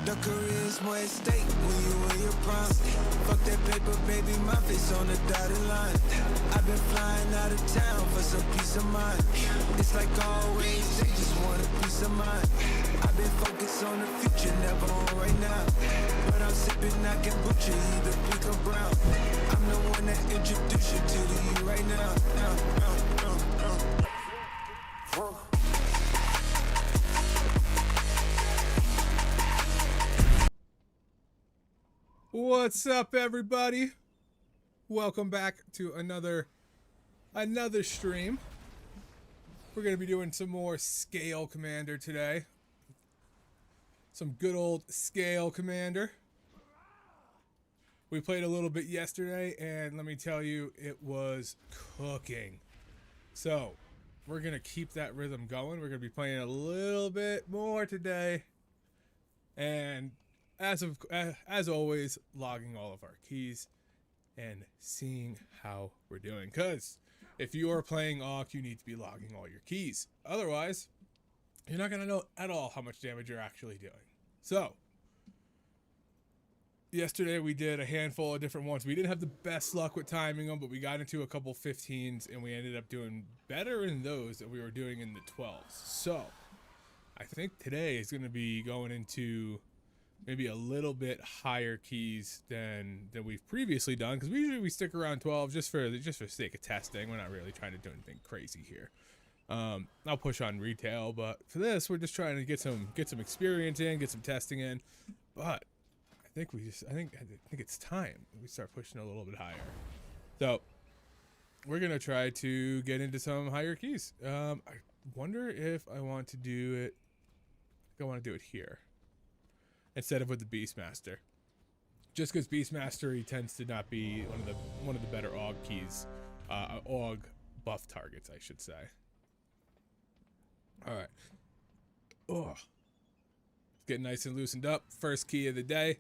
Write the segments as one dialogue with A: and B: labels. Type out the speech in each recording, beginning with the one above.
A: The career is more at stake when you in your prime. Fuck that paper, baby, my face on the dotted line. I've been flying out of town for some peace of mind. It's like always, they just want a peace of mind. I've been focused on the future, never on right now. But I'm sipping, I can butcher either pink or brown. I'm the one that introduced you to the you right now.
B: What's up, everybody? Welcome back to another stream. We're gonna be doing some more Scalecommander today. Some good old Scalecommander. We played a little bit yesterday, and let me tell you, it was cooking. So we're gonna keep that rhythm going. We're gonna be playing a little bit more today, and as always, logging all of our keys and seeing how we're doing. Because if you are playing Awk, you need to be logging all your keys. Otherwise, you're not going to know at all how much damage you're actually doing. So, yesterday we did a handful of different ones. We didn't have the best luck with timing them, but we got into a couple 15s, and we ended up doing better in those than we were doing in the 12s. So, I think today is going to be going into maybe a little bit higher keys than we've previously done, because we stick around 12 just for sake of testing. We're not really trying to do anything crazy here. I'll push on retail, but for this we're just trying to get some experience in, get some testing in. But I think it's time we start pushing a little bit higher. So we're gonna try to get into some higher keys. I wonder if I want to do it. I want to do it here instead of with the Beastmaster, just because Beastmastery tends to not be one of the better AUG keys, AUG buff targets, I should say. All right, oh, it's getting nice and loosened up. First key of the day.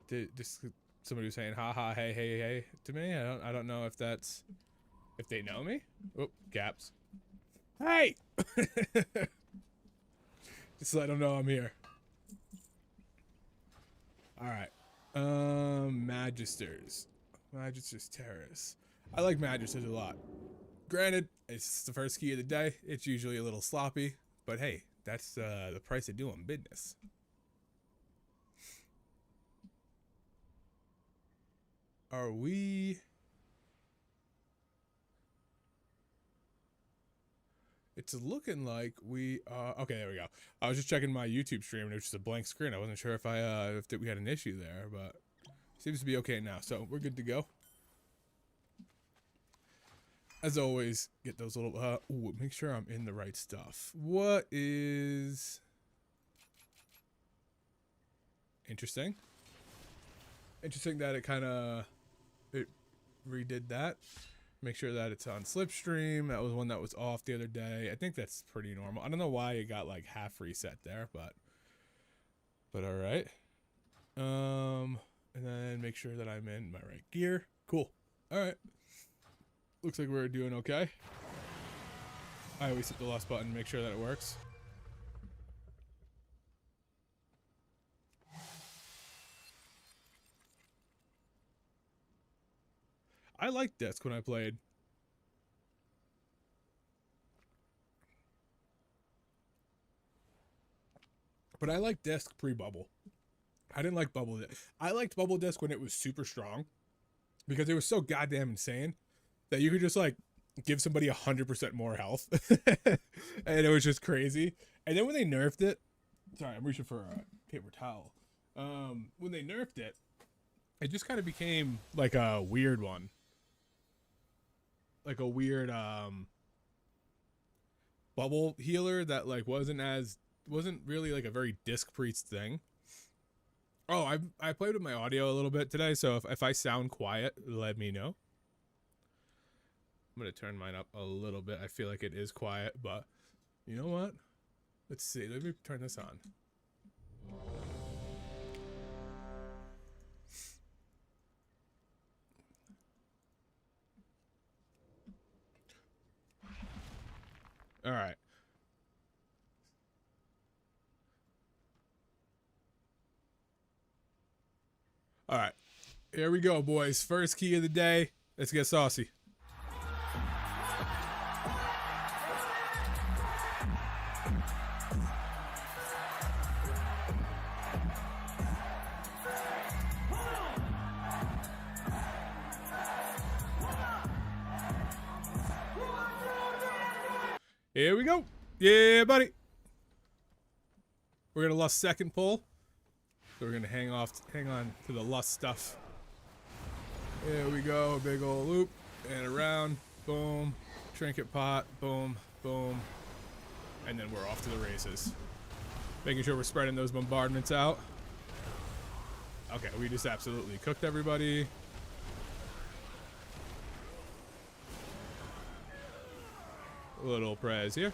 B: Just somebody was saying "ha ha hey hey hey" to me. I don't know if they know me. Oh, gaps. Hey. Just let them know I'm here. Alright. Magisters. Magisters Terrace. I like Magisters a lot. Granted, it's the first key of the day. It's usually a little sloppy. But hey, that's the price of doing business. Are we... It's looking like we okay, there we go. I was just checking my YouTube stream and it was just a blank screen. I wasn't sure if we had an issue there, but seems to be okay now. So we're good to go. As always, get those little ooh, make sure I'm in the right stuff. What is interesting? Interesting that it redid that. Make sure that it's on Slipstream. That was one that was off the other day. I think that's pretty normal. I don't know why it got like half reset there, but all right. And then make sure that I'm in my right gear. Cool. All right. Looks like we're doing okay. I always hit the last button, make sure that it works. I liked Disc when I played. But I liked Disc pre-Bubble. I didn't like Bubble Disc. I liked Bubble Disc when it was super strong, because it was so goddamn insane that you could just like give somebody 100% more health. And it was just crazy. And then when they nerfed it, sorry, I'm reaching for a paper towel. When they nerfed it, it just kind of became like a weird one. Like a weird bubble healer that like wasn't really like a very disc priest thing. Oh, I played with my audio a little bit today, so if I sound quiet, let me know. I'm gonna turn mine up a little bit. I feel like it is quiet, but you know what? Let's see. Let me turn this on. All right. All right, here we go, boys. First key of the day. Let's get saucy. Here we go. Yeah, buddy. We're gonna lust second pull. So we're gonna hang on to the lust stuff. Here we go. Big old loop and around. Boom. Trinket pot. Boom. Boom. And then we're off to the races. Making sure we're spreading those bombardments out. Okay, we just absolutely cooked everybody. Little prez here.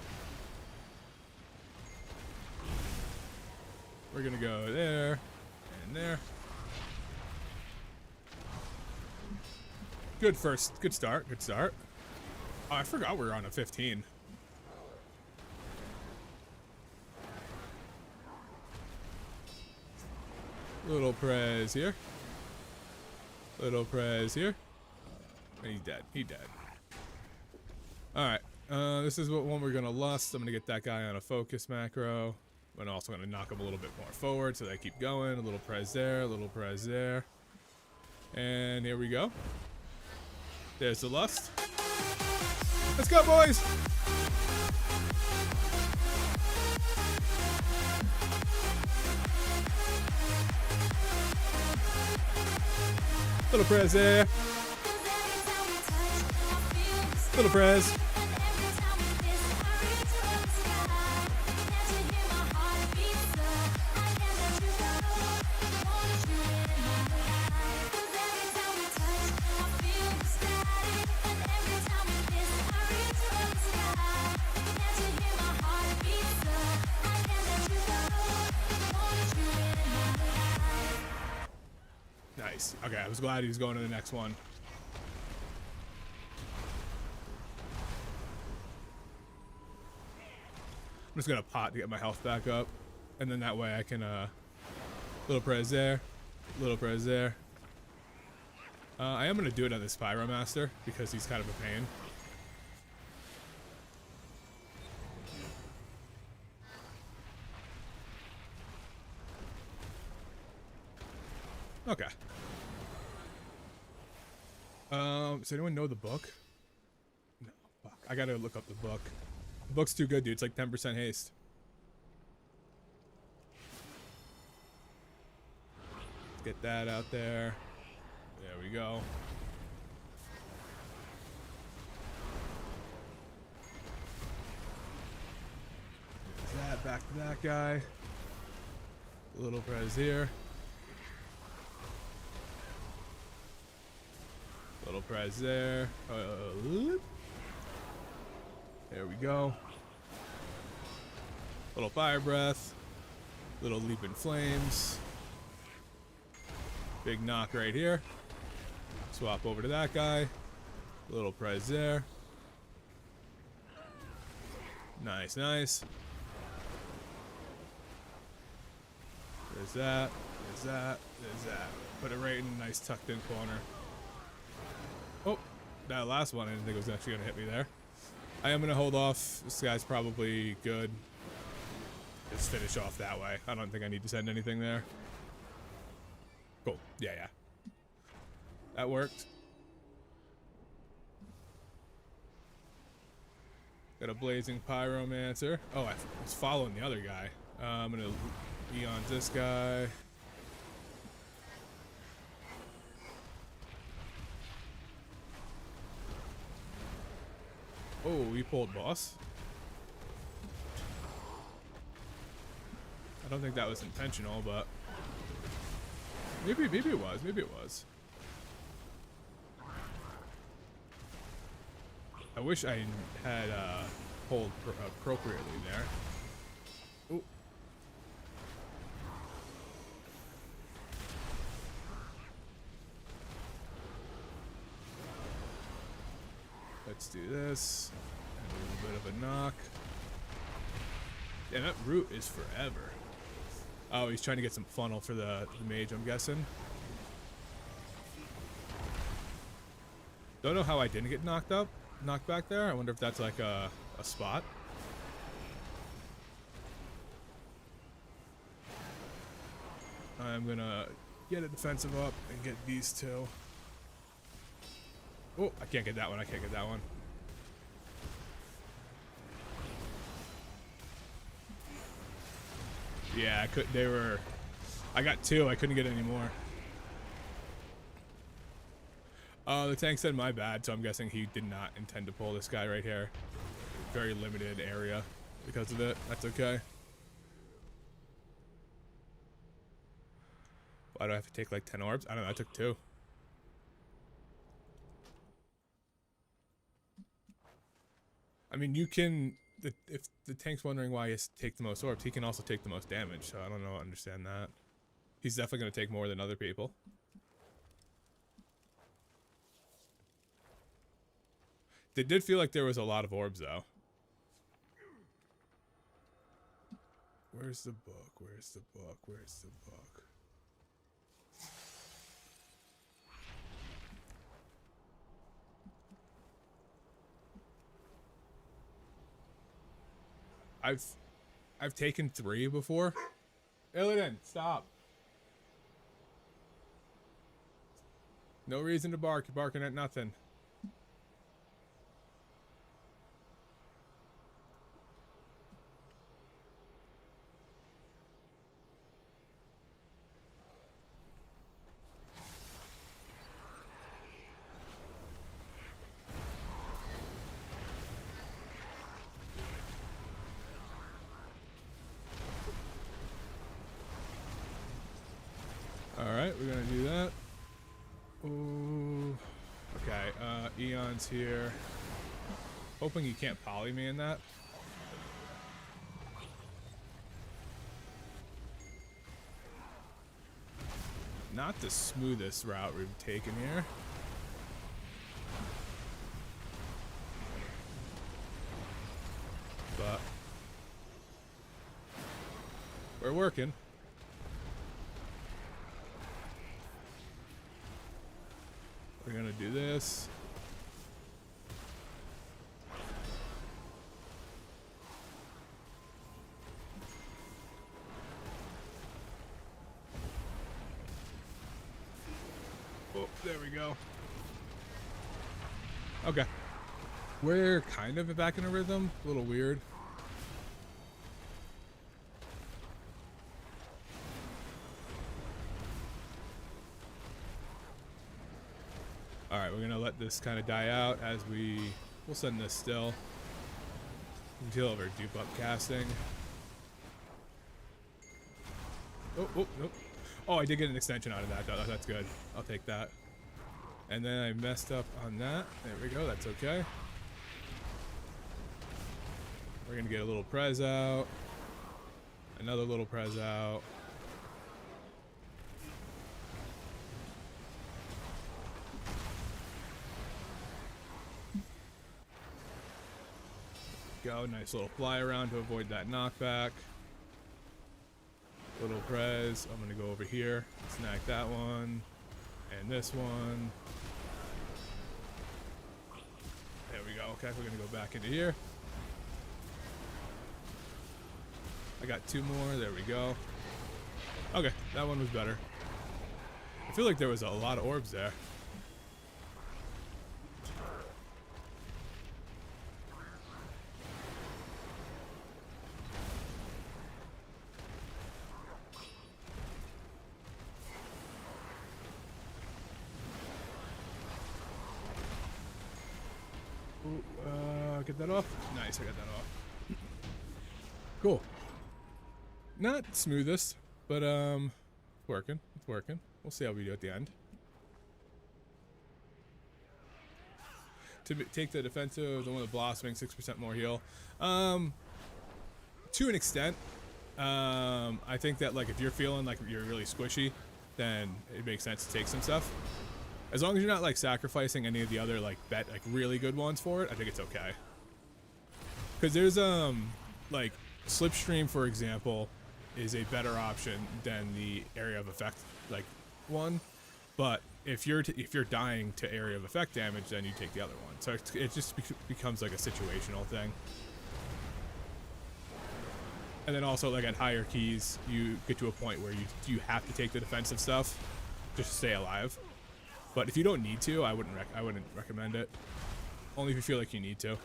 B: We're gonna go there and there. Good start. Oh, I forgot we were on a 15. Little prez here. Little prez here. And he's dead. He dead. Alright. This is what one we're gonna lust. I'm gonna get that guy on a focus macro. I'm also gonna knock him a little bit more forward so they keep going. A little prez there, a little prez there. And here we go. There's the lust. Let's go, boys! Little prez there. Little prez. Nice. Okay, I was glad he was going to the next one. I'm just gonna pot to get my health back up, and then that way I can little prez there, little prez there. I am gonna do it on this Pyromaster because he's kind of a pain. Okay. Does anyone know the book? No. Fuck. I gotta look up the book. The book's too good, dude. It's like 10% haste. Let's get that out there. There we go. There's that. Back to that guy. Little prez here. Little prez there. There we go. Little fire breath. Little leap in flames. Big knock right here. Swap over to that guy. Little prez there. Nice, nice. There's that. There's that. There's that. Put it right in a nice tucked in corner. Oh, that last one I didn't think it was actually going to hit me there. I am going to hold off. This guy's probably good. Just finish off that way. I don't think I need to send anything there. Cool. Yeah, yeah. That worked. Got a Blazing Pyromancer. Oh, I was following the other guy. I'm going to Eon this guy. Oh, we pulled boss. I don't think that was intentional, but maybe it was. Maybe it was. I wish I had pulled appropriately there. Ooh. Let's do this. A little bit of a knock. Yeah, that root is forever. Oh, he's trying to get some funnel for the mage, I'm guessing. Don't know how I didn't get knocked back there. I wonder if that's like a spot. I'm gonna get a defensive up and get these two. Oh, I can't get that one. I can't get that one. Yeah, I could. I got two. I couldn't get any more. The tank said my bad, so I'm guessing he did not intend to pull this guy right here. Very limited area because of it. That's okay. Why do I have to take like 10 orbs? I don't know. I took 2. I mean, you can. If the tank's wondering why he take the most orbs, he can also take the most damage. So I don't know. Understand that. He's definitely going to take more than other people. It did feel like there was a lot of orbs, though. Where's the book? Where's the book? Where's the book? I've taken 3 before. Illidan, stop. No reason to bark. You're barking at nothing. Alright, we're gonna do that. Ooh. Okay, Eon's here. Hoping you can't poly me in that. Not the smoothest route we've taken here. But we're working. We're gonna do this. Oh, there we go. Okay. We're kind of back in a rhythm. A little weird. Alright, we're gonna let this kind of die out as we'll send this still until over dupe up casting. Oh, nope. Oh, I did get an extension out of that. That's good. I'll take that. And then I messed up on that. There we go. That's okay. We're gonna get a little prez out. Another little prez out. Go, nice little fly around to avoid that knockback. Little prez. I'm gonna go over here, snag that one, and this one. There we go. Okay, we're gonna go back into here. I got 2 more. There we go. Okay, that one was better. I feel like there was a lot of orbs there. Get that off. Nice, I got that off. Cool. Not smoothest, but it's working. It's working. We'll see how we do at the end. To take the defensive, the one with blossoming, 6% more heal. To an extent. I think that like if you're feeling like you're really squishy, then it makes sense to take some stuff. As long as you're not like sacrificing any of the other like really good ones for it, I think it's okay. Because there's like Slipstream, for example, is a better option than the area of effect like one. But if you're dying to area of effect damage, then you take the other one. So it just becomes like a situational thing. And then also, like, at higher keys, you get to a point where you have to take the defensive stuff just to stay alive. But if you don't need to, I wouldn't recommend it. Only if you feel like you need to.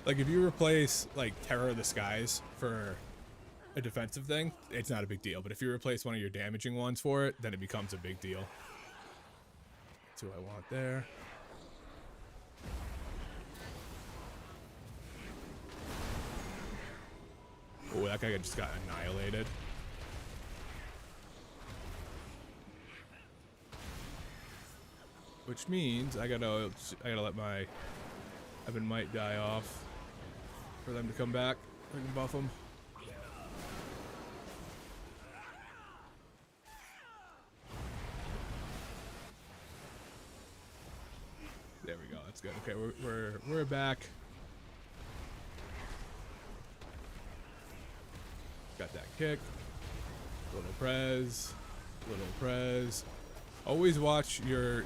B: Like, if you replace, like, Terror of the Skies for a defensive thing, it's not a big deal. But if you replace one of your damaging ones for it, then it becomes a big deal. That's what I want there. Oh, that guy just got annihilated. Which means I gotta let my Evan Might die off for them to come back. I can buff them. There we go. That's good. Okay, we're back. Got that kick. Little prez. Little prez. Always watch your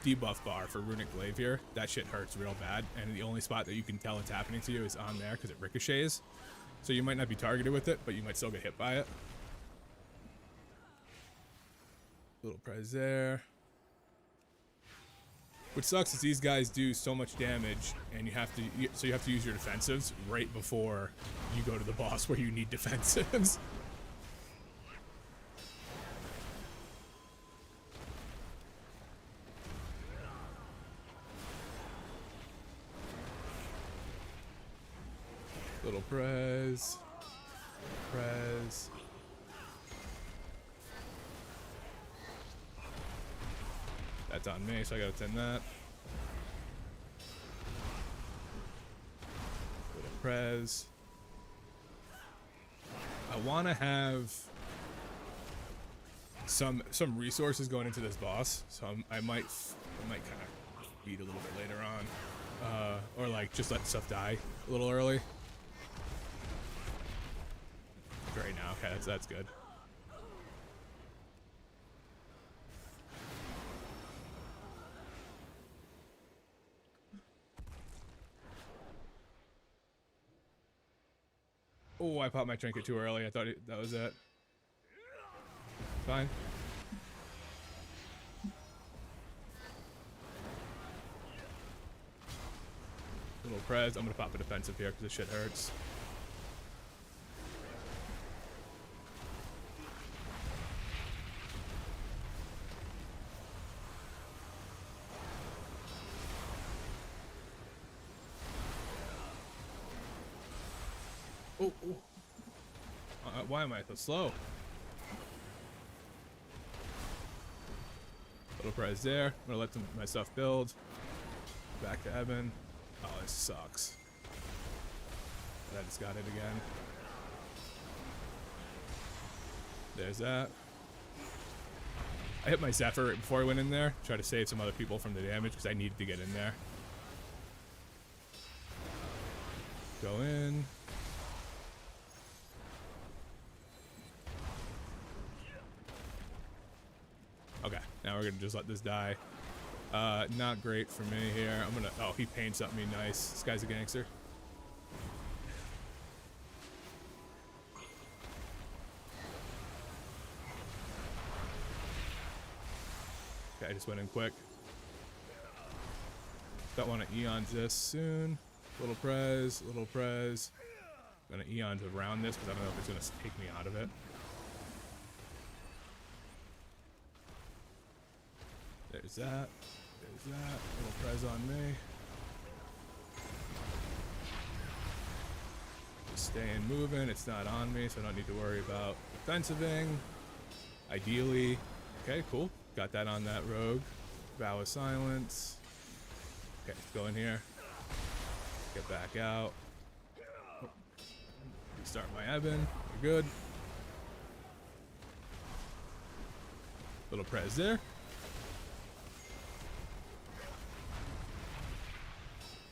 B: debuff bar for Runic Glaive here. That shit hurts real bad, and the only spot that you can tell it's happening to you is on there because it ricochets. So you might not be targeted with it, but you might still get hit by it. Little prez there. What sucks is these guys do so much damage, and you have to use your defensives right before you go to the boss where you need defensives. Little prez. Prez. That's on me, so I gotta send that. Little prez. I want to have some resources going into this boss, so I might kind of beat a little bit later on, or like just let stuff die a little early. Right now, okay, that's good. Oh, I popped my trinket too early. I thought that was it. Fine. Little prez. I'm gonna pop a defensive here because this shit hurts. Oh, oh. Why am I so slow? Little prize there. I'm gonna let my stuff build. Back to Evan. Oh, this sucks. I just got it again. There's that. I hit my Zephyr right before I went in there. Try to save some other people from the damage because I needed to get in there. Go in. Okay, now we're gonna just let this die. Not great for me here. I'm gonna. Oh, he paints up me nice. This guy's a gangster. Okay, I just went in quick. Don't want to Eons this soon. Little prez, little prez. I'm gonna Eons around this because I don't know if it's gonna take me out of it. There's that. There's that. Little prez on me. Just staying moving. It's not on me, so I don't need to worry about defensiving. Ideally. Okay, cool. Got that on that rogue. Vow of Silence. Okay, go in here. Get back out. Oh. Restart my Evan. We're good. Little prez there.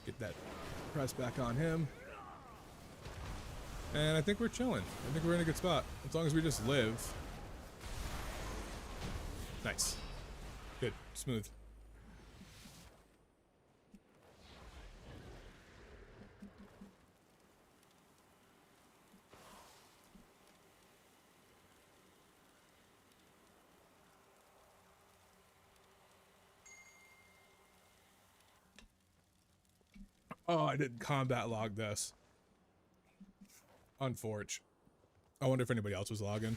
B: Get that press back on him. And I think we're chilling. I think we're in a good spot. As long as we just live. Nice. Good. Smooth. Oh, I didn't combat log this. Unforge. I wonder if anybody else was logging.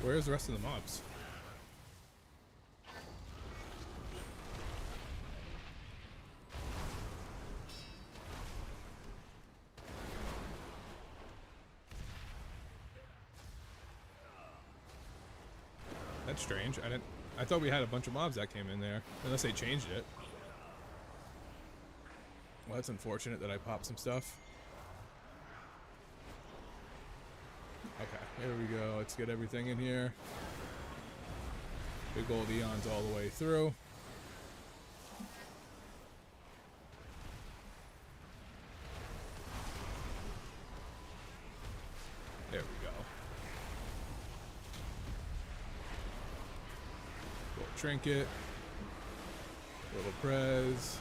B: Where's the rest of the mobs? That's strange. I thought we had a bunch of mobs that came in there. Unless they changed it. Well, that's unfortunate that I popped some stuff. Okay, here we go. Let's get everything in here. Big old eons all the way through. There we go. Little trinket. Little prez.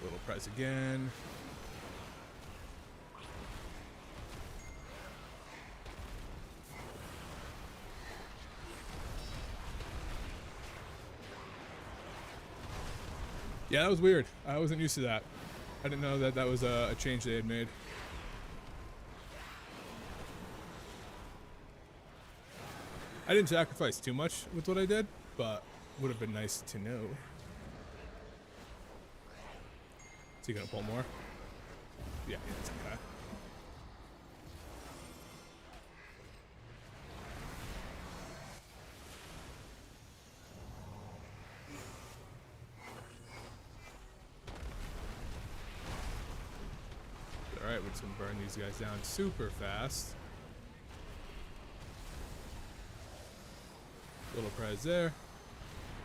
B: Little press again. Yeah, that was weird. I wasn't used to that. I didn't know that that was a change they had made. I didn't sacrifice too much with what I did, but would have been nice to know. Is he gonna pull more? Yeah, it's okay. Alright, we're just gonna burn these guys down super fast. Little prize there.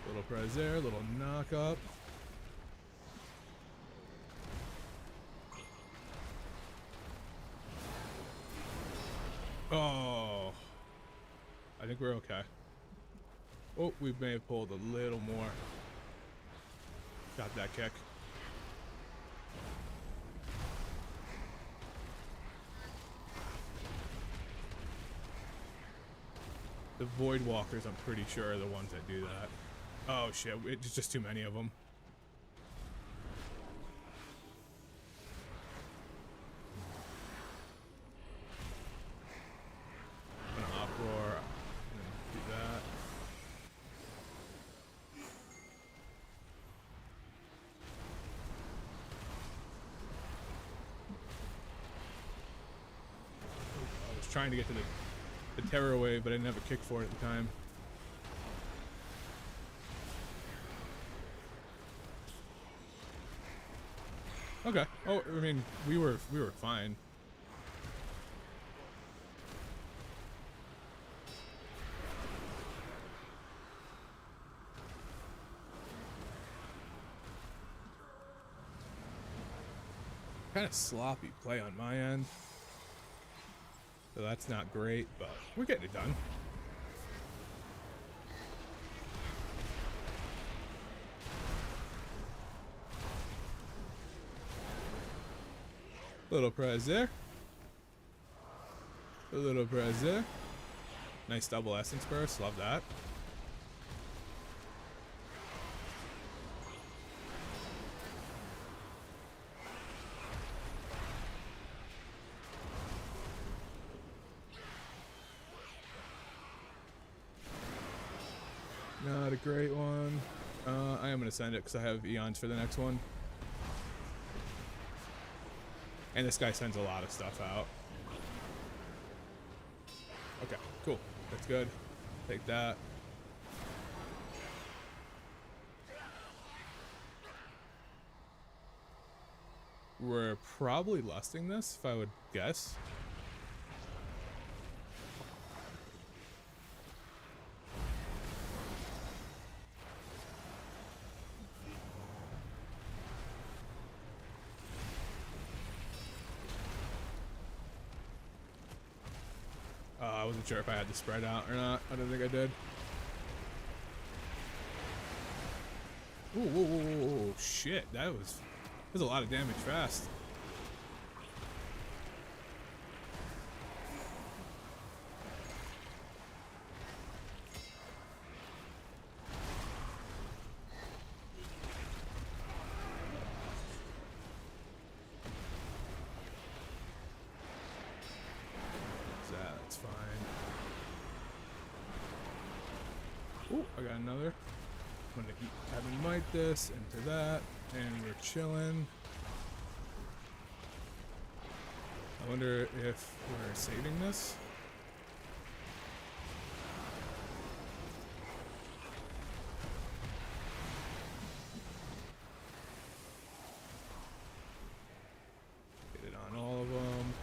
B: Little prize there. Little knock up. Oh. I think we're okay. Oh, we may have pulled a little more. Got that kick. The Void Walkers, I'm pretty sure, are the ones that do that. Oh shit, it's just too many of them. I'm gonna uproar and do that. I was trying to get to the terror wave, but I didn't have a kick for it at the time. Okay. Oh, I mean, we were fine. Kind of sloppy play on my end. So that's not great, but we're getting it done. Little prize there. A little prize there. Nice double essence burst, love that. Not a great one. I am going to send it because I have eons for the next one. And this guy sends a lot of stuff out. Okay, cool. That's good. Take that. We're probably lusting this, if I would guess. wasn't sure if I had the spread out or not. I don't think I did. Ooh, whoa, whoa, whoa, whoa, shit. That was a lot of damage fast. That's fine. Ooh, I got another. I'm gonna keep having might this into that, and we're chilling. I wonder if we're saving this. Get it on all of them.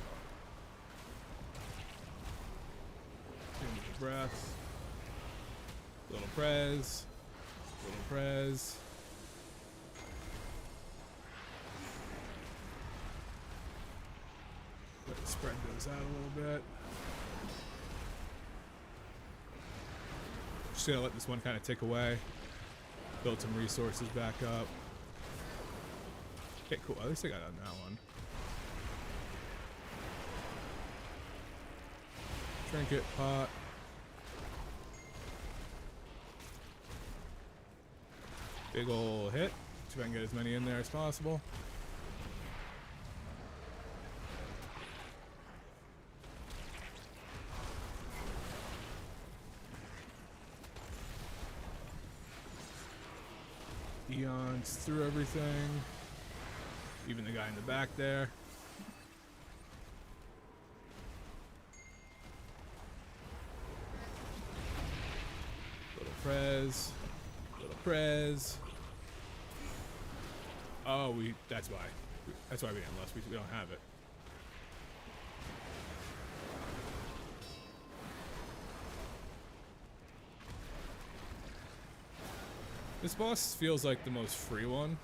B: Into the breath. Little prez. Little prez. Let's spread those out a little bit. Just gonna let this one kind of tick away. Build some resources back up. Okay, cool. At least I got on that one. Trinket pot. Big ol' hit. See if I can get as many in there as possible. Eons through everything. Even the guy in the back there. Little prez. Little prez. Oh, that's why. That's why we didn't lust. We don't have it. This boss feels like the most free one.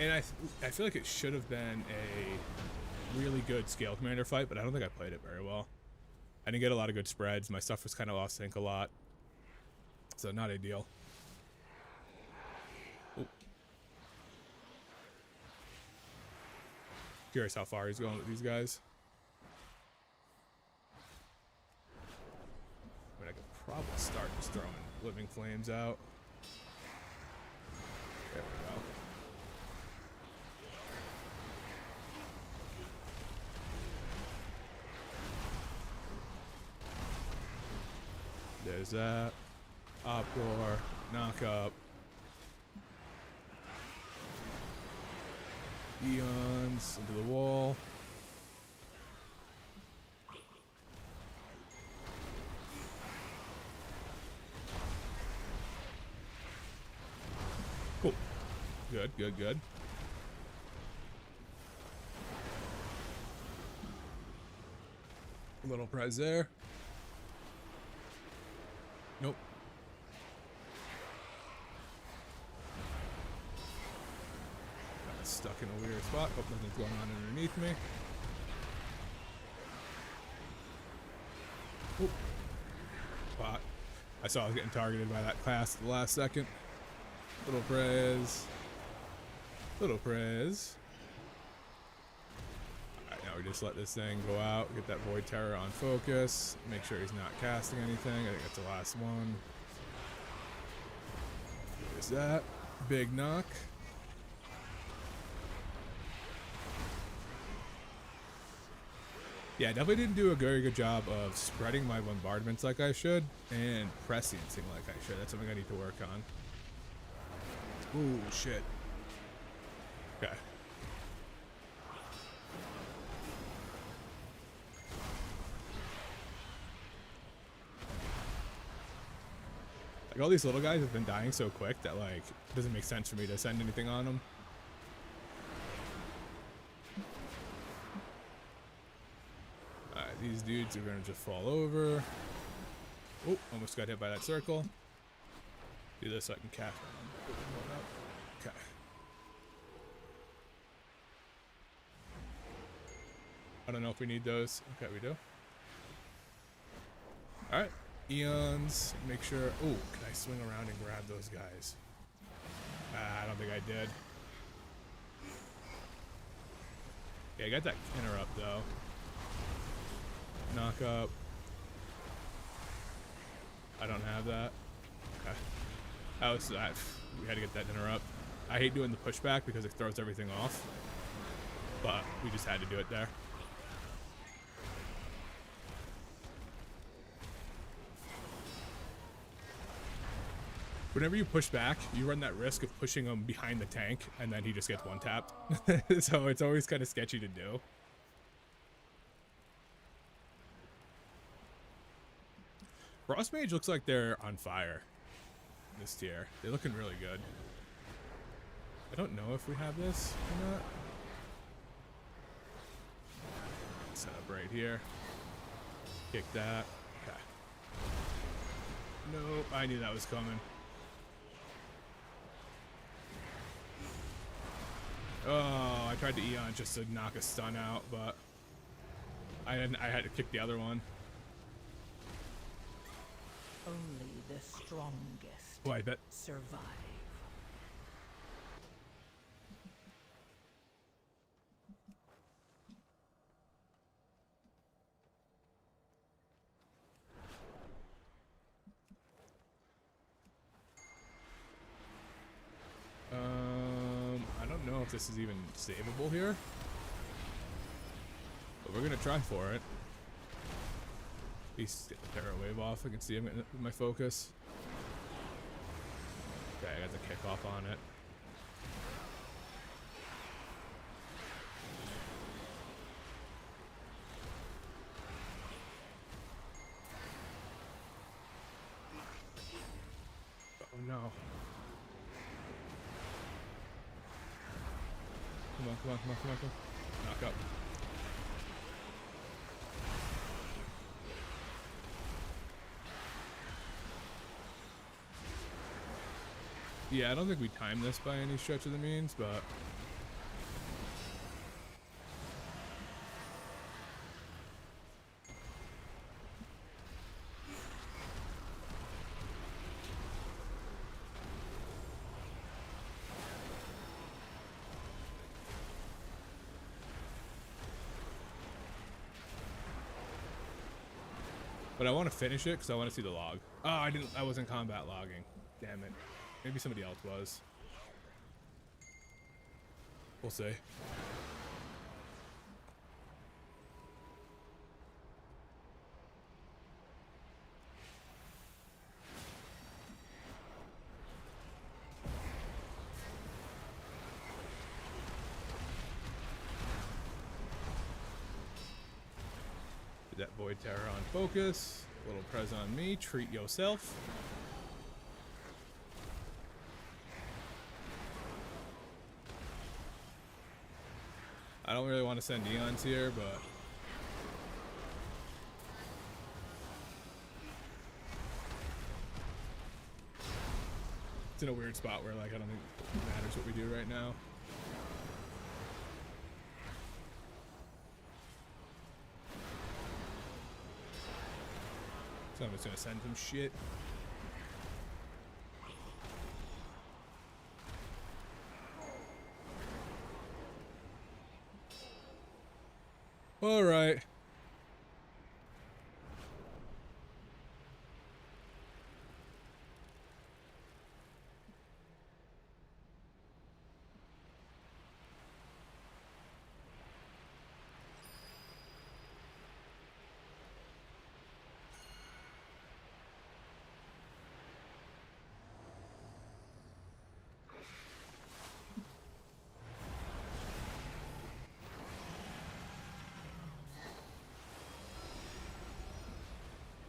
B: And I feel like it should have been a really good Scalecommander fight, but I don't think I played it very well. I didn't get a lot of good spreads. My stuff was kind of off sync a lot. So not ideal. Ooh. Curious how far he's going with these guys. I mean, I could probably start just throwing living flames out. There we go. There's that. Uproar. Knock up. Eons into the wall. Cool. Good, good, good. A little prize there. Nope. Got stuck in a weird spot. Hope nothing's going on underneath me. Oop. Spot. I saw I was getting targeted by that class at the last second. Little prez. Little prez. Alright, now we just let this thing go out. Get that Void Terror on focus. Make sure he's not casting anything. I think that's the last one. There's that. Big knock. Yeah, definitely didn't do a very good job of spreading my bombardments like I should and presciencing like I should. That's something I need to work on. Ooh, shit. Okay. Like, all these little guys have been dying so quick that, like, it doesn't make sense for me to send anything on them. Alright, these dudes are gonna just fall over. Oh, almost got hit by that circle. Do this so I can cast them. Okay. I don't know if we need those. Okay, we do. Alright. Eons. Make sure... Oh, can I swing around and grab those guys? I don't think I did. Yeah, I got that interrupt, though. Knock up. I don't have that. Okay. That was... we had to get that interrupt. I hate doing the pushback because it throws everything off. But we just had to do it there. Whenever you push back, you run that risk of pushing him behind the tank, and then he just gets one tapped. So it's always kind of sketchy to do. Frost Mage looks like they're on fire this tier. They're looking really good. I don't know if we have this or not. Set up right here. Kick that. Okay. No, I knew that was coming. Oh, I tried to Eon just to knock a stun out, but I had to kick the other one.
C: Only the strongest
B: Oh, I bet.
C: survive.
B: I don't know if this is even savable here, but we're gonna try for it. At least get the Terra Wave off. I can see him in my focus. Okay, I got the kick off on it. Oh no. Come on, come on, come on, come on, come on. Knock up. Yeah, I don't think we timed this by any stretch of the means, but... But I want to finish it because I want to see the log. Oh, I wasn't combat logging. Damn it. Maybe somebody else was. We'll see. That Void Terror on focus. Little prez on me. Treat yourself. I don't really want to send Eons here, but... it's in a weird spot where, like, I don't think it matters what we do right now. So I'm just gonna send some shit. All right.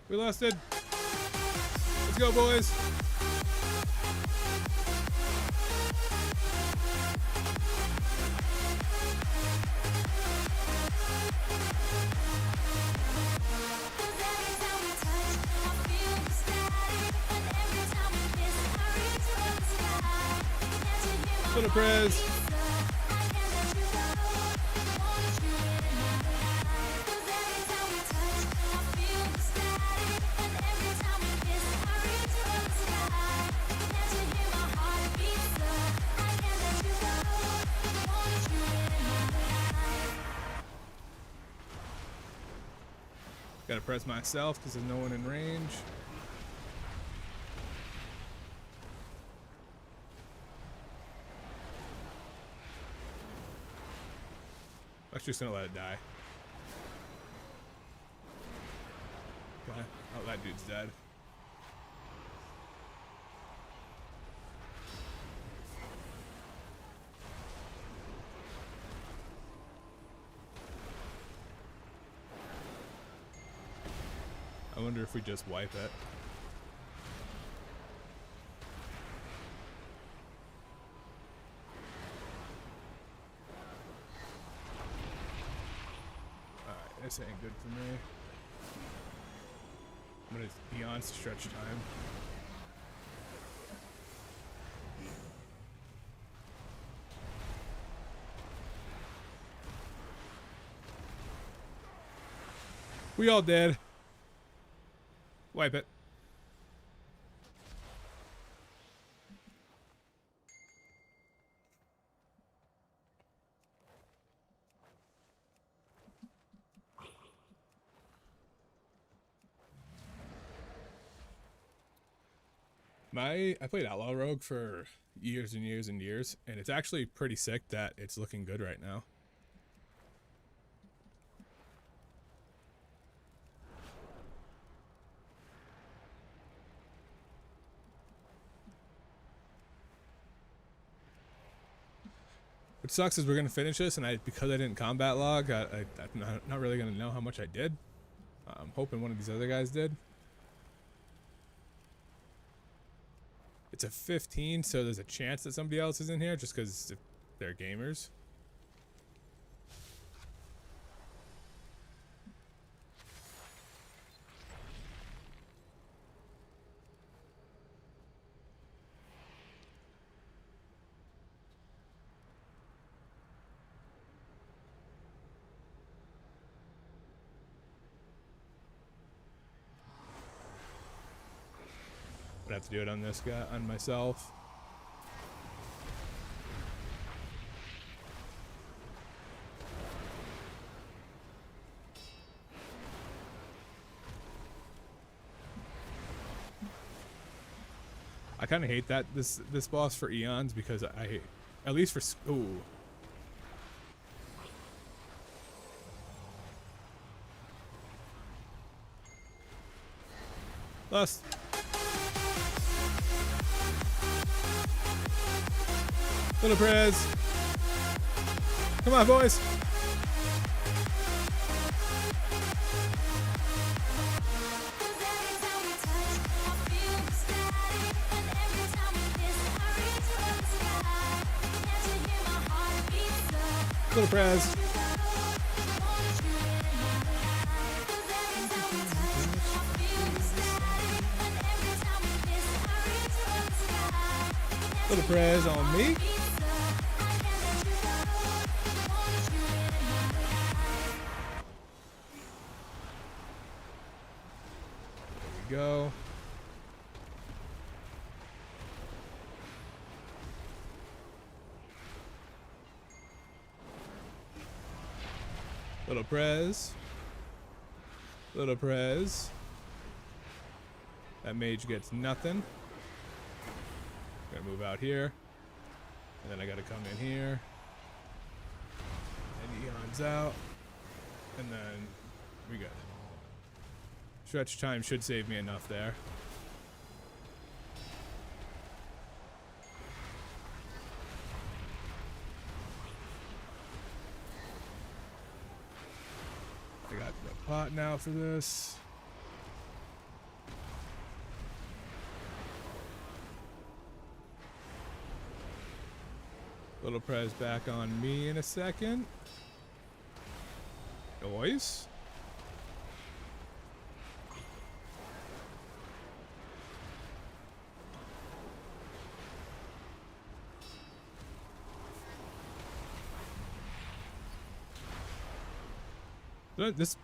B: We lost it. Let's go, boys. Little prez. Gotta press myself because there's no one in range. I'm just gonna let it die. Okay. Oh, that dude's dead. I wonder if we just wipe it. Alright, this ain't good for me. I'm gonna beyond stretch time. We all dead. Wipe it. I played Outlaw Rogue for years and years and years, and it's actually pretty sick that it's looking good right now. What sucks is we're gonna finish this, and because I didn't combat log, I'm not really gonna know how much I did. I'm hoping one of these other guys did. It's a 15, so there's a chance that somebody else is in here, just because they're gamers. I'd have to do it on this guy, on myself. I kind of hate that this boss for eons because at least for ooh. Lust. Little Prez. Come on, boys. Little Prez. Little Prez on me. Go. Little Prez. Little Prez. That mage gets nothing. Gotta move out here. And then I gotta come in here. And Eon's out. And then we good. Stretch time should save me enough there. I got the pot now for this. Little Prez back on me in a second. Noise. This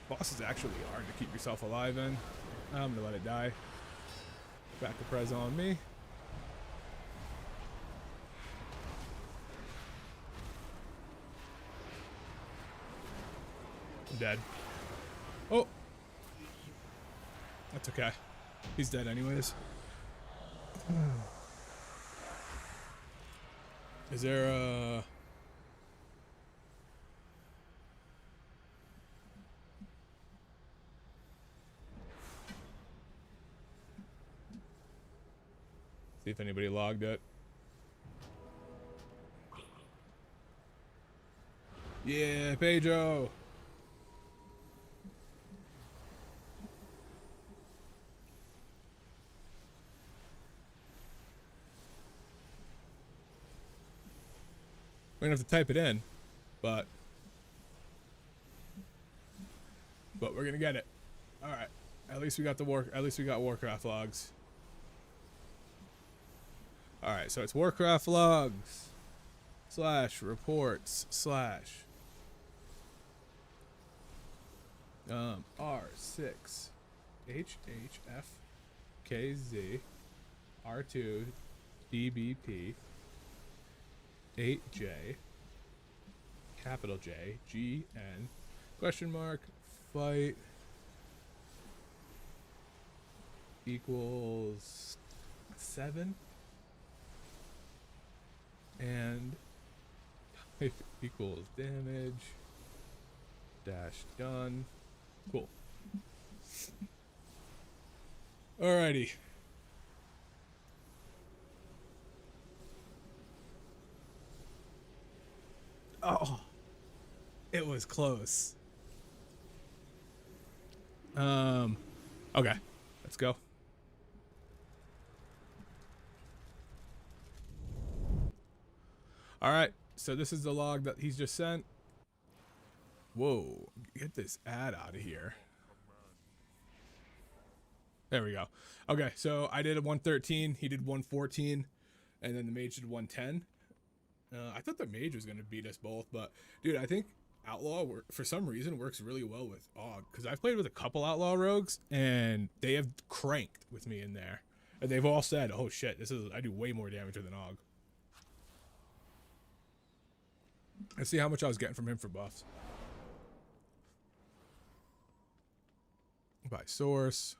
B: boss is actually hard to keep yourself alive in. I'm gonna let it die. Back to Prez on me. I'm dead. Oh, That's okay. He's dead anyways. Is there a... See if anybody logged it. Yeah, Pedro. We're gonna have to type it in, but we're gonna get it. All right. At least we got Warcraft logs. All right, so it's Warcraft logs / reports / R6 HHFKZ R2 DBP 8J capital J GN question mark fight equals 7 and equals damage dash done. Cool. Alrighty. Oh, it was close. Okay, let's go. All right, so this is the log that he's just sent. Whoa, get this ad out of here. There we go. Okay, so I did a 113, he did 114, and then the mage did 110. I thought the mage was going to beat us both, but dude, I think Outlaw, for some reason, works really well with Og, because I've played with a couple Outlaw rogues, and they have cranked with me in there. And they've all said, oh shit, I do way more damage with an Og. Let's see how much I was getting from him for buffs. By source.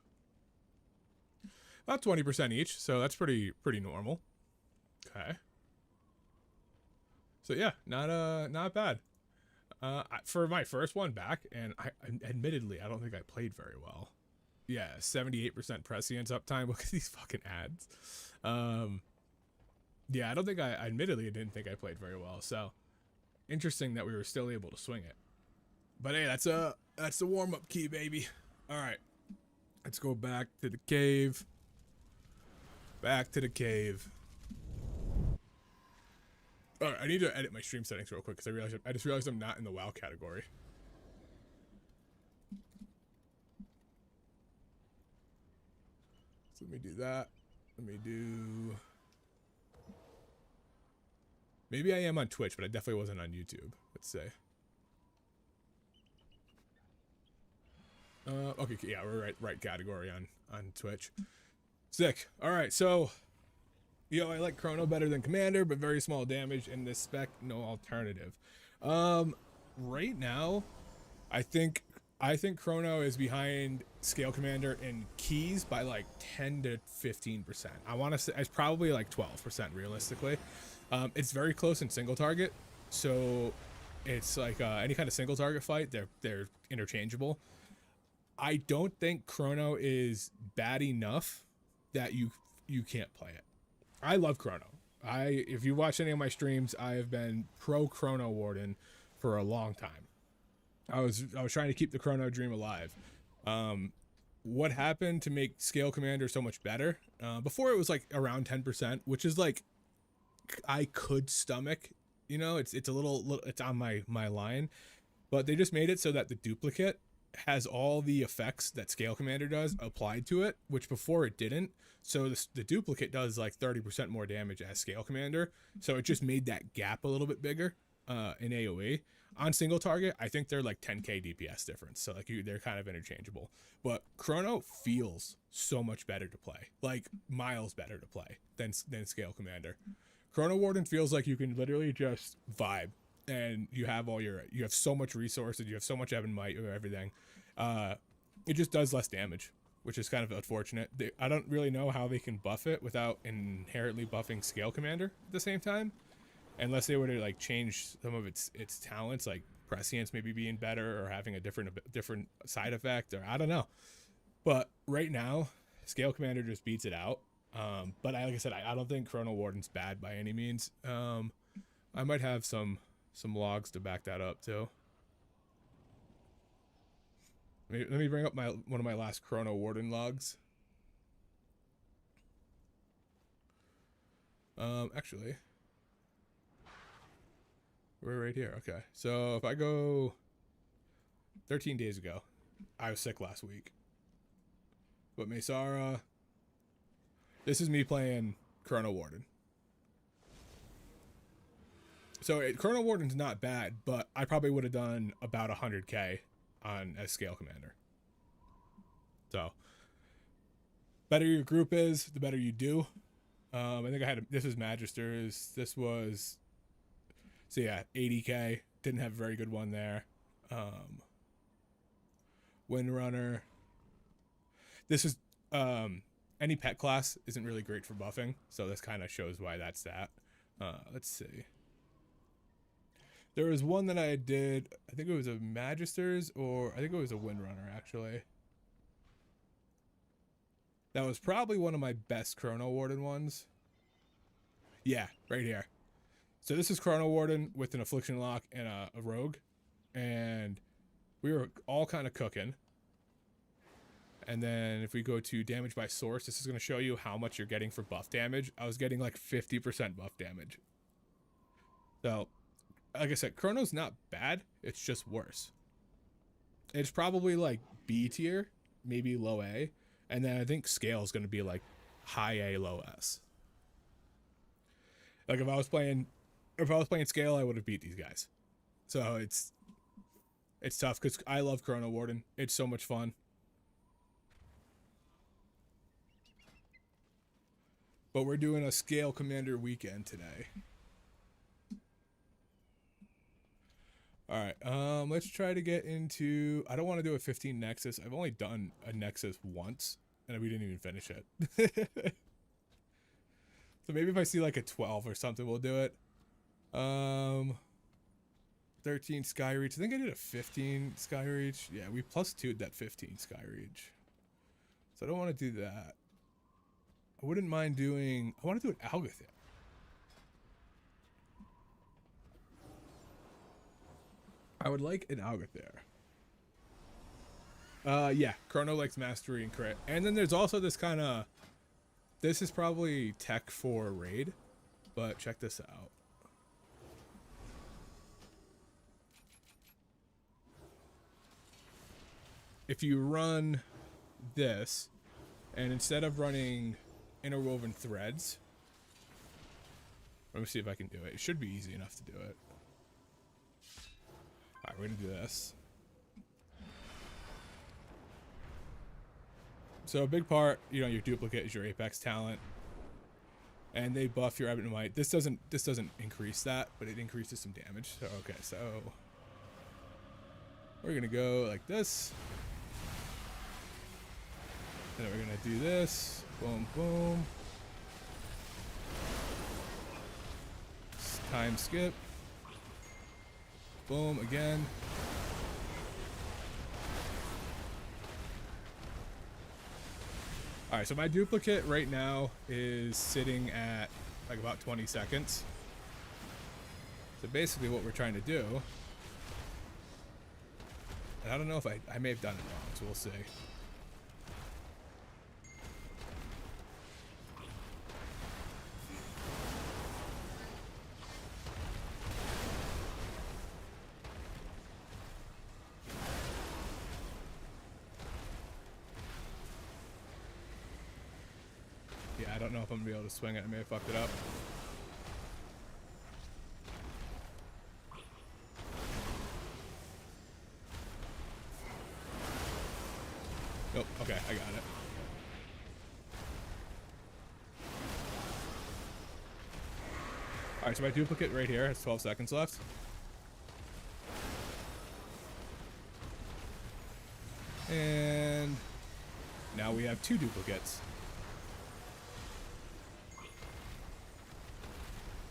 B: About 20% each, so that's pretty normal. Okay. So yeah, not bad. For my first one back, and admittedly, I don't think I played very well. Yeah, 78% prescience uptime. Look at these fucking ads. Yeah, I don't think admittedly, I didn't think I played very well. So interesting that we were still able to swing it. But hey, that's the warm-up key, baby. All right, let's go back to the cave. Back to the cave. All right, I need to edit my stream settings real quick because I just realized I'm not in the WoW category. So let me do that. Let me do. Maybe I am on Twitch, but I definitely wasn't on YouTube. Let's say. Okay, yeah, we're right category on Twitch. Sick. All right, so, I like Chrono better than Commander, but very small damage in this spec, no alternative. Right now, I think Chrono is behind Scalecommander in keys by like 10 to 15%. I want to say it's probably like 12% realistically. It's very close in single target, so it's like any kind of single target fight, they're interchangeable. I don't think Chrono is bad enough that you can't play it. I love Chrono. If you watch any of my streams, I have been pro Chrono Warden for a long time. I was trying to keep the Chrono dream alive. What happened to make Scalecommander so much better? Before it was like around 10%, which is like I could stomach. It's a little it's on my line, but they just made it so that the duplicate has all the effects that Scalecommander does applied to it, which before it didn't. So the duplicate does like 30% more damage as Scalecommander. So it just made that gap a little bit bigger in AoE. On single target, I think they're like 10k DPS difference. So like they're kind of interchangeable. But Chrono feels so much better to play, like miles better to play than Scalecommander. Chrono Warden feels like you can literally just vibe. And you have you have so much resources, you have so much Evan Might or everything. It just does less damage. which is kind of unfortunate. I don't really know how they can buff it without inherently buffing Scalecommander at the same time, unless they were to like change some of its talents, like prescience maybe being better or having a different side effect, or I don't know. But right now, Scalecommander just beats it out. But like I said, I don't think Chrono Warden's bad by any means. I might have some logs to back that up too. Let me bring up one of my last Chrono Warden logs. Actually, we're right here. Okay, so if I go 13 days ago, I was sick last week. But Mesara, this is me playing Chrono Warden. So Chrono Warden's not bad, but I probably would have done about 100k on as Scalecommander. So better your group is, the better you do. I think I had this was Magisters. This was, so yeah, 80k. Didn't have a very good one there. Windrunner. This is any pet class isn't really great for buffing, so this kind of shows why that's that. Let's see. There was one that I did, I think it was a Magisters, or I think it was a Windrunner, actually. That was probably one of my best Chrono Warden ones. Yeah, right here. So this is Chrono Warden with an Affliction Lock and a Rogue. And we were all kind of cooking. And then if we go to damage by source, this is going to show you how much you're getting for buff damage. I was getting like 50% buff damage. So, like I said, Chrono's not bad. It's just worse. It's probably like B tier, maybe low A. And then I think Scale is going to be like high A, low S. Like if I was playing Scale, I would have beat these guys. So it's tough because I love Chrono Warden. It's so much fun. But we're doing a Scalecommander weekend today. Alright, let's try to get into... I don't want to do a 15 Nexus. I've only done a Nexus once, and we didn't even finish it. So maybe if I see like a 12 or something, we'll do it. 13 Skyreach. I think I did a 15 Skyreach. Yeah, we plus 2'd that 15 Skyreach. So I don't want to do that. I wouldn't mind doing... I want to do an Algothir. I would like an Algothir. Yeah, Chrono likes Mastery and Crit. And then there's also this kind of... This is probably tech for Raid, but check this out. If you run this, and instead of running interwoven threads, let me see if I can do it. It should be easy enough to do it. Alright, we're gonna do this. So a big part, you know, your duplicate is your Apex talent, and they buff your Ebony Might. This doesn't increase that, but it increases some damage. So okay, so we're gonna go like this, and then we're gonna do this. Boom, boom. Time skip. Boom again. Alright, so my duplicate right now is sitting at like about 20 seconds. So basically what we're trying to do, and I don't know if I may have done it wrong, so we'll see. Yeah, I don't know if I'm gonna be able to swing it. I may have fucked it up. Nope, okay, I got it. Alright, so my duplicate right here has 12 seconds left. And... no. Now we have 2 duplicates.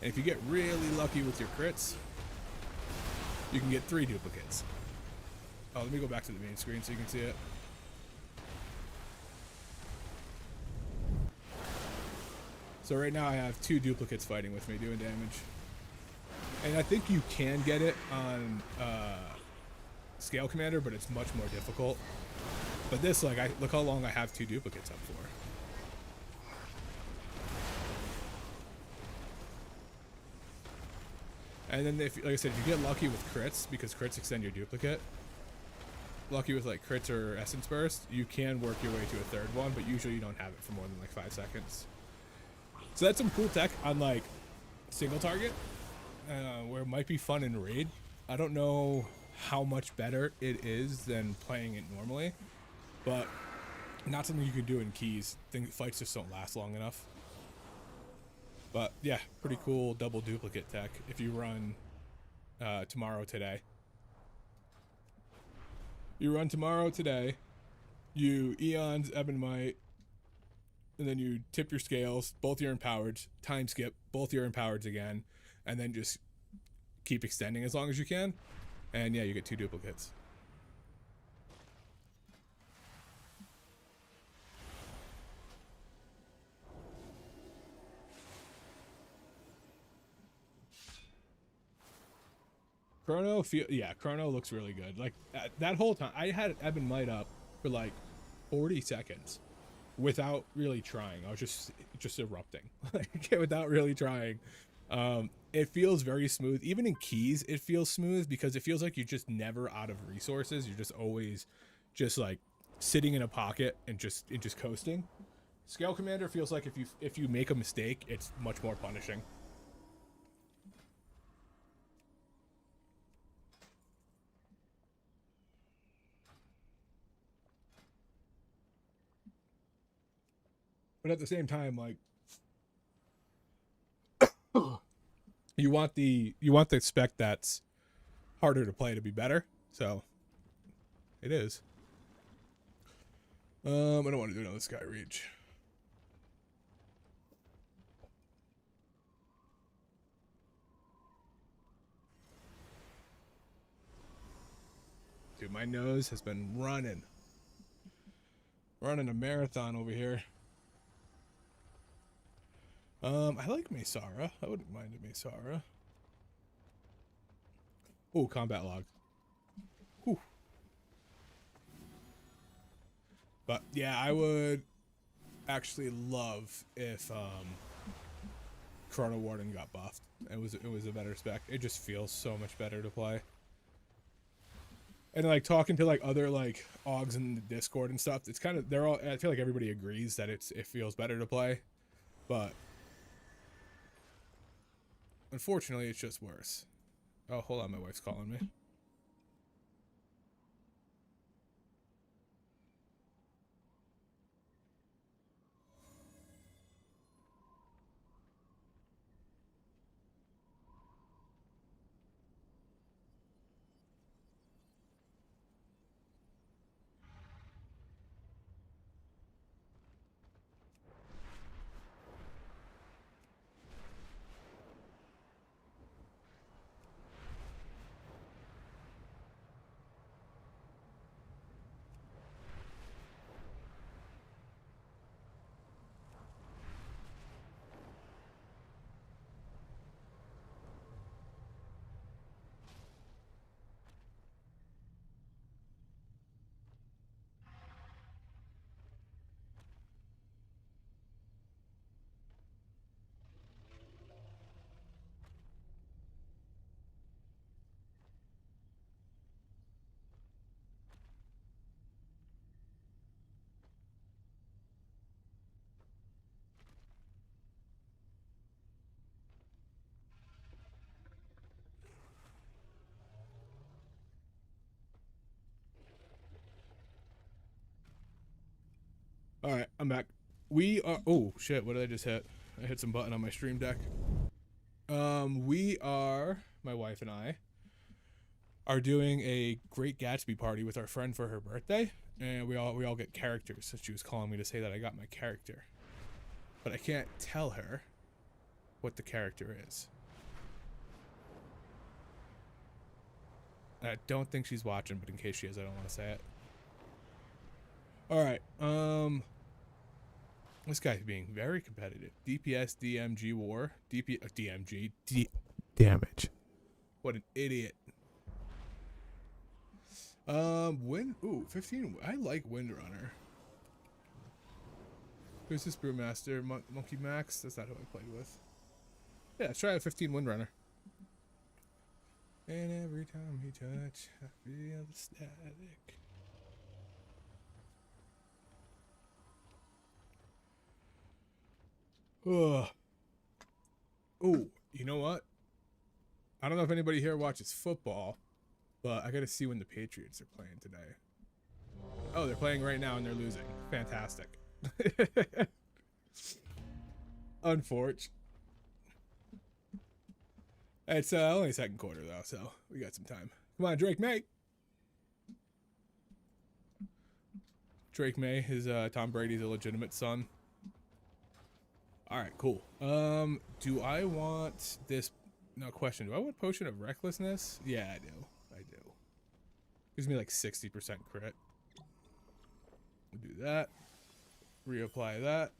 B: And if you get really lucky with your crits, you can get 3 duplicates. Oh, let me go back to the main screen so you can see it. So right now I have 2 duplicates fighting with me doing damage. And I think you can get it on Scalecommander, but it's much more difficult. But this, like, look how long I have 2 duplicates up for. And then, if, like I said, if you get lucky with crits, because crits extend your duplicate, lucky with like crits or essence burst, you can work your way to a 3rd one, but usually you don't have it for more than like 5 seconds. So that's some cool tech on like single target, where it might be fun in raid. I don't know how much better it is than playing it normally, but not something you could do in keys. Fights just don't last long enough. But yeah, pretty cool double duplicate tech if you run tomorrow today. You run tomorrow today, you Eons, Ebonite, and then you tip your scales, both your empowered, time skip, both your empowered again, and then just keep extending as long as you can. And yeah, you get 2 duplicates. Chrono, Chrono looks really good. Like that whole time, I had Ebonite up for like 40 seconds without really trying. I was just erupting, like without really trying. It feels very smooth. Even in keys, it feels smooth because it feels like you're just never out of resources. You're just always just like sitting in a pocket and just coasting. Scalecommander feels like if you make a mistake, it's much more punishing. But at the same time, like you want the spec that's harder to play to be better. So it is. I don't want to do another Sky Reach. Dude, my nose has been running a marathon over here. I like Mesara. I wouldn't mind a Mesara. Oh, combat log. Whew. But yeah, I would actually love if Chrono Warden got buffed. It was a better spec. It just feels so much better to play. And like talking to like other like Augs in the Discord and stuff, it's kind of I feel like everybody agrees that it feels better to play, but unfortunately it's just worse. Oh, hold on, my wife's calling me. All right, I'm back. We are. Oh shit! What did I just hit? I hit some button on my stream deck. We are, my wife and I are doing a Great Gatsby party with our friend for her birthday, and we all get characters. So she was calling me to say that I got my character, but I can't tell her what the character is. I don't think she's watching, but in case she is, I don't want to say it. All right. This guy's being very competitive. DPS, DMG, war. DMG, damage. What an idiot. Ooh, 15. I like Windrunner. Who's this Brewmaster? Monkey Max? That's not who I played with. Yeah, let's try a 15 Windrunner. And every time you touch, I feel the static. Ugh. Oh, you know what? I don't know if anybody here watches football, but I gotta see when the Patriots are playing today. Oh, they're playing right now and they're losing. Fantastic. Unfortunate. It's only second quarter though, so we got some time. Come on, Drake May. Drake May is Tom Brady's illegitimate son. All right, cool. Do I want this? No question. Do I want Potion of Recklessness? Yeah, I do. I do. Gives me like 60% crit. We'll do that. Reapply that.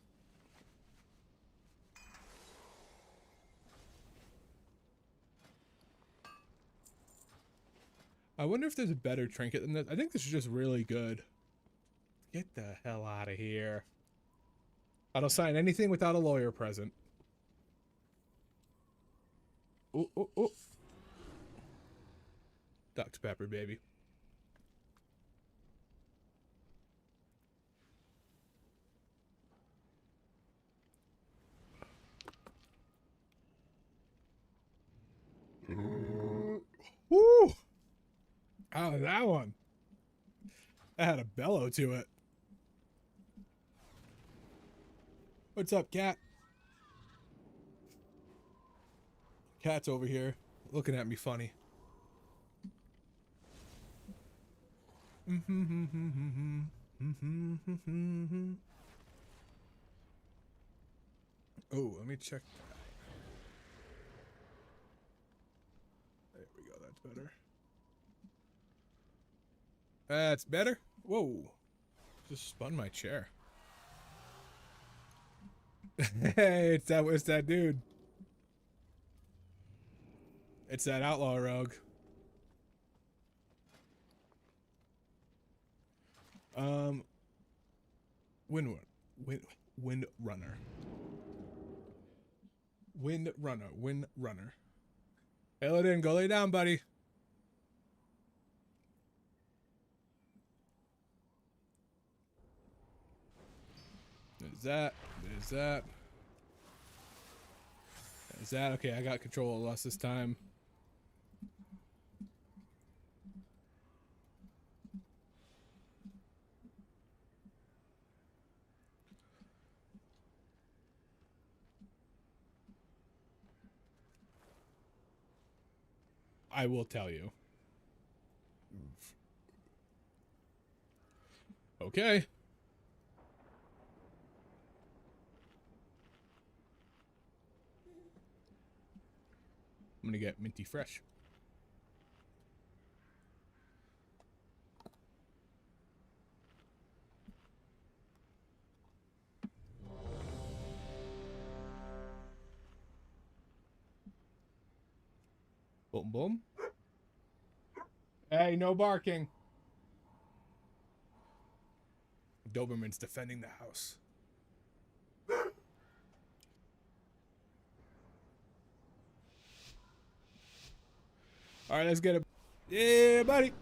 B: I wonder if there's a better trinket than this. I think this is just really good. Get the hell out of here. I don't sign anything without a lawyer present. Oh, oh, oh. Dr. Pepper, baby. Woo! Oh, that one. That had a bellow to it. What's up, cat? Cat's over here looking at me funny. Oh, let me check that. There we go, that's better. That's better? Whoa. Just spun my chair. Hey, it's that dude. It's that outlaw rogue. Wind runner. Wind runner. Hail it in, go lay down, buddy. There's that. There's that. There's that. Okay, I got control of us this time. I will tell you. Okay. I'm gonna get minty fresh. Boom, boom. Hey, no barking. Doberman's defending the house. All right, let's get it. Yeah, buddy.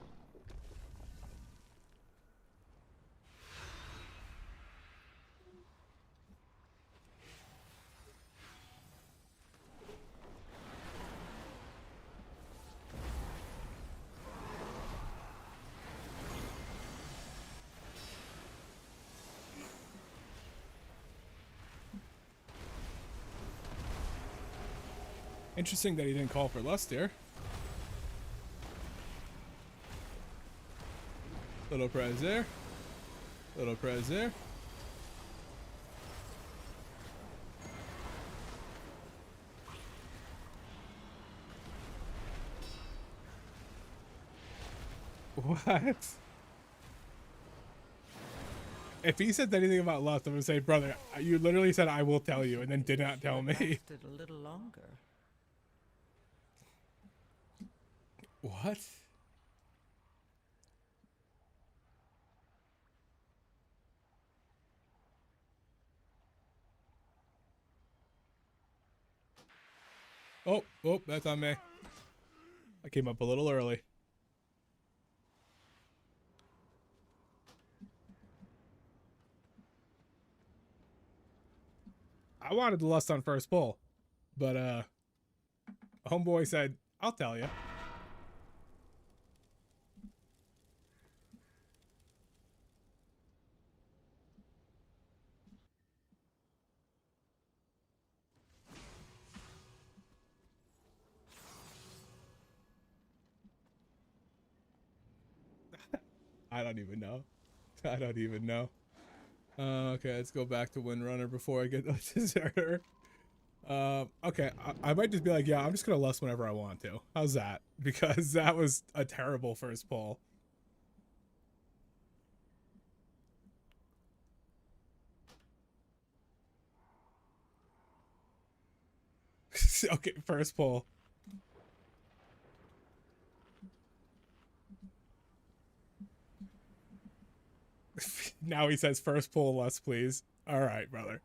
B: Interesting that he didn't call for lust there. Little prize there. Little prize there. What? If he said anything about lust, I'm gonna say, brother, you literally said I will tell you, and then did not tell me.
C: Lasted a little longer.
B: What? Oh, that's on me. I came up a little early. I wanted the lust on first pull, but homeboy said, I'll tell you. I don't even know. I don't even know. Okay, let's go back to Windrunner before I get the deserter. Okay, I might just be like, yeah, I'm just gonna lust whenever I want to. How's that? Because that was a terrible first pull. Okay, first pull. Now he says first pull lust, please. All right, brother.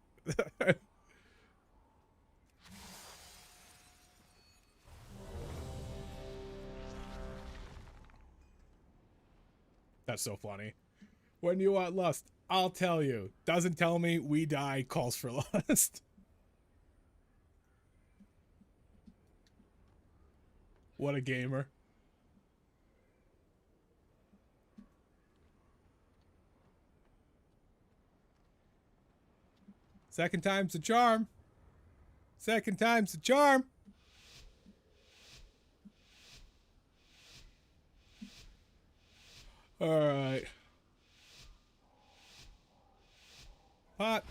B: That's so funny. When you want lust, I'll tell you. Doesn't tell me, we die, calls for lust. What a gamer. Second time's a charm. Second time's a charm. All right. Hot.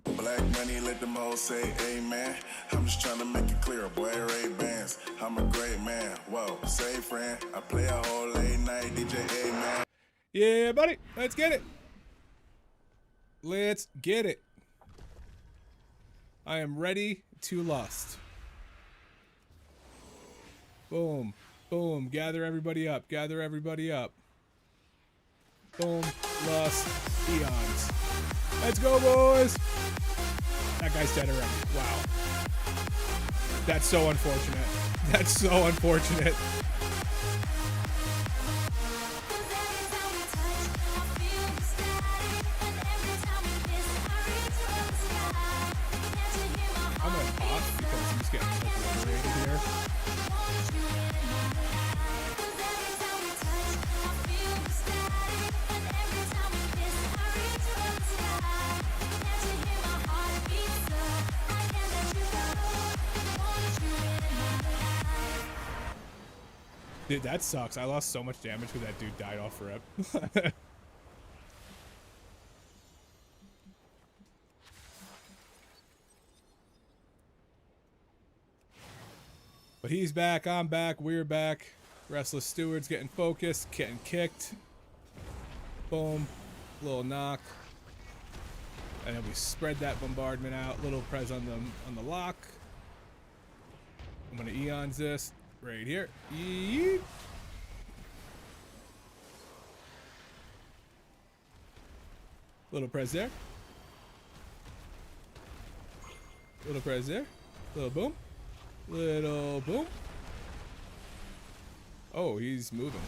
D: Black money, let them hoes say amen. I'm just trying to make it clear, boy, Ray-Bans. I'm a great man, whoa, say friend. I play a whole late night DJ, amen.
B: Yeah, buddy, let's get it. Let's get it. I am ready to lust. Boom, boom, gather everybody up, gather everybody up. Boom, lust, eons. Let's go, boys. That guy's dead already. Wow. That's so unfortunate. That's so unfortunate. I'm gonna pause because he's getting obliterated here. Dude, that sucks. I lost so much damage because that dude died off rip. But he's back, I'm back, we're back. Restless Steward's getting focused, getting kicked. Boom. Little knock. And then we spread that bombardment out. Little prez on the lock. I'm gonna eons this right here. Yeet. Little prez there. Little prez there. Little boom. Little boom. Oh, he's moving.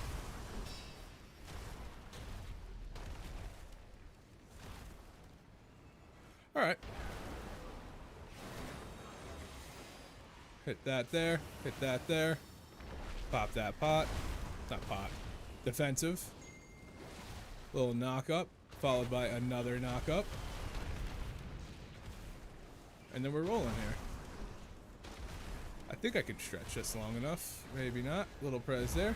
B: All right. Hit that there. Hit that there. Pop that pot. Not pot. Defensive. Little knock up, followed by another knock up. And then we're rolling here. I think I can stretch this long enough. Maybe not. Little prez there.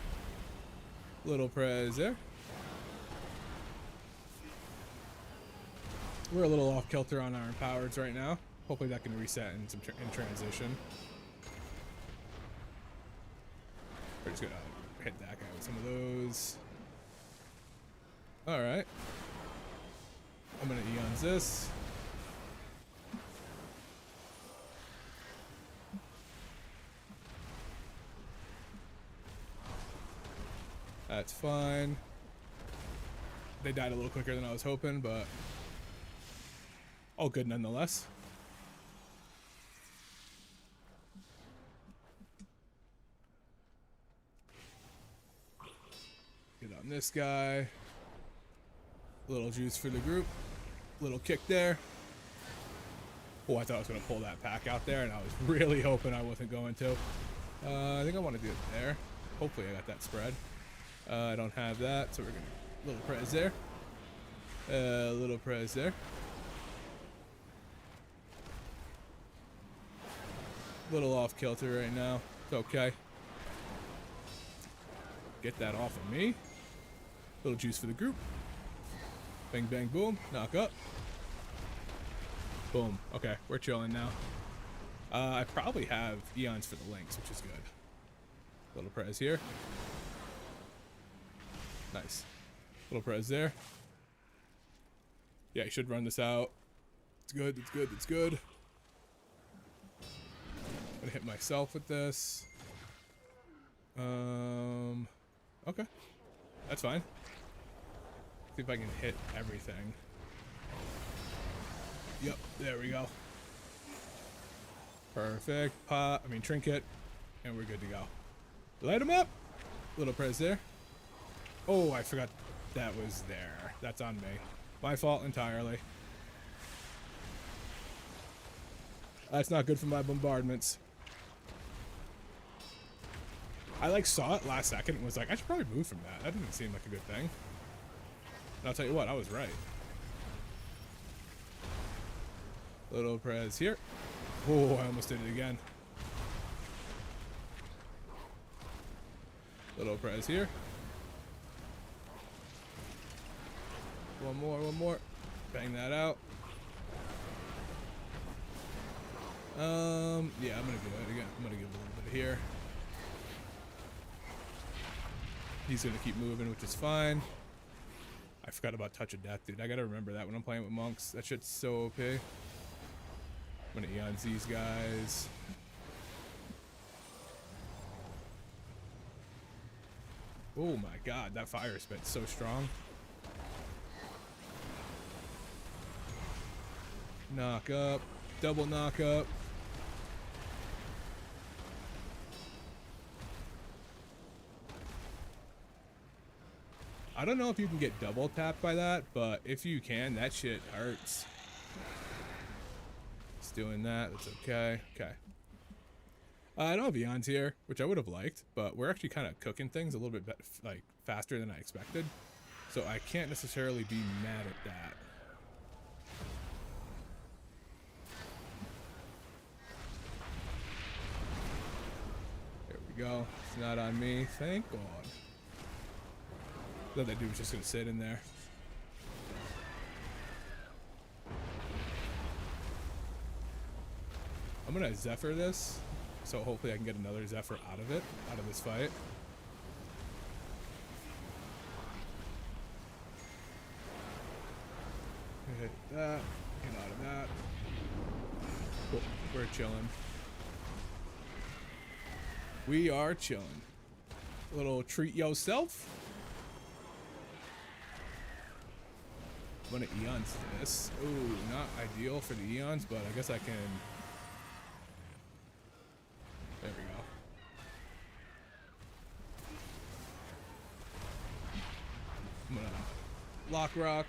B: Little prez there. We're a little off kilter on our empowereds right now. Hopefully that can reset in in transition. We're just gonna hit that guy with some of those. All right. I'm gonna eons this. That's fine. They died a little quicker than I was hoping, but all good nonetheless. Get on this guy. Little juice for the group. Little kick there. Oh, I thought I was going to pull that pack out there, and I was really hoping I wasn't going to. I think I want to do it there. Hopefully I got that spread. I don't have that, so we're going to... Little prez there. Little prez there. Little off kilter right now. It's okay. Get that off of me. Little juice for the group. Bang, bang, boom. Knock up. Boom. Okay, we're chilling now. I probably have eons for the links, which is good. Little prez here. Nice. Little prez there. Yeah, you should run this out. It's good, it's good, it's good. I'm gonna hit myself with this. Okay. That's fine. See if I can hit everything. Yep, there we go. Perfect. Trinket. And we're good to go. Light him up. Little prez there. Oh, I forgot that was there. That's on me. My fault entirely. That's not good for my bombardments. I saw it last second and was like, I should probably move from that. That didn't seem like a good thing. And I'll tell you what, I was right. Little prez here. Oh, I almost did it again. Little prez here. One more. Bang that out. Yeah, I'm gonna do it again. I'm gonna give a little bit here. He's gonna keep moving, which is fine. I forgot about Touch of Death, dude. I gotta remember that when I'm playing with monks. That shit's so OP. I'm gonna eons these guys. Oh my god, that fire spit's so strong. Knock up. Double knock up. I don't know if you can get double tapped by that, but if you can, that shit hurts. It's doing that. That's okay. Okay. I don't have eons here, which I would have liked, but we're actually kind of cooking things a little bit faster than I expected. So I can't necessarily be mad at that. There we go. It's not on me. Thank God. I thought that dude was just going to sit in there. I'm going to Zephyr this, so hopefully I can get another Zephyr out of this fight. Hit that, get out of that. Cool, we're chilling. We are chilling. A little treat yourself. I'm gonna eons this. Ooh, not ideal for the eons, but I guess I can. There we go. I'm gonna lock rock.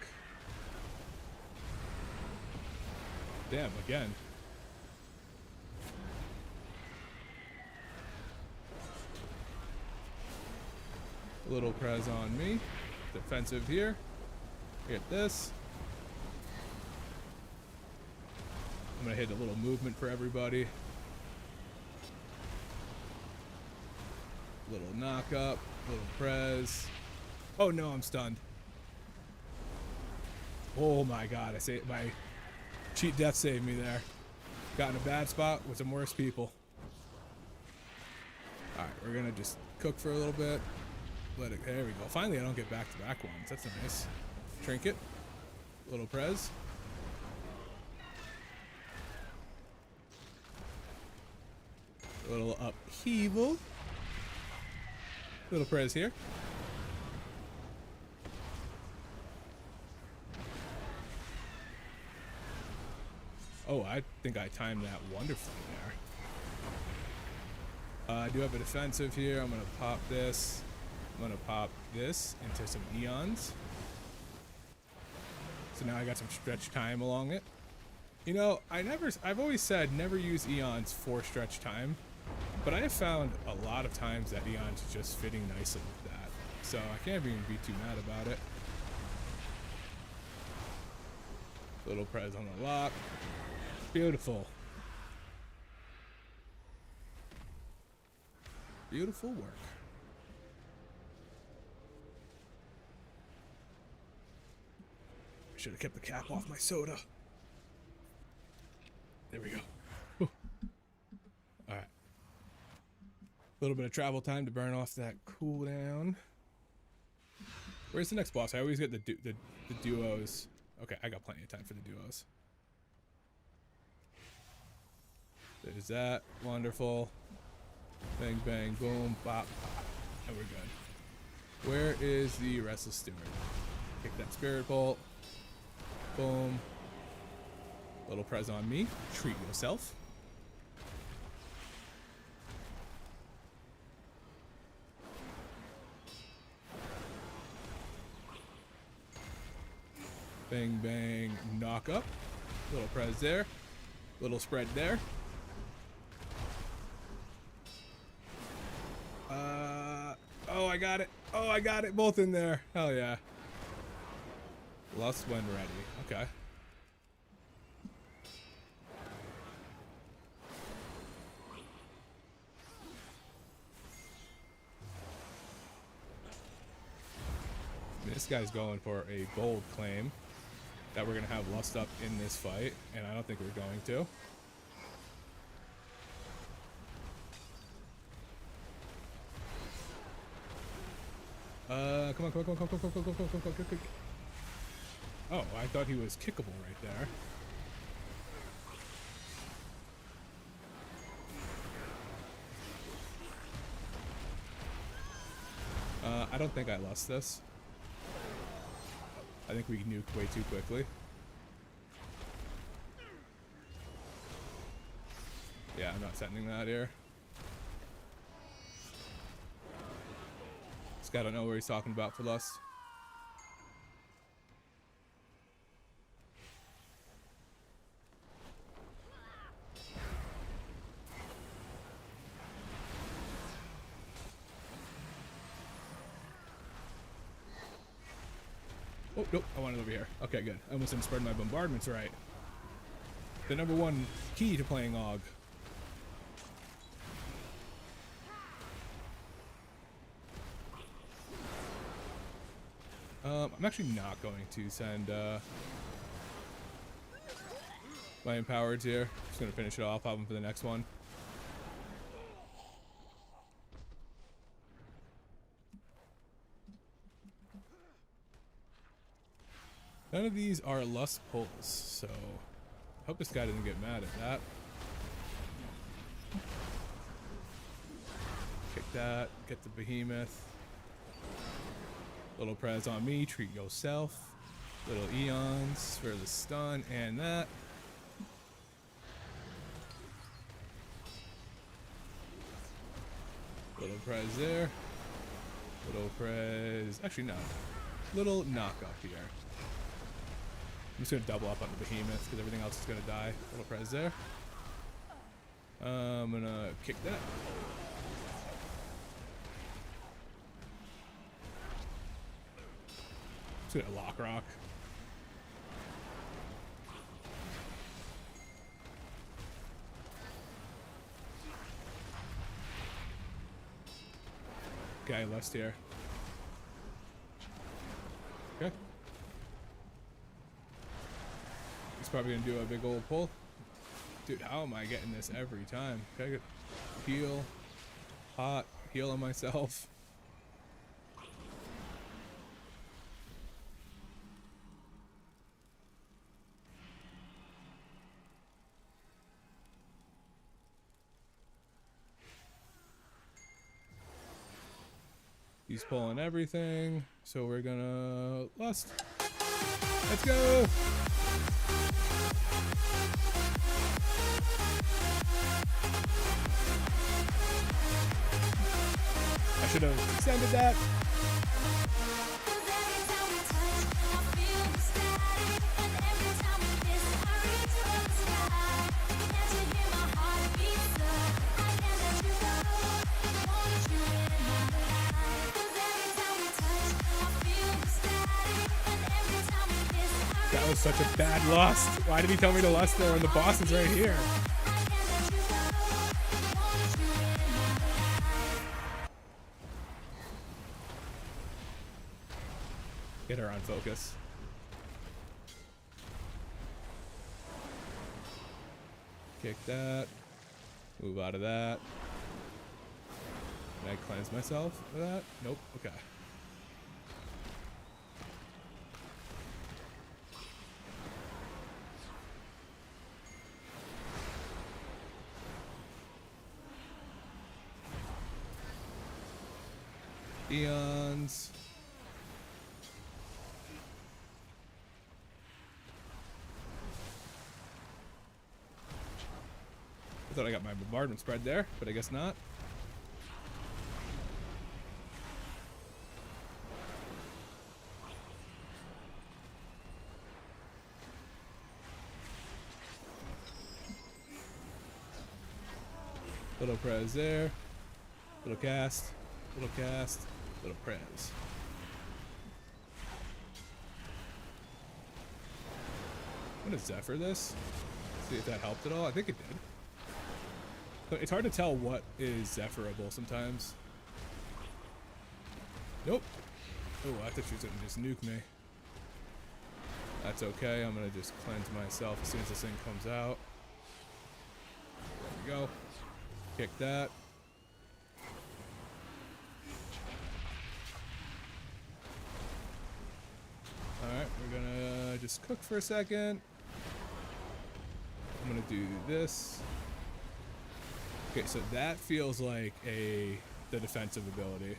B: Damn, again. A little prez on me. Defensive here. Get this. I'm gonna hit a little movement for everybody. Little knock up, little prez. Oh no, I'm stunned. Oh my god, my cheat death saved me there. Got in a bad spot with some worse people. Alright, we're gonna just cook for a little bit. Let it, there we go. Finally I don't get back-to-back ones. That's nice. Trinket. Little prez. A little upheaval. Little prez here. Oh, I think I timed that wonderfully there. I do have a defensive here. I'm going to pop this. I'm going to pop this into some eons. So now I got some stretch time along it. You know, I've always said never use eons for stretch time, but I have found a lot of times that eons just fitting nicely with that. So I can't even be too mad about it. Little prez on the lock. Beautiful. Beautiful work. I should have kept the cap off my soda. There we go. Whew. All right. A little bit of travel time to burn off that cooldown. Where's the next boss? I always get the duos. Okay, I got plenty of time for the duos. There's that. Wonderful. Bang, bang, boom, bop, bop. And we're good. Where is the Restless Steward? Kick that Spirit Bolt. Boom. Little prez on me. Treat yourself. Bang, bang, knock up. Little prez there. Little spread there. Oh, I got it. Oh, I got it. Both in there. Hell yeah. Lust when ready. Okay. This guy's going for a bold claim that we're going to have Lust up in this fight, and I don't think we're going to. Come on. Oh, I thought he was kickable right there. I don't think I lost this. I think we nuked way too quickly. Yeah, I'm not sending that here. This guy don't know where he's talking about for Lust. Oh, nope, I want it over here. Okay, good. I almost didn't spread my bombardments right. The number one key to playing AUG. I'm actually not going to send my empowereds here. Just gonna finish it off, have them for the next one. None of these are Lust pulls, so I hope this guy didn't get mad at that. Kick that, get the behemoth. Little prez on me, treat yourself. Little eons for the stun and that. Little prez there. Little prez, actually no. Little knock up here. I'm just gonna double up on the behemoth because everything else is gonna die. Little prez there. I'm gonna kick that. Just gonna lock rock. Okay, Lust here. Okay. He's probably gonna do a big old pull. Dude, how am I getting this every time? Can I get heal? Hot. Heal on myself. He's pulling everything, so we're gonna lust. Let's go! I should have extended that. That was such a bad lust. Why did he tell me to lust there when the boss is right here? Get her on focus. Kick that. Move out of that. Can I cleanse myself with that? Nope. Okay. Eons. I thought I got my bombardment spread there, but I guess not. Little prez there. Little cast. Little cast. Little prez. I'm gonna Zephyr this. See if that helped at all. I think it did. But it's hard to tell what is Zephyrable sometimes. Nope. Oh, I thought she was gonna just nuke me. That's okay. I'm gonna just cleanse myself as soon as this thing comes out. There we go. Kick that. Alright, we're gonna just cook for a second. I'm gonna do this. Okay, so that feels like the defensive ability.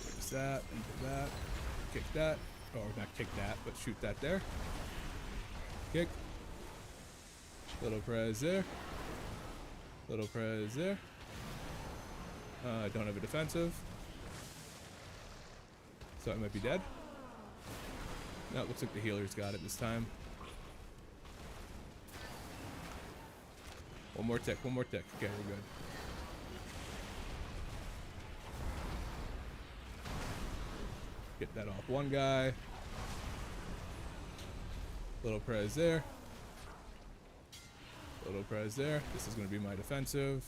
B: There's that, and that. Kick that. Or not kick that, but shoot that there. Kick. Little prez there. Little prez there. I don't have a defensive. So I might be dead. No, it looks like the healer's got it this time. One more tick, one more tick. Okay, we're good. Get that off one guy. Little prez there. Little prez there. This is going to be my defensive.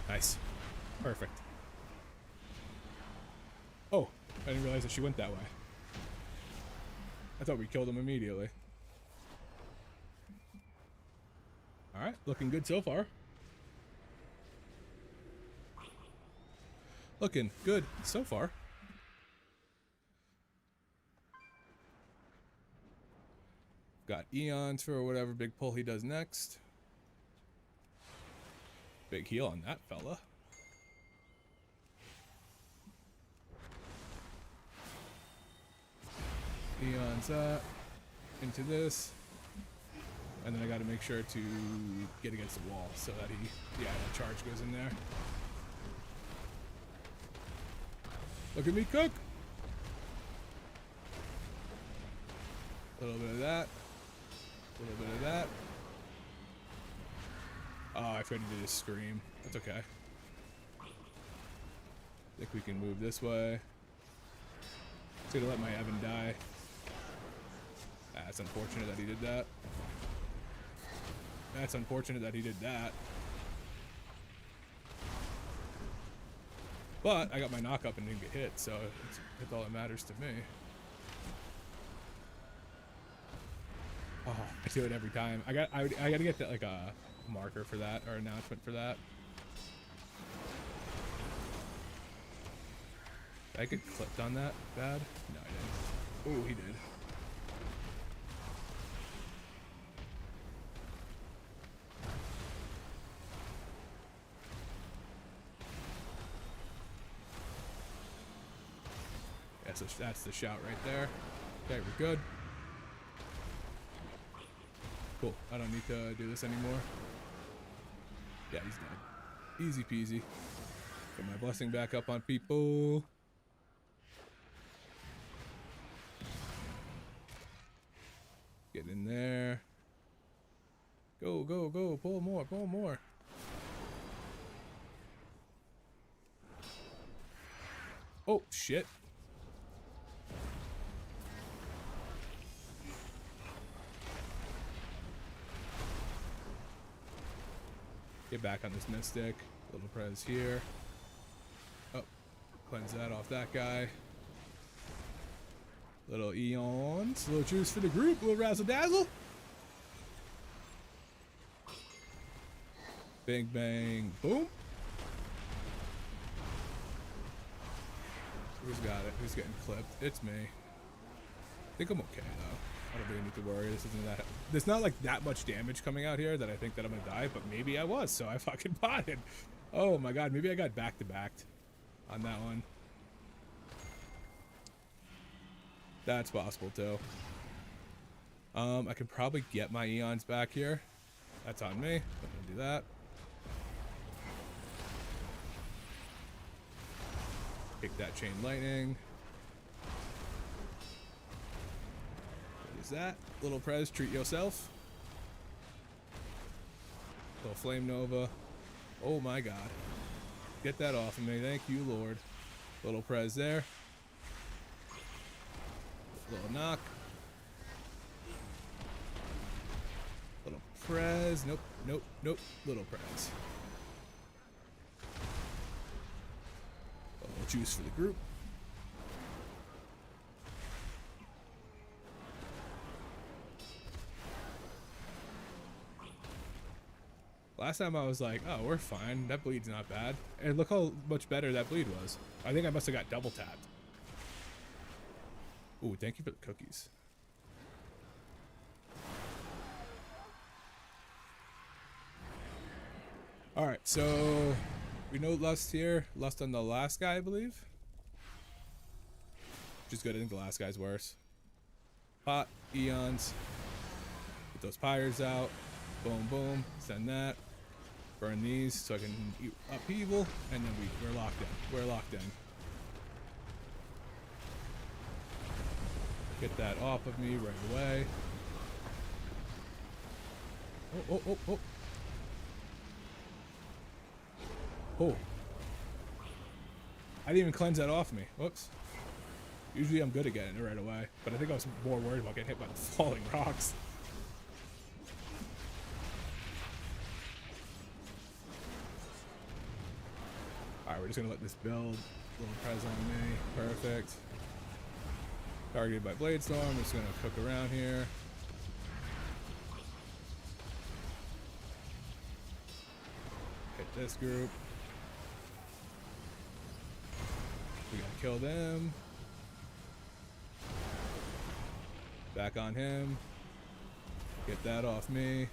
B: Nice. Perfect. Oh, I didn't realize that she went that way. I thought we killed him immediately. Alright, looking good so far. Looking good so far. Got Eons for whatever big pull he does next. Big heal on that fella. Eons that into this. And then I gotta make sure to get against the wall so that the charge goes in there. Look at me cook! A little bit of that. A little bit of that. Oh, I forgot to do this scream. That's okay. I think we can move this way. Just gonna let my Evan die. That's unfortunate that he did that. That's unfortunate that he did that. But I got my knock up and didn't get hit, so it's all that matters to me. Oh, I do it every time. I gotta get that, like a marker for that, or announcement for that. Did I get clipped on that bad? No, I didn't. Oh, he did. That's the shout right there. Okay, we're good. Cool. I don't need to do this anymore. Yeah, he's dead. Easy peasy. Put my blessing back up on people. Get in there. Go, go, go. Pull more, pull more. Oh, shit. Get back on this Mystic. Little Prez here. Oh, cleanse that off that guy. Little Eons. Little juice for the group. Little Razzle Dazzle. Bang, bang, boom. Who's got it? Who's getting clipped? It's me. I think I'm okay, though. I don't really need to worry. This isn't that. There's not like that much damage coming out here that I think that I'm gonna die, but maybe I was, so I fucking potted. Oh my god, maybe I got back to back on that one. That's possible too. I can probably get my Eons back here. That's on me. I'm gonna do that. Take that chain lightning. That little Prez, treat yourself. Little Flame Nova. Oh my god. Get that off of me. Thank you, Lord. Little Prez there. Little knock. Little Prez. Nope, nope, nope. Little Prez. Little juice for the group. Last time I was like, oh, we're fine. That bleed's not bad. And look how much better that bleed was. I think I must have got double tapped. Ooh, thank you for the cookies. Alright, so we know Lust here. Lust on the last guy, I believe. Which is good. I think the last guy's worse. Pot, Eons. Get those pyres out. Boom, boom. Send that. Burn these so I can eat upheaval, and then we're locked in. We're locked in. Get that off of me right away. Oh, oh, oh, oh. Oh. I didn't even cleanse that off me. Whoops. Usually I'm good at getting it right away, but I think I was more worried about getting hit by the falling rocks. Alright, we're just gonna let this build. Little Prez on me. Perfect. Targeted by Blade Storm. I'm just gonna cook around here. Hit this group. We gotta kill them. Back on him. Get that off me.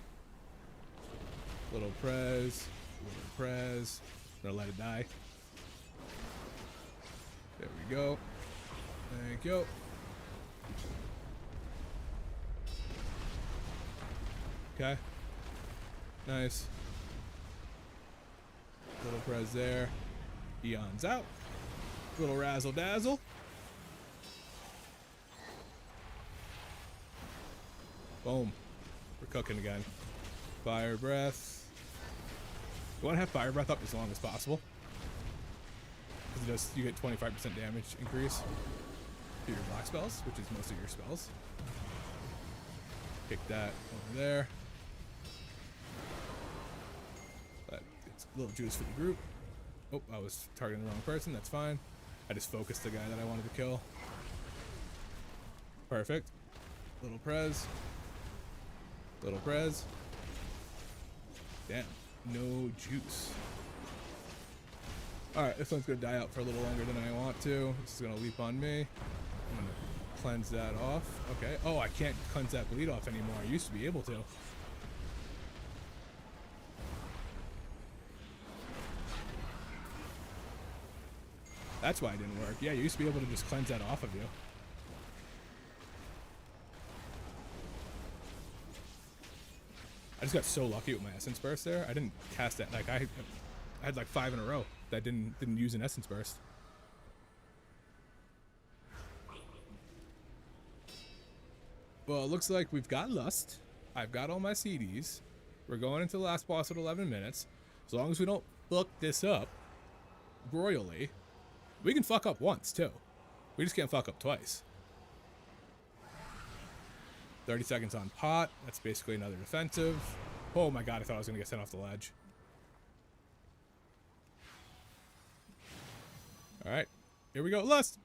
B: Little Prez. Little Prez. Gonna let it die. There we go. Thank you. Okay. Nice. Little Prez there. Eons out. Little Razzle Dazzle. Boom. We're cooking again. Fire Breath. You want to have Fire Breath up as long as possible. Because you get 25% damage increase to your black spells, which is most of your spells. Kick that over there. But it's a little juice for the group. Oh, I was targeting the wrong person. That's fine. I just focused the guy that I wanted to kill. Perfect. Little prez. Little prez. Damn. No juice. Alright, this one's gonna die out for a little longer than I want to. This is gonna leap on me. I'm gonna cleanse that off. Okay. Oh, I can't cleanse that bleed off anymore. I used to be able to. That's why it didn't work. Yeah, you used to be able to just cleanse that off of you. I just got so lucky with my essence burst there. I didn't cast that. Like I had like 5 in a row that didn't use an essence burst. Well, it looks like we've got Lust. I've got all my CDs. We're going into the last boss at 11 minutes. As long as we don't fuck this up royally, we can fuck up once too. We just can't fuck up twice. 30 seconds on pot. That's basically another defensive. Oh my god, I thought I was gonna get sent off the ledge. Alright, here we go. Lust!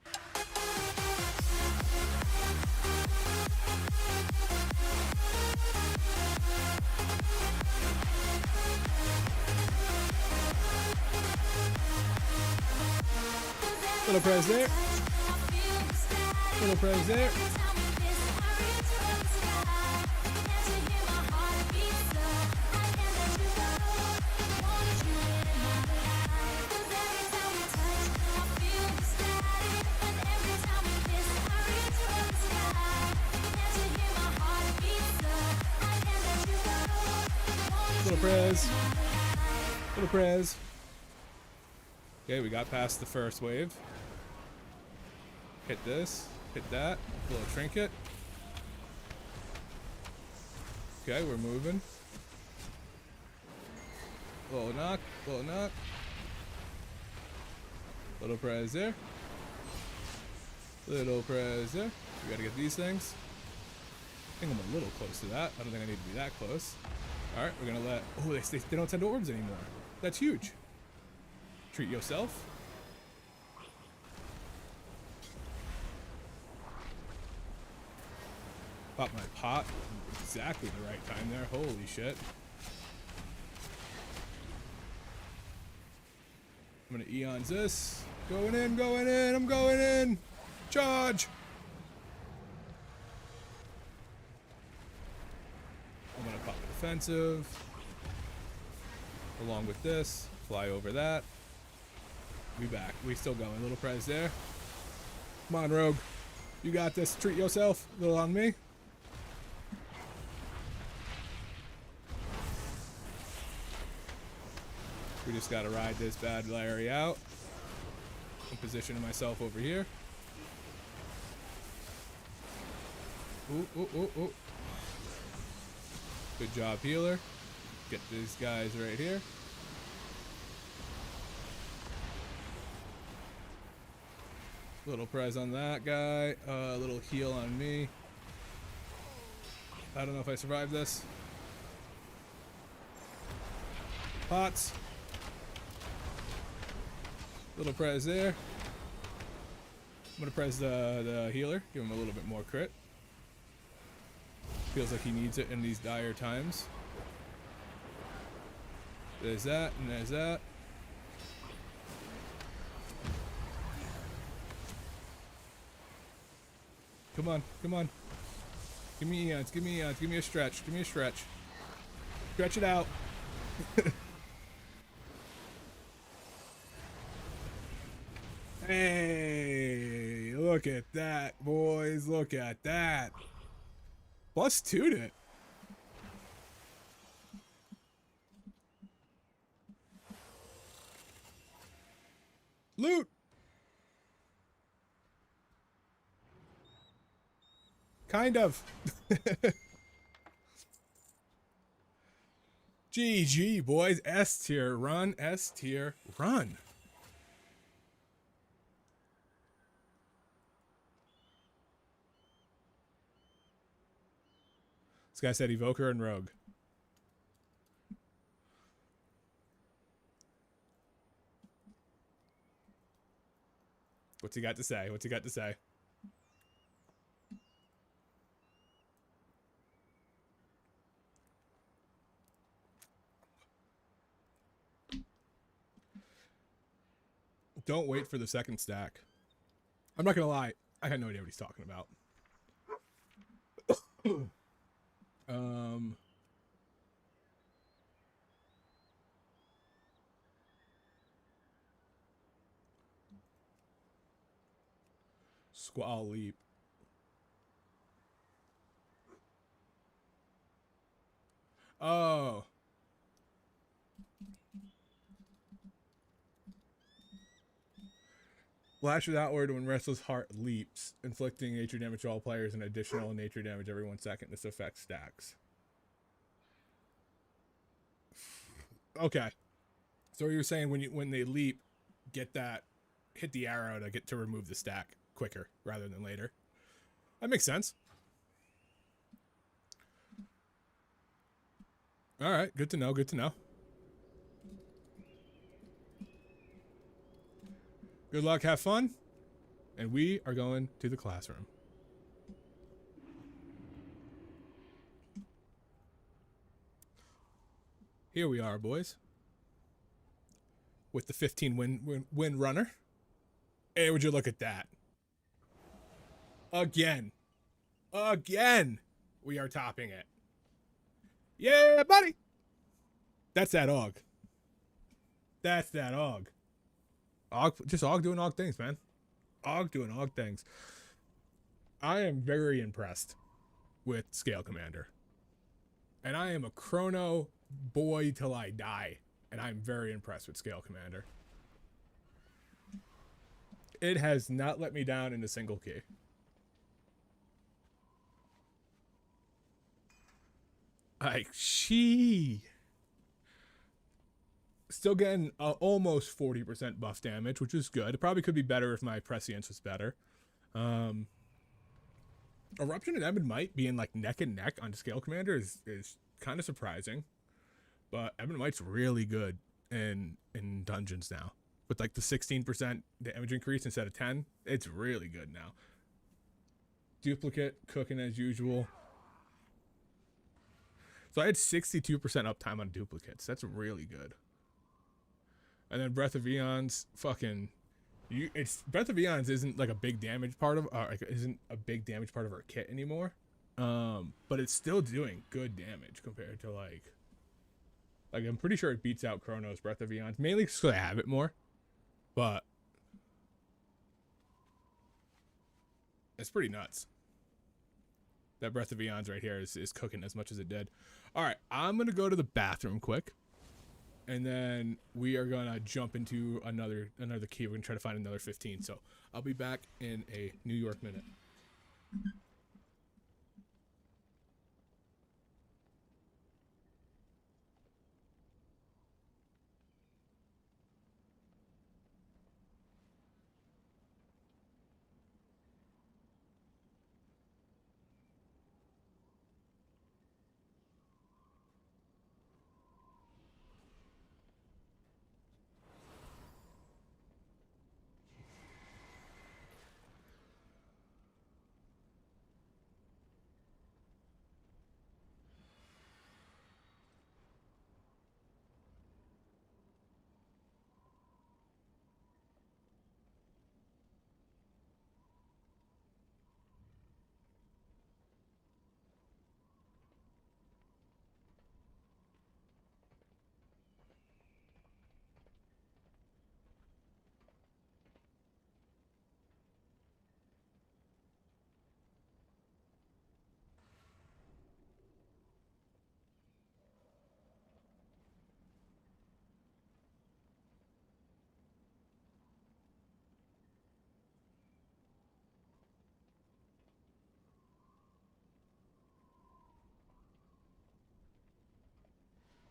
B: Little press there. Little press there. Little press. Little press. Okay, we got past the first wave. Hit this. Hit that. Little trinket. Okay, we're moving. Little knock. Little knock. Little prez there. Little prez there. We gotta get these things. I think I'm a little close to that. I don't think I need to be that close. Alright, we're gonna let... Oh, they don't send orbs anymore. That's huge. Treat yourself. Pop my pot. Exactly the right time there. Holy shit. I'm gonna eons this. Going in, going in, I'm going in! Charge! I'm gonna pop a defensive. Along with this. Fly over that. We back. We still going. Little prez there. Come on, Rogue. You got this. Treat yourself. Little on me. We just gotta ride this bad Larry out. I'm positioning myself over here. Ooh, ooh, ooh, ooh. Good job, healer. Get these guys right here. Little prez on that guy. Little heal on me. I don't know if I survived this. Pots. Little prez there. I'm gonna prez the healer. Give him a little bit more crit. Feels like he needs it in these dire times. There's that, and there's that. Come on, come on. Give me eons, give me eons, give me a stretch, give me a stretch. Stretch it out. Hey, look at that, boys. Look at that. +2'd it. Loot. Kind of. GG, boys. S tier run. S tier run. This guy said Evoker and Rogue. What's he got to say? What's he got to say? Don't wait for the second stack. I'm not gonna lie. I had no idea what he's talking about. Squall leap. Oh. Lashes outward when Restless Heart leaps, inflicting nature damage to all players and additional nature damage every 1 second. This effect stacks. Okay. So you're saying when they leap, get that, hit the arrow to get to remove the stack quicker rather than later. That makes sense. All right, good to know. Good to know. Good luck, have fun, and we are going to the classroom. Here we are, boys, with the 15 win runner. Hey, would you look at that? Again, we are topping it. Yeah, buddy. That's that Og. That's that Og. Just Og doing Og things, man. Og doing Og things. I am very impressed with Scalecommander. And I am a Chrono boy till I die. And I'm very impressed with Scalecommander. It has not let me down in a single key. Still getting almost 40% buff damage, which is good. It probably could be better if my prescience was better. Eruption and Ebon Might being like neck and neck on Scalecommander is kind of surprising. But Ebon Might's really good in dungeons now. With like the 16% damage increase instead of 10, it's really good now. Duplicate cooking as usual. So I had 62% uptime on duplicates. That's really good. And then Breath of Eons, Breath of Eons isn't like a big damage part of, isn't a big damage part of our kit anymore. But it's still doing good damage compared to like I'm pretty sure it beats out Chrono's Breath of Eons, mainly because I have it more. But it's pretty nuts. That Breath of Eons right here is cooking as much as it did. All right, I'm gonna go to the bathroom quick. And then we are going to jump into another key. We're going to try to find another 15. So I'll be back in a New York minute.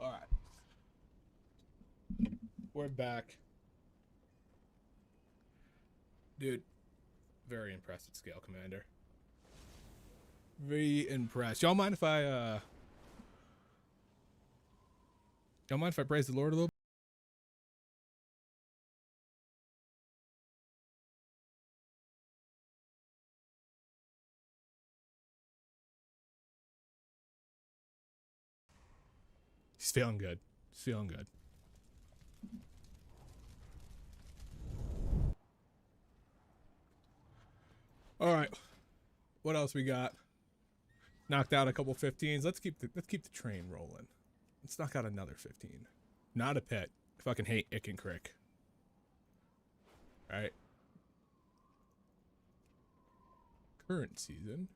B: All right. We're back. Dude, very impressed with Scalecommander. Very impressed. Y'all mind if I praise the Lord a little bit? He's feeling good. He's feeling good. All right. What else we got? Knocked out a couple 15s. Let's keep the train rolling. Let's knock out another 15. Not a pet. I fucking hate Ick and Crick. All right. Current season.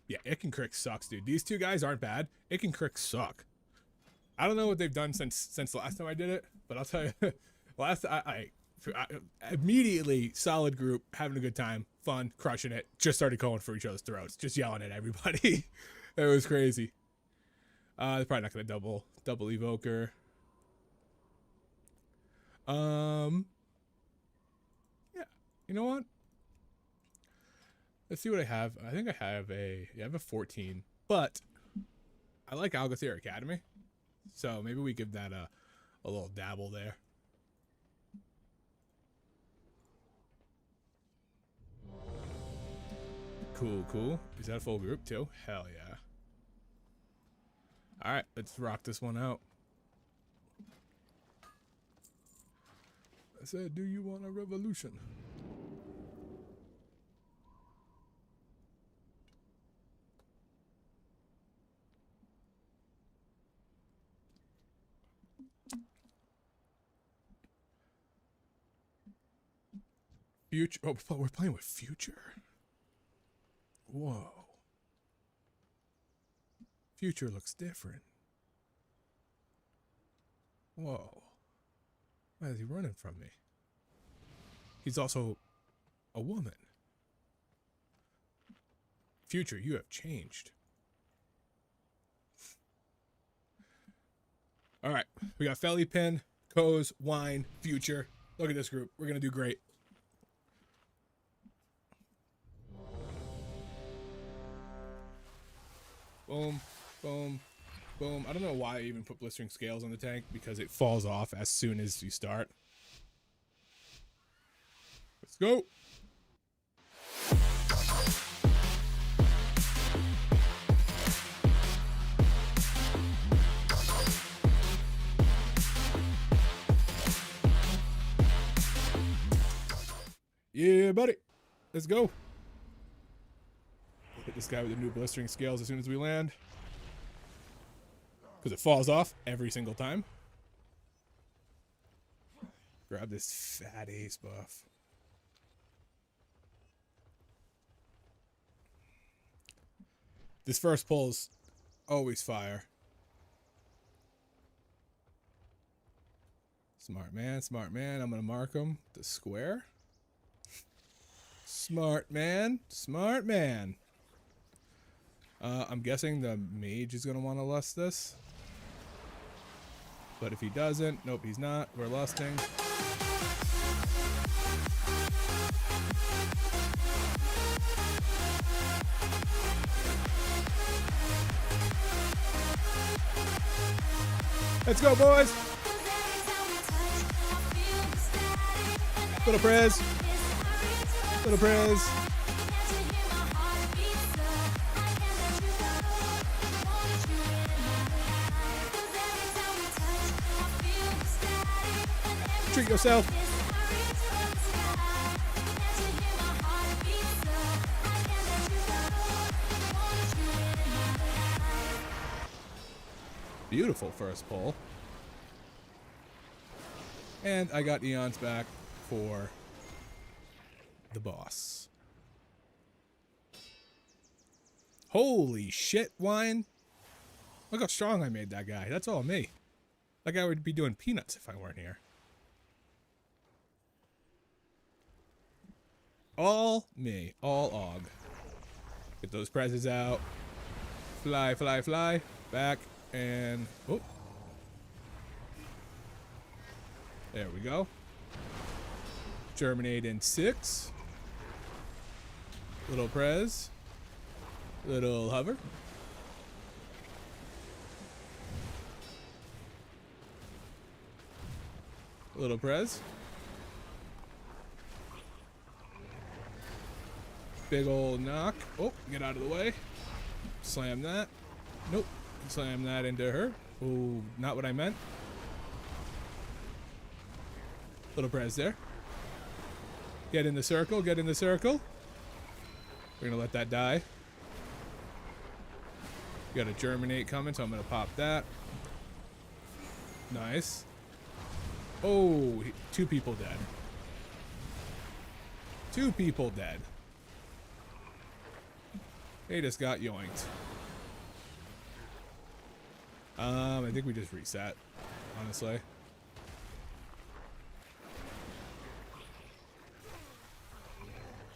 B: Yeah, Ick and Crick sucks, dude. These two guys aren't bad. Ick and Crick suck. I don't know what they've done since the last time I did it, but I'll tell you, I immediately solid group, having a good time, fun, crushing it. Just started going for each other's throats, just yelling at everybody. It was crazy. They're probably not gonna double evoker. Yeah, you know what? Let's see what I have. I think I have a 14, but I like Algothir Academy, so maybe we give that a little dabble there. Cool. Is that a full group too? Hell yeah. All right, let's rock this one out. I said, do you want a revolution? Future. Oh, we're playing with Future. Whoa. Future looks different. Whoa. Why is he running from me? He's also a woman. Future, you have changed. All right. We got Felly Pin, Coz, Wine, Future. Look at this group. We're going to do great. Boom, boom, boom. I don't know why I even put blistering scales on the tank, because it falls off as soon as you start. Let's go. Yeah, buddy. Let's go. Hit this guy with the new blistering scales as soon as we land, because it falls off every single time. Grab this fat ace buff. This first pull's always fire. Smart man, smart man. I'm gonna mark him the square. Smart man, smart man. I'm guessing the mage is going to want to lust this. But if he doesn't, nope, he's not. We're lusting. Let's go, boys. Little prez. Little prez. Treat yourself. Beautiful first pull. And I got Eons back for the boss. Holy shit, Wine. Look how strong I made that guy. That's all me. That guy would be doing peanuts if I weren't here. All me. All Og. Get those prezes out. Fly, fly, fly. Back. And... oh. There we go. Germinate in 6. Little prez. Little hover. Little press. Big old knock. Oh, get out of the way. Slam that. Nope. Slam that into her. Oh, not what I meant. Little press there. Get in the circle. Get in the circle. We're going to let that die. We got a germinate coming, so I'm going to pop that. Nice. Oh, 2 people dead. 2 people dead. They just got yoinked. I think we just reset, honestly.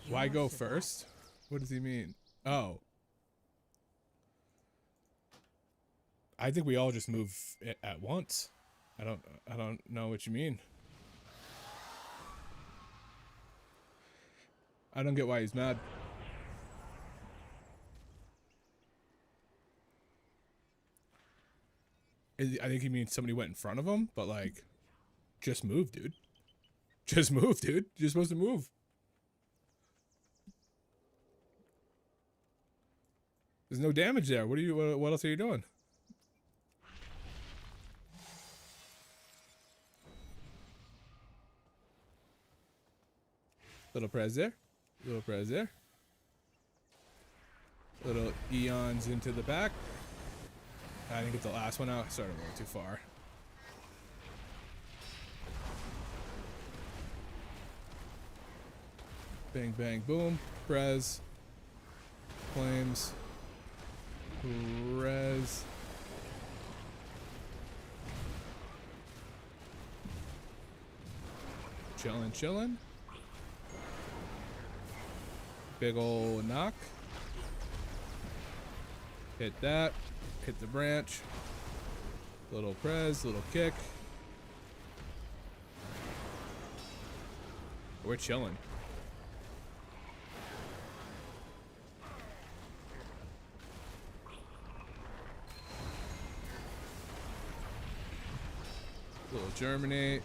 B: Why go first? What does he mean? Oh. I think we all just move it at once. I don't know what you mean. I don't get why he's mad. I think he means somebody went in front of him, but like, just move, dude. Just move, dude. You're supposed to move. There's no damage there. What else are you doing? Little press there. Little press there. Little eons into the back. I didn't get the last one out. I started a little too far. Bang, bang, boom. Prez. Flames. Prez. Chillin', chillin'. Big ol' knock. Hit that. Hit the branch. Little press, little kick. We're chilling. Little germinate.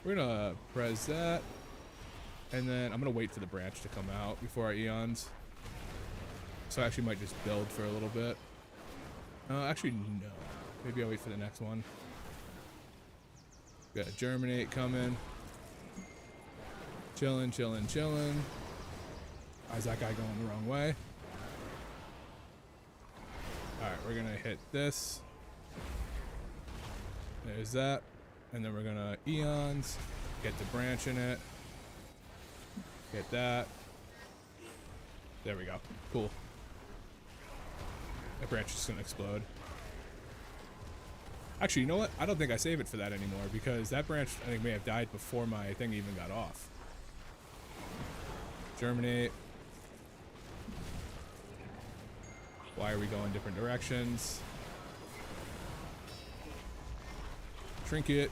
B: We're gonna press that. And then I'm gonna wait for the branch to come out before our eons. So I actually might just build for a little bit. Actually, no. Maybe I'll wait for the next one. Got a germinate coming. Chillin', chillin', chillin'. Why is that guy going the wrong way? Alright, we're gonna hit this. There's that. And then we're gonna eons. Get the branch in it. Get that. There we go. Cool. That branch is just gonna explode. Actually, you know what? I don't think I save it for that anymore because that branch, I think, may have died before my thing even got off. Germinate. Why are we going different directions? Trinket.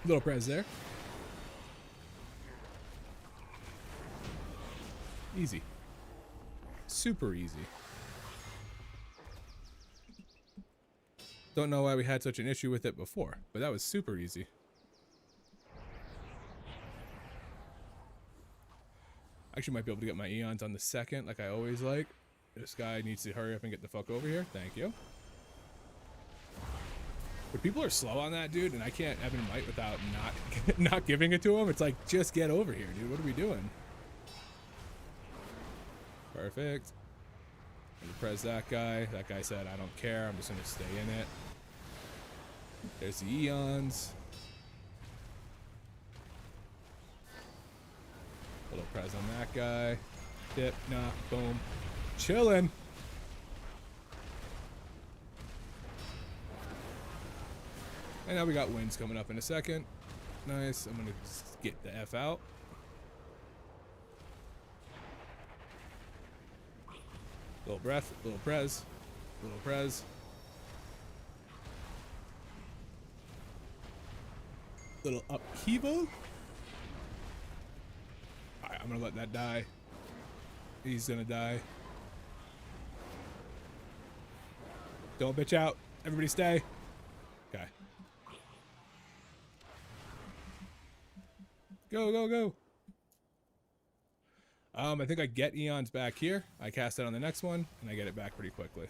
B: Little press there. Easy. Super easy. Don't know why we had such an issue with it before, but that was super easy. Actually might be able to get my eons on the second like I always like. This guy needs to hurry up and get the fuck over here. Thank you. But people are slow on that, dude, and I can't Evan Might without not giving it to him. It's like, just get over here, dude. What are we doing? Perfect. I'm gonna press that guy. That guy said, I don't care. I'm just gonna stay in it. There's the eons. Little press on that guy. Dip, knock, boom. Chillin'. And now we got winds coming up in a second. Nice. I'm gonna get the F out. Little breath, little press, little press. Little upheaval. Alright, I'm gonna let that die. He's gonna die. Don't bitch out. Everybody stay. Okay. Go, go, go. I think I get Eons back here. I cast it on the next one, and I get it back pretty quickly.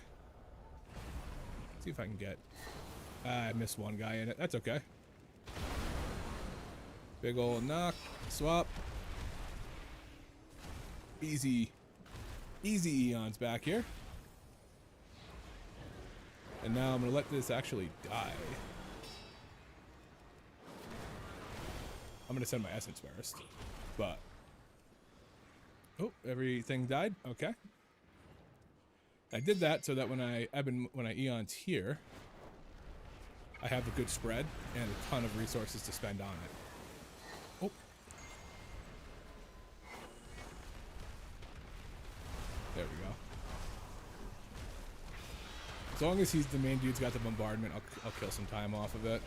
B: See if I can get... I missed one guy in it. That's okay. Big old knock. Swap. Easy. Easy Eons back here. And now I'm going to let this actually die. I'm going to send my Essence Burst. But... oh, everything died. Okay. I did that so that when I Eons here, I have a good spread and a ton of resources to spend on it. Oh. There we go. As long as the main dude's got the bombardment, I'll kill some time off of it.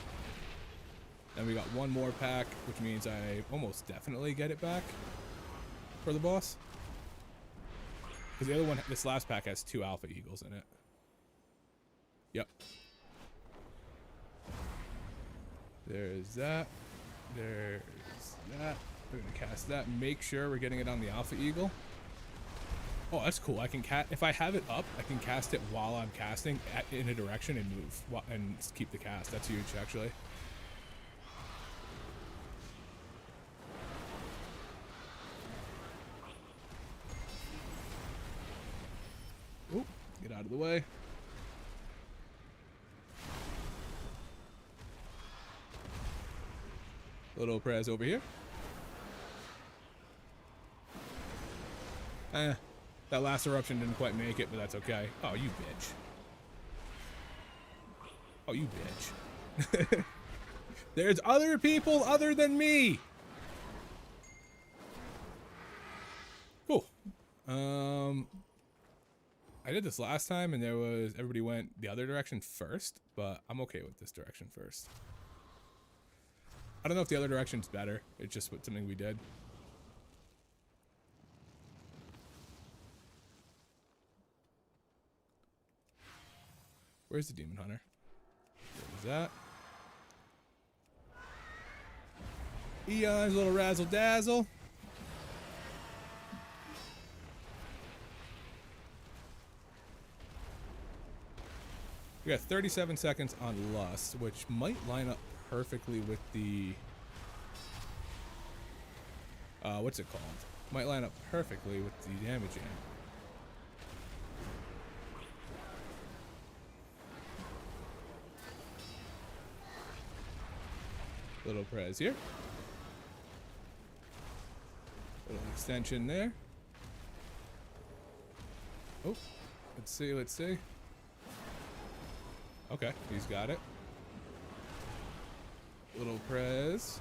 B: Then we got one more pack, which means I almost definitely get it back for the boss. Because the other one, this last pack has 2 Alpha Eagles in it. Yep. There's that. There's that. We're gonna cast that. Make sure we're getting it on the Alpha Eagle. Oh, that's cool. I can if I have it up, I can cast it while I'm casting in a direction and move and keep the cast. That's huge, actually. Oop, get out of the way. Little Prez over here. That last eruption didn't quite make it, but that's okay. Oh, you bitch. Oh, you bitch. There's other people other than me. Cool. I did this last time and everybody went the other direction first, but I'm okay with this direction first. I don't know if the other direction's better. It's just something we did. Where's the Demon Hunter? There's that. Eon's little razzle dazzle. We got 37 seconds on Lust, which might line up perfectly with the... what's it called? Might line up perfectly with the damaging. Little Prez here. Little extension there. Oh, let's see, let's see. Okay, he's got it. Little Prez.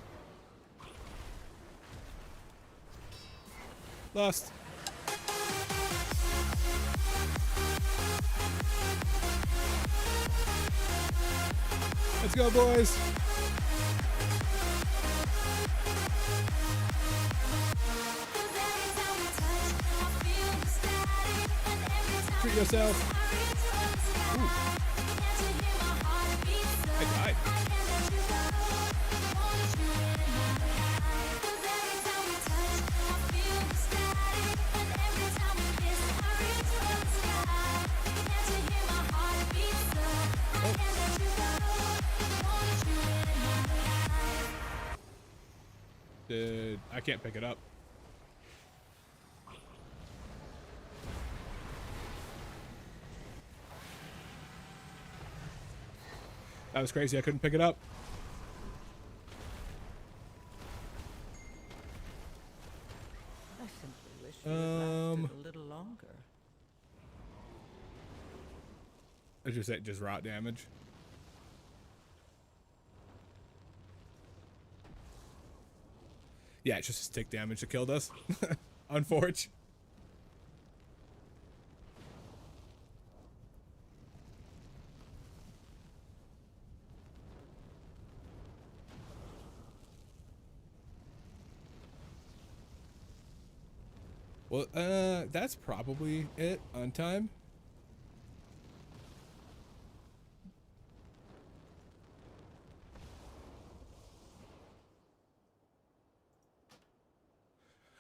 B: Lost. Let's go, boys. Treat yourself. Ooh. I died. I can't pick it up. That was crazy. I couldn't pick it up.
C: I simply wish you had lasted a little longer.
B: It's just rot damage. Yeah, it's just stick damage that killed us. Unfortunate. Well, that's probably it on time.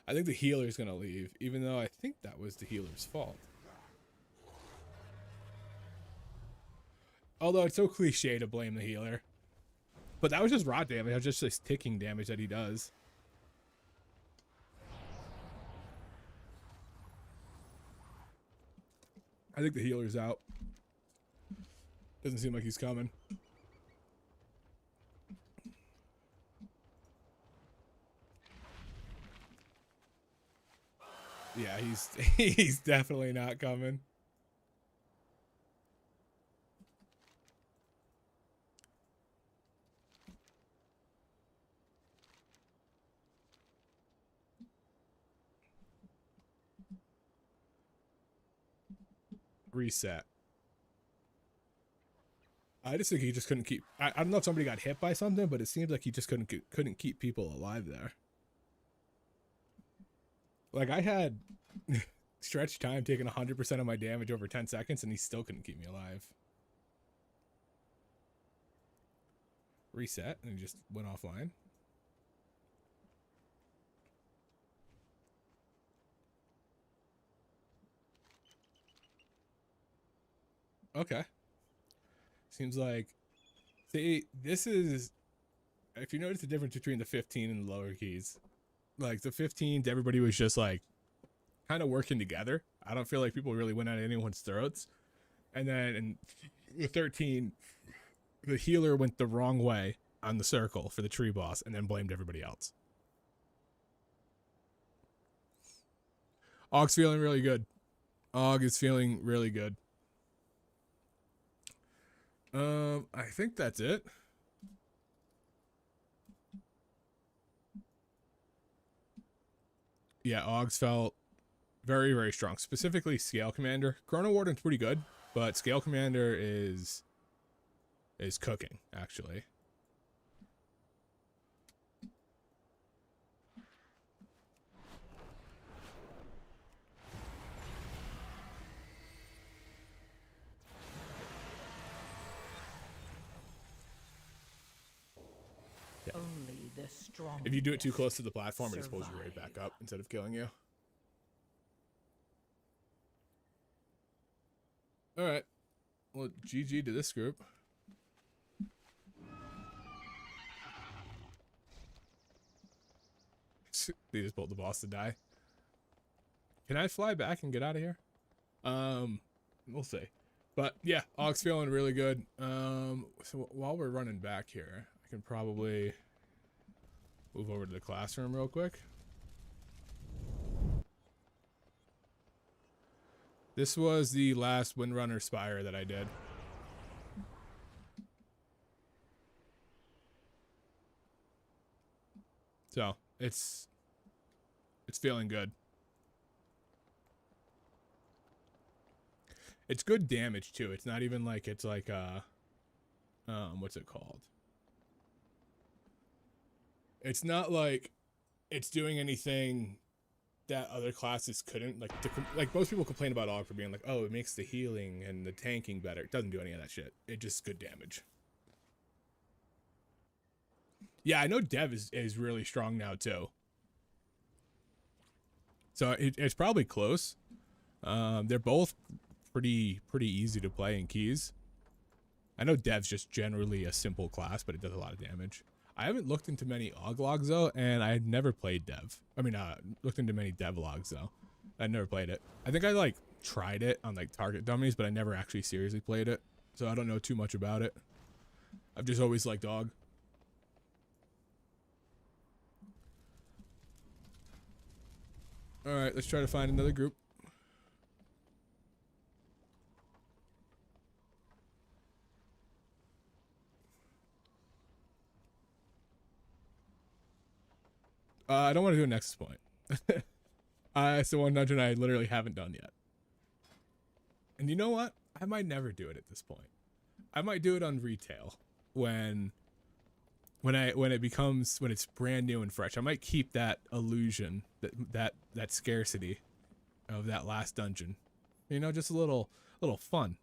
B: I think the healer's gonna leave, even though I think that was the healer's fault. Although it's so cliche to blame the healer. But that was just raw damage. That was just this ticking damage that he does. I think the healer's out. Doesn't seem like he's coming. Yeah, he's definitely not coming. Reset. I just think he just couldn't keep. I don't know if somebody got hit by something, but it seems like he just couldn't keep people alive there. Like I had stretch time taking 100% of my damage over 10 seconds, and he still couldn't keep me alive. Reset, and he just went offline. Okay. Seems like, see, this is, if you notice the difference between the 15 and the lower keys, like the 15s, everybody was just like kind of working together. I don't feel like people really went at anyone's throats. And then in the 13, the healer went the wrong way on the circle for the tree boss and then blamed everybody else. Og's feeling really good. Og is feeling really good. I think that's it. Yeah, Og's felt very, very strong. Specifically, Scalecommander. Chrono Warden's pretty good, but Scalecommander is cooking, actually.
C: Only the strong.
B: If you do it too close to the platform, it just pulls you right back up instead of killing you. All right. Well, GG to this group. They just pulled the boss to die. Can I fly back and get out of here? We'll see. But yeah, Og's feeling really good. So while we're running back here, I can probably move over to the classroom real quick. This was the last Windrunner Spire that I did. So it's feeling good. It's good damage too. It's not even like it's like what's it called? It's not like it's doing anything that other classes couldn't. Like most people complain about Og for being like, oh, it makes the healing and the tanking better. It doesn't do any of that shit. It's just good damage. Yeah, I know Dev is really strong now too. So it's probably close. They're both pretty easy to play in keys. I know Dev's just generally a simple class, but it does a lot of damage. I haven't looked into many Og logs though, and I had never played Dev. I mean, looked into many Dev logs though. I never played it. I think I like tried it on like target dummies, but I never actually seriously played it. So I don't know too much about it. I've just always liked Og. All right, let's try to find another group. I don't want to do a Nexus point. It's the one dungeon I literally haven't done yet. And you know what? I might never do it at this point. I might do it on retail when it's brand new and fresh. I might keep that illusion, that scarcity, of that last dungeon. You know, just a little fun.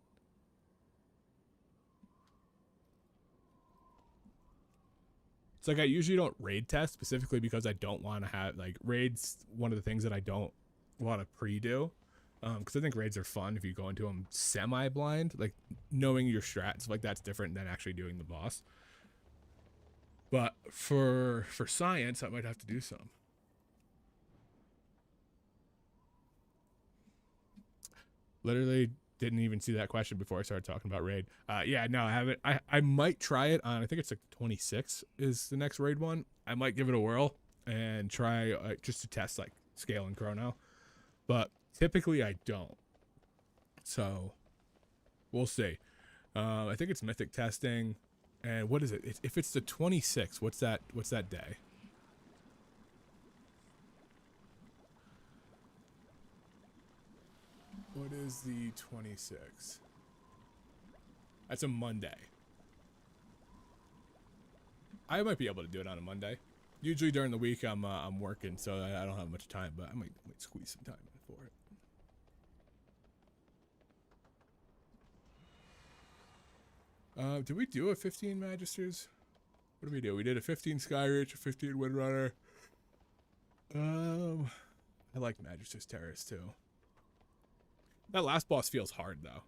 B: It's like I usually don't raid test specifically because I don't want to have like raids. One of the things that I don't want to pre-do, because I think raids are fun if you go into them semi-blind, like knowing your strats, like that's different than actually doing the boss. But for science, I might have to do some. Literally didn't even see that question before I started talking about raid. Yeah, no, I haven't. I might try it on, I think it's like 26 is the next raid one. I might give it a whirl and try just to test like scale and chrono. But typically I don't. So we'll see. I think it's mythic testing. And what is it? If it's the 26th, what's that day? What is the 26th? That's a Monday. I might be able to do it on a Monday. Usually during the week I'm working, so I don't have much time, but I might squeeze some time in for it. Did we do a 15 Magisters? What did we do? We did a 15 Skyreach, a 15 Windrunner. I like Magister's Terrace too. That last boss feels hard, though.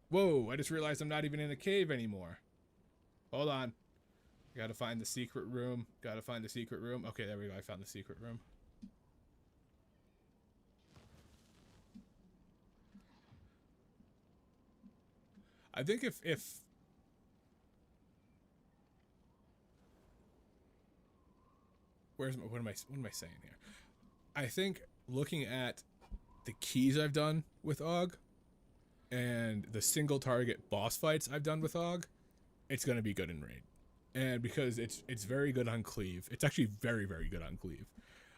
B: Whoa, I just realized I'm not even in a cave anymore. Hold on. Gotta find the secret room. Gotta find the secret room. Okay, there we go. I found the secret room. I think if what am I saying here? I think looking at the keys I've done with Og and the single target boss fights I've done with Og, it's gonna be good in raid. And because it's very good on cleave. It's actually very, very good on cleave.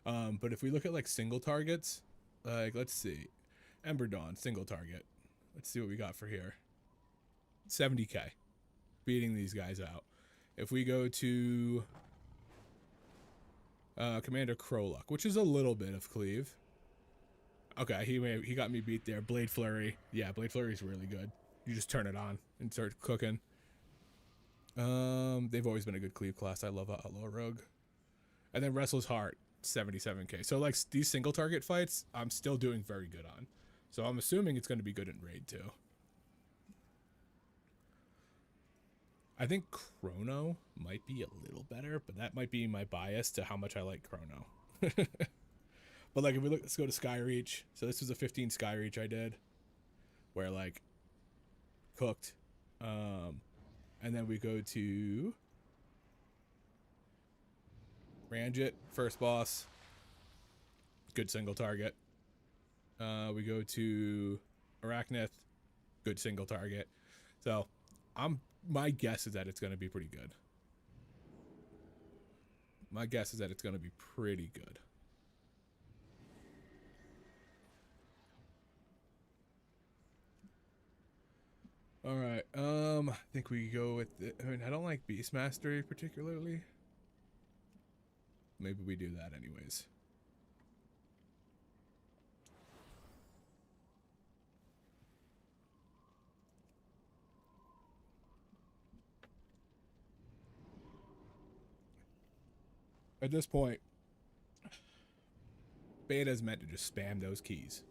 B: But if we look at like single targets, like let's see. Ember Dawn, single target. Let's see what we got for here. 70k. Beating these guys out. If we go to Commander Crowluck, which is a little bit of cleave. Okay, he got me beat there. Blade Flurry. Yeah, Blade Flurry is really good. You just turn it on and start cooking. They've always been a good cleave class. I love Outlaw Rogue. And then Restless Heart, 77k. So like these single target fights, I'm still doing very good on. So I'm assuming it's going to be good in raid too. I think Chrono might be a little better, but that might be my bias to how much I like Chrono. But like if we look, let's go to Skyreach. So this was a 15 Skyreach I did, where like cooked, and then we go to Ranjit, first boss, good single target. We go to Arachnith, good single target. So my guess is that it's going to be pretty good. My guess is that it's going to be pretty good. All right. I think we go with I mean, I don't like Beast Mastery particularly. Maybe we do that anyways. At this point, beta is meant to just spam those keys.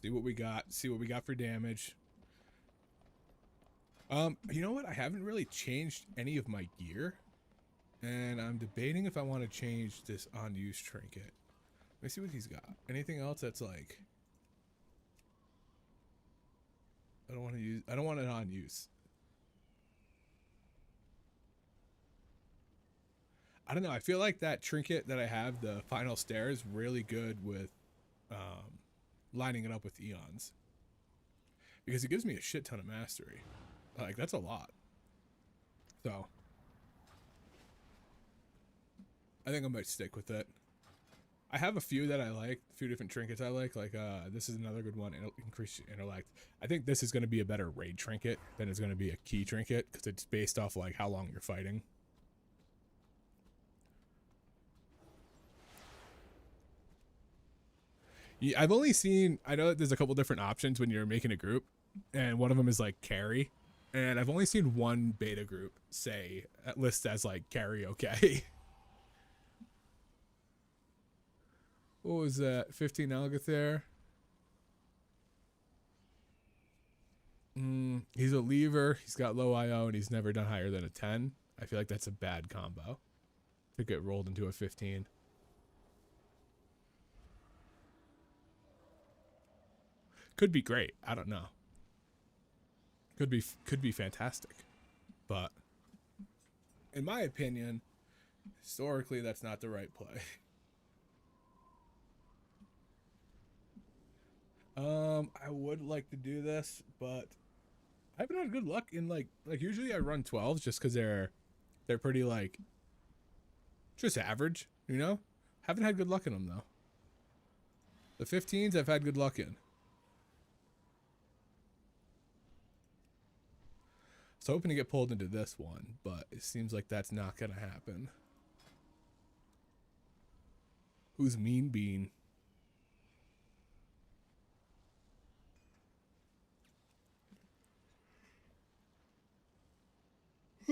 B: See what we got. See what we got for damage. You know what? I haven't really changed any of my gear, and I'm debating if I want to change this unused trinket. Let me see what he's got. Anything else that's like I don't want to use. I don't want it on use. I don't know. I feel like that trinket that I have, the final stare, is really good with lining it up with eons, because it gives me a shit ton of mastery. Like that's a lot. So I think I might stick with it. I have a few that I like, a few different trinkets I like. Like this is another good one, increase intellect. I think this is going to be a better raid trinket than it's going to be a key trinket, because it's based off like how long you're fighting. I've only seen, I know that there's a couple different options when you're making a group, and one of them is like carry. And I've only seen one beta group say, list as like karaoke. What was that? 15 Algoth there. He's a lever. He's got low IO, and he's never done higher than a 10. I feel like that's a bad combo to get rolled into a 15. Could be great. I don't know. Could be fantastic. But in my opinion, historically, that's not the right play. I would like to do this, but I haven't had good luck in like usually I run 12s just because they're pretty like just average, you know. Haven't had good luck in them though. The 15s I've had good luck in. So hoping to get pulled into this one, but it seems like that's not gonna happen. Who's Mean Bean?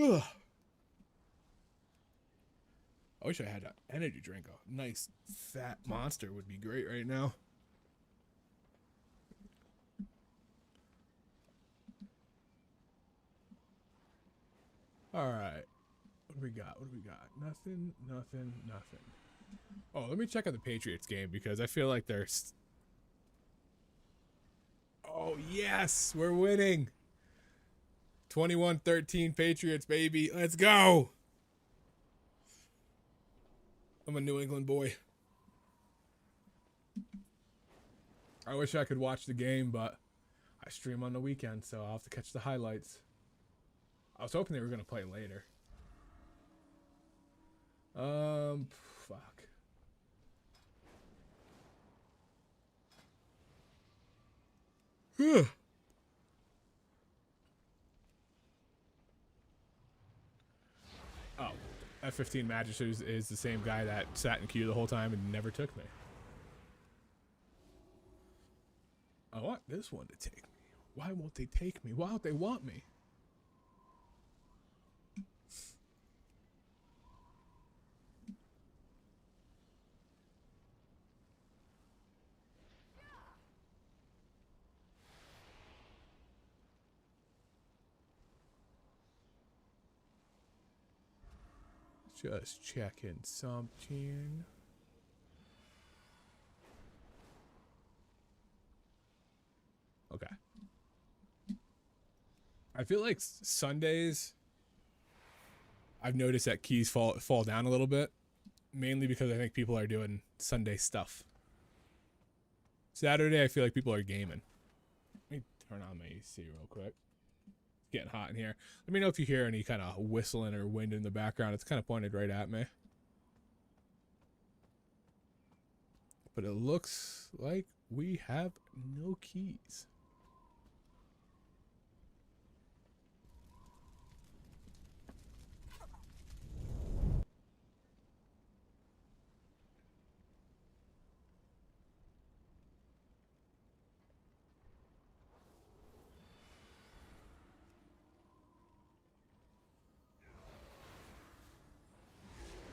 B: I wish I had an energy drink. A nice fat Monster would be great right now. All right. What do we got? What do we got? Nothing, nothing, nothing. Oh, let me check out the Patriots game because I feel like there's... Oh, yes! We're winning! 21-13 Patriots, baby. Let's go! I'm a New England boy. I wish I could watch the game, but I stream on the weekend, so I'll have to catch the highlights. I was hoping they were going to play later. Fuck. Oh, F-15 Magic is the same guy that sat in queue the whole time and never took me. I want this one to take me. Why won't they take me? Why don't they want me? Just checking something. Okay. I feel like Sundays, I've noticed that keys fall down a little bit, mainly because I think people are doing Sunday stuff. Saturday, I feel like people are gaming. Let me turn on my AC real quick. It's getting hot in here. Let me know if you hear any kind of whistling or wind in the background. It's kind of pointed right at me. But it looks like we have no keys.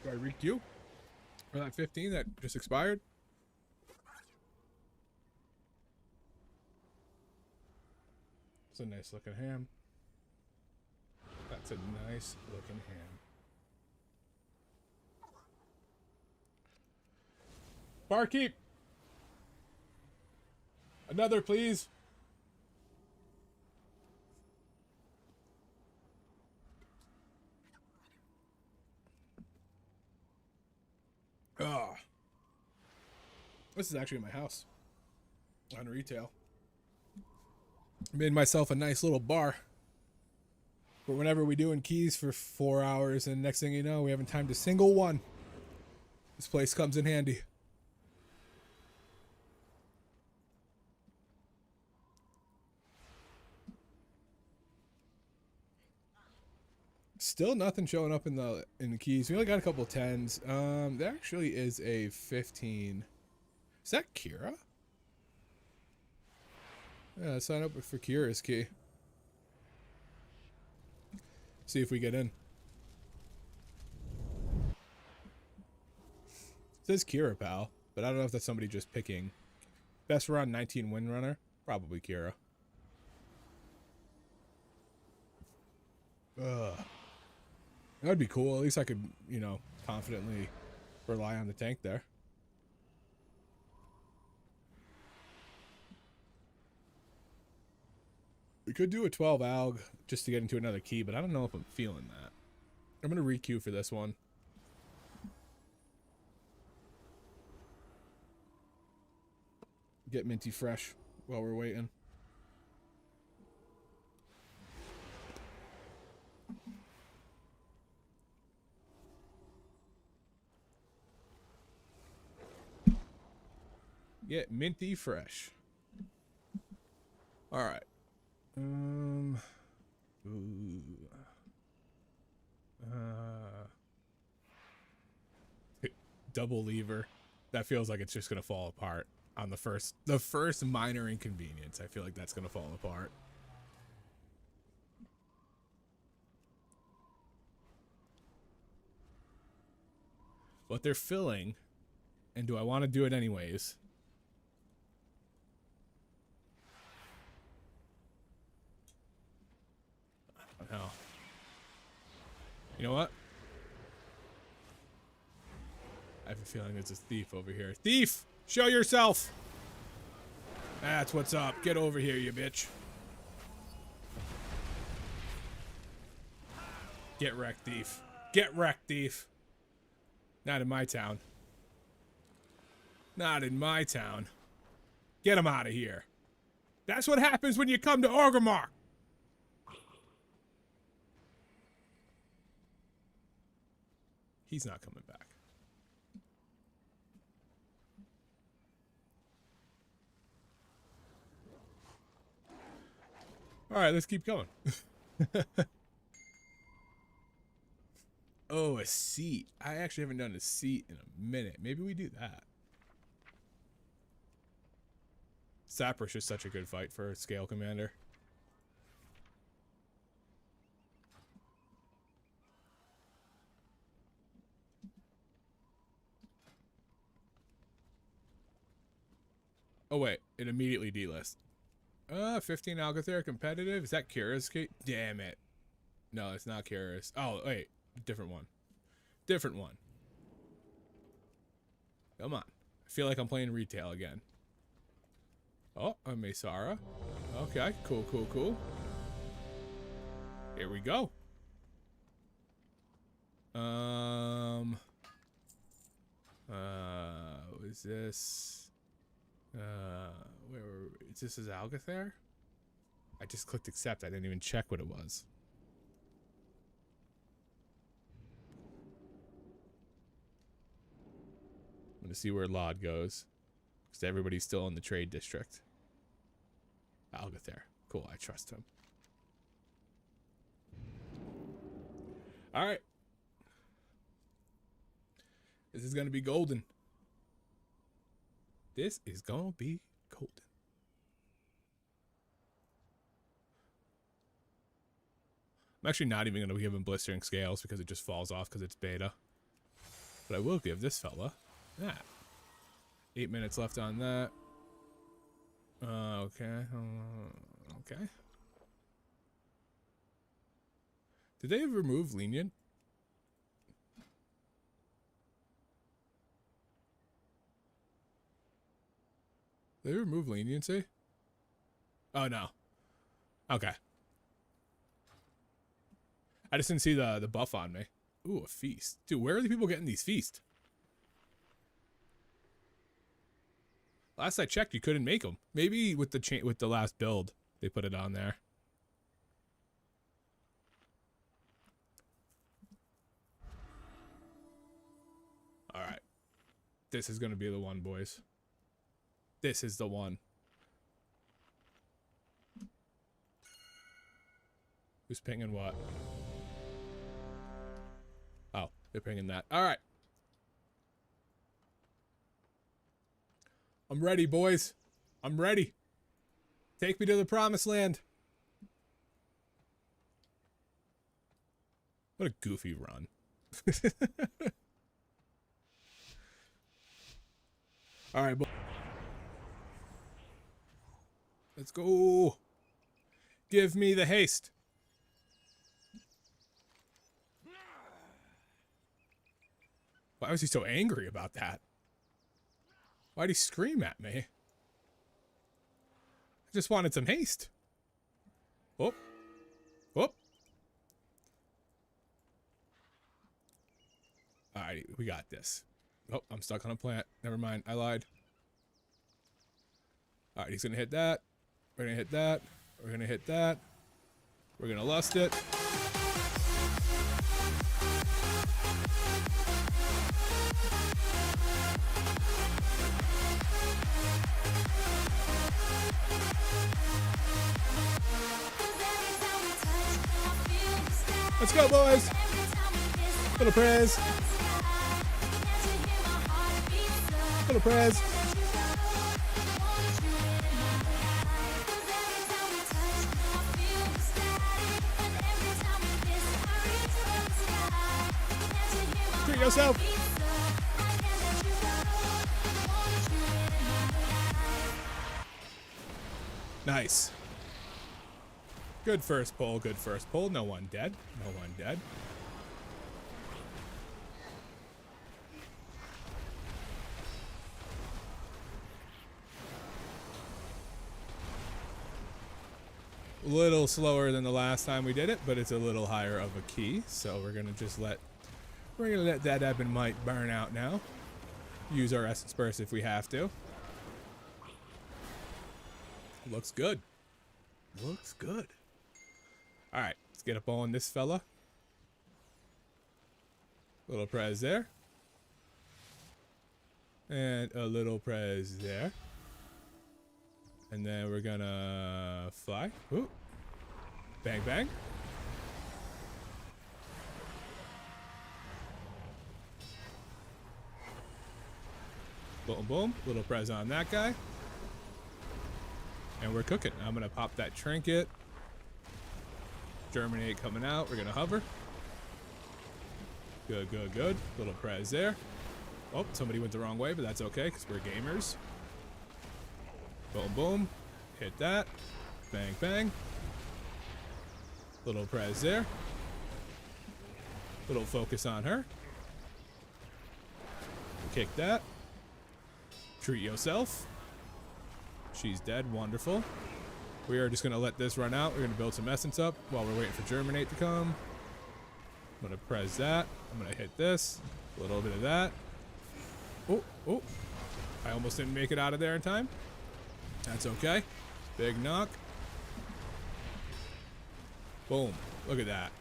B: Do I re-queue for that 15 that just expired? It's a nice looking ham. That's a nice looking ham. Barkeep! Another, please. Oh. This is actually my house on retail. Made myself a nice little bar. But whenever we doing keys for 4 hours and next thing you know, we haven't timed a single one. This place comes in handy. Still nothing showing up in the keys. We only got a couple 10s. There actually is a 15. Is that Kira? Yeah, sign up for Kira's Key. See if we get in. It says Kira, pal, but I don't know if that's somebody just picking. Best run, 19 win runner. Probably Kira. Ugh. That would be cool. At least I could, you know, confidently rely on the tank there. We could do a 12 alg just to get into another key, but I don't know if I'm feeling that. I'm going to re-queue for this one. Get minty fresh while we're waiting. Get minty fresh. All right. Ooh. Double lever. That feels like it's just gonna fall apart on the first minor inconvenience. I feel like that's gonna fall apart. But they're filling, and do I want to do it anyways? No. You know what? I have a feeling there's a thief over here. Thief! Show yourself! That's what's up. Get over here, you bitch. Get wrecked, thief. Get wrecked, thief. Not in my town. Not in my town. Get him out of here. That's what happens when you come to Orgrimmar. He's not coming back. All right, let's keep going. Oh, a seat. I actually haven't done a seat in a minute. Maybe we do that. Saprish is such a good fight for a Scalecommander. Oh wait, it immediately delist. 15 Algothair competitive. Is that Kira's key? Damn it. No, it's not Kira's. Oh, wait. Different one. Different one. Come on. I feel like I'm playing retail again. Oh, a Mesara. Okay, cool, cool, cool. Here we go. What is this? Where were we? Is this Algothair? I just clicked accept. I didn't even check what it was. I'm gonna see where Lod goes, because everybody's still in the trade district. Algothair. Cool, I trust him. Alright. This is gonna be golden. This is gonna be golden. I'm actually not even gonna give him blistering scales because it just falls off because it's beta. But I will give this fella that. 8 minutes left on that. Okay. Okay. Did they remove lenient? Did they remove leniency? Oh no. Okay. I just didn't see the buff on me. Ooh, a feast. Dude, where are the people getting these feasts? Last I checked, you couldn't make them. Maybe with the last build, they put it on there. All right. This is going to be the one, boys. This is the one. Who's pinging what? Oh, they're pinging that. All right. I'm ready, boys. I'm ready. Take me to the promised land. What a goofy run. All right, let's go. Give me the haste. Why was he so angry about that? Why'd he scream at me? I just wanted some haste. Oh. Oh. Alright, we got this. Oh, I'm stuck on a plant. Never mind, I lied. Alright, he's gonna hit that. We're gonna hit that. We're gonna hit that. We're gonna lust it. Let's go, boys. Little prez. Little prez. Treat yourself. Nice. Good first pull, good first pull. No one dead. No one dead. A little slower than the last time we did it, but it's a little higher of a key. So we're gonna just let that ebb and might burn out now. Use our essence burst if we have to. Looks good. Looks good. All right, let's get up on this fella. Little prez there. And a little prez there. And then we're gonna fly. Ooh. Bang, bang. Boom, boom. Little prez on that guy. And we're cooking. I'm gonna pop that trinket. Germinate coming out. We're gonna hover. Good, good, good. Little prez there. Oh, somebody went the wrong way, but that's okay because we're gamers. Boom, boom. Hit that. Bang, bang. Little prez there. Little focus on her. Kick that. Treat yourself. She's dead. Wonderful. We are just going to let this run out. We're going to build some essence up while we're waiting for Germinate to come. I'm going to press that. I'm going to hit this. A little bit of that. Oh, oh. I almost didn't make it out of there in time. That's okay. Big knock. Boom. Look at that.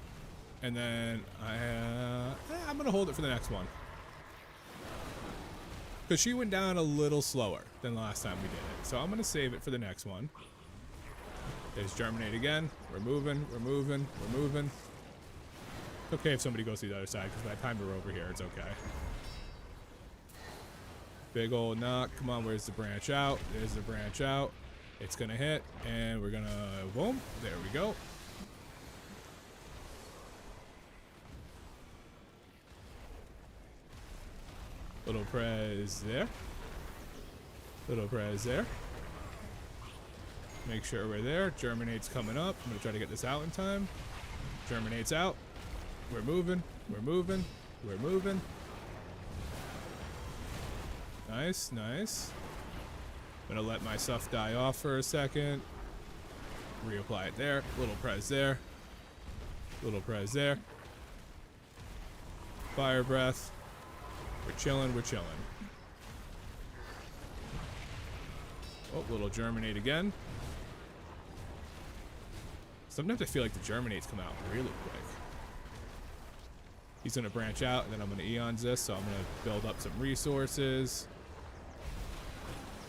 B: And then I'm going to hold it for the next one. Because she went down a little slower than last time we did it. So I'm going to save it for the next one. There's Germinate again. We're moving, we're moving, we're moving. It's okay if somebody goes to the other side, because by the time we're over here, it's okay. Big old knock. Come on, where's the branch out? There's the branch out. It's going to hit, and we're going to, boom. There we go. Little prez there. Little prez there. Make sure we're there. Germinate's coming up. I'm going to try to get this out in time. Germinate's out. We're moving. We're moving. We're moving. Nice, nice. I'm going to let my stuff die off for a second. Reapply it there. Little prez there. Little prez there. Fire breath. We're chilling, we're chilling. Oh, little Germinate again. Sometimes I feel like the Germinates come out really quick. He's going to branch out, and then I'm going to Eons this, so I'm going to build up some resources.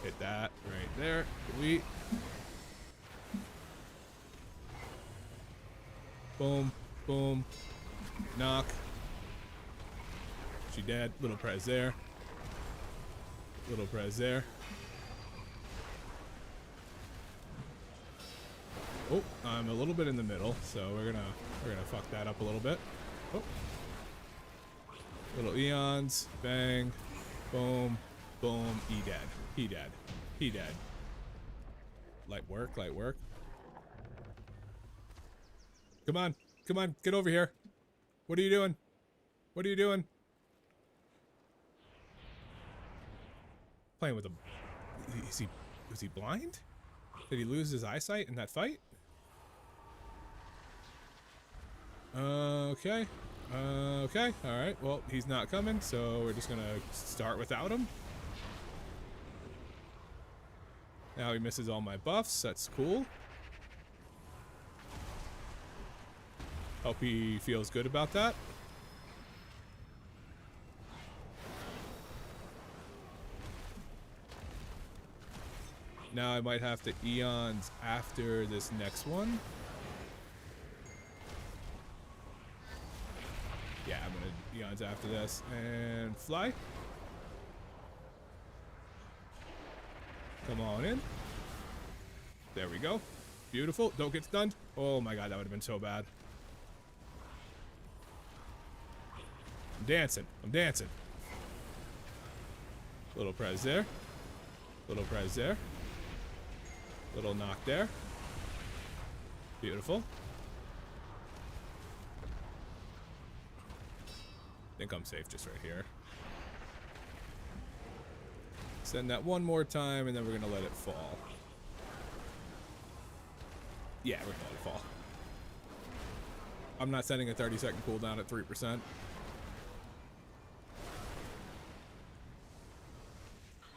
B: Hit that right there. Delete. Boom, boom. Knock. She dead. Little prez there. Little prez there. Oh, I'm a little bit in the middle, so we're gonna fuck that up a little bit. Oh. Little eons, bang, boom, boom, he dead. He dead. He dead. Light work, light work. Come on, come on, get over here. What are you doing? What are you doing? Playing with him. Was he blind? Did he lose his eyesight in that fight? Okay. Okay. Alright. Well, he's not coming, so we're just gonna start without him. Now he misses all my buffs. That's cool. Hope he feels good about that. Now I might have to eons after this next one. Yeah, I'm gonna eons after this and fly. Come on in. There we go. Beautiful. Don't get stunned. Oh my god, that would have been so bad. I'm dancing. I'm dancing. Little prez there. Little prez there. Little knock there. Beautiful. I think I'm safe just right here. Send that one more time, and then we're gonna let it fall. Yeah, we're gonna let it fall. I'm not sending a 30-second cooldown at 3%.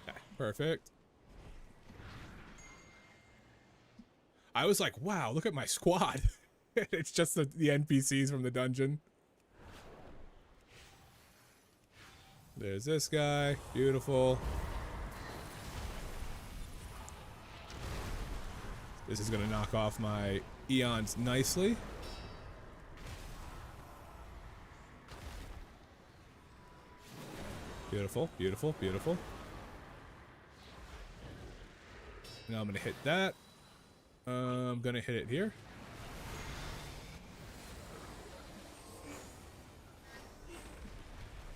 B: Okay, perfect. I was like, wow, look at my squad. It's just the NPCs from the dungeon. There's this guy. Beautiful. This is going to knock off my eons nicely. Beautiful, beautiful, beautiful. Now I'm going to hit that. I'm going to hit it here.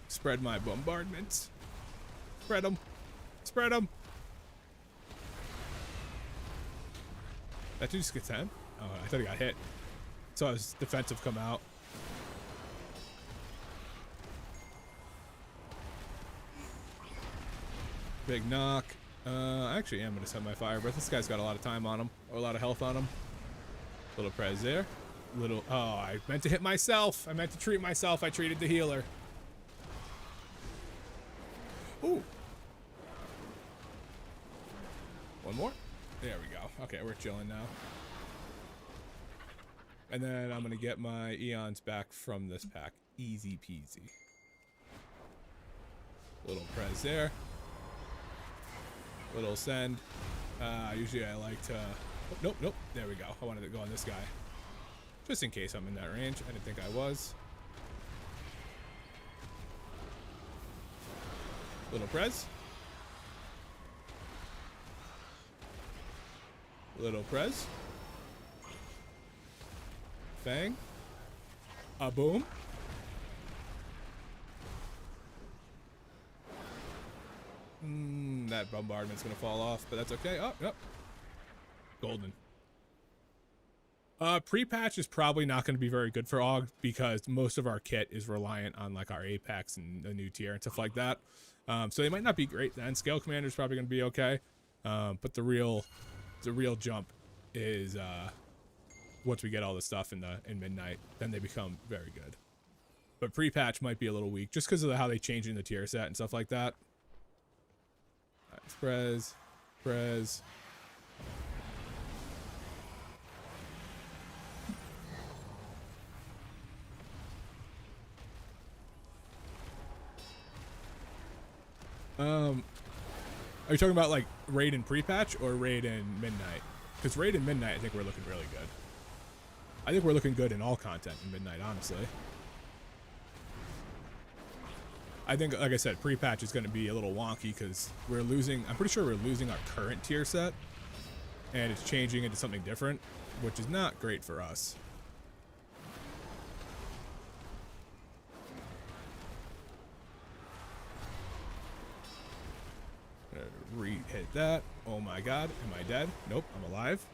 B: Spread my bombardments. Spread them. Spread them. That dude just gets 10? Oh, I thought he got hit. So his defensive come out. Big knock. Actually, I'm going to send my fire breath. This guy's got a lot of time on him. Or a lot of health on him. Little prez there. Little... Oh, I meant to hit myself. I meant to treat myself. I treated the healer. Ooh. One more. There we go. Okay, we're chilling now. And then I'm going to get my eons back from this pack. Easy peasy. Little prez there. Little send. Usually I like to... Oh, nope, nope. There we go. I wanted to go on this guy. Just in case I'm in that range. I didn't think I was. Little prez. Little prez. Bang. A boom. That bombardment's gonna fall off, but that's okay. Oh, yep. Golden. Pre-patch is probably not going to be very good for AUG because most of our kit is reliant on like our Apex and the new tier and stuff like that. So they might not be great then. Scalecommander is probably going to be okay. But the real jump is once we get all the stuff in Midnight, then they become very good. But pre-patch might be a little weak just because of how they change in the tier set and stuff like that. Prez, prez. Are you talking about like raid and pre-patch or raid and midnight? Because raid and midnight, I think we're looking really good. I think we're looking good in all content in midnight, honestly. I think, like I said, pre-patch is going to be a little wonky because we're losing, I'm pretty sure we're losing our current tier set and it's changing into something different. which is not great for us. Re-hit that. Oh my god, am I dead? Nope, I'm alive.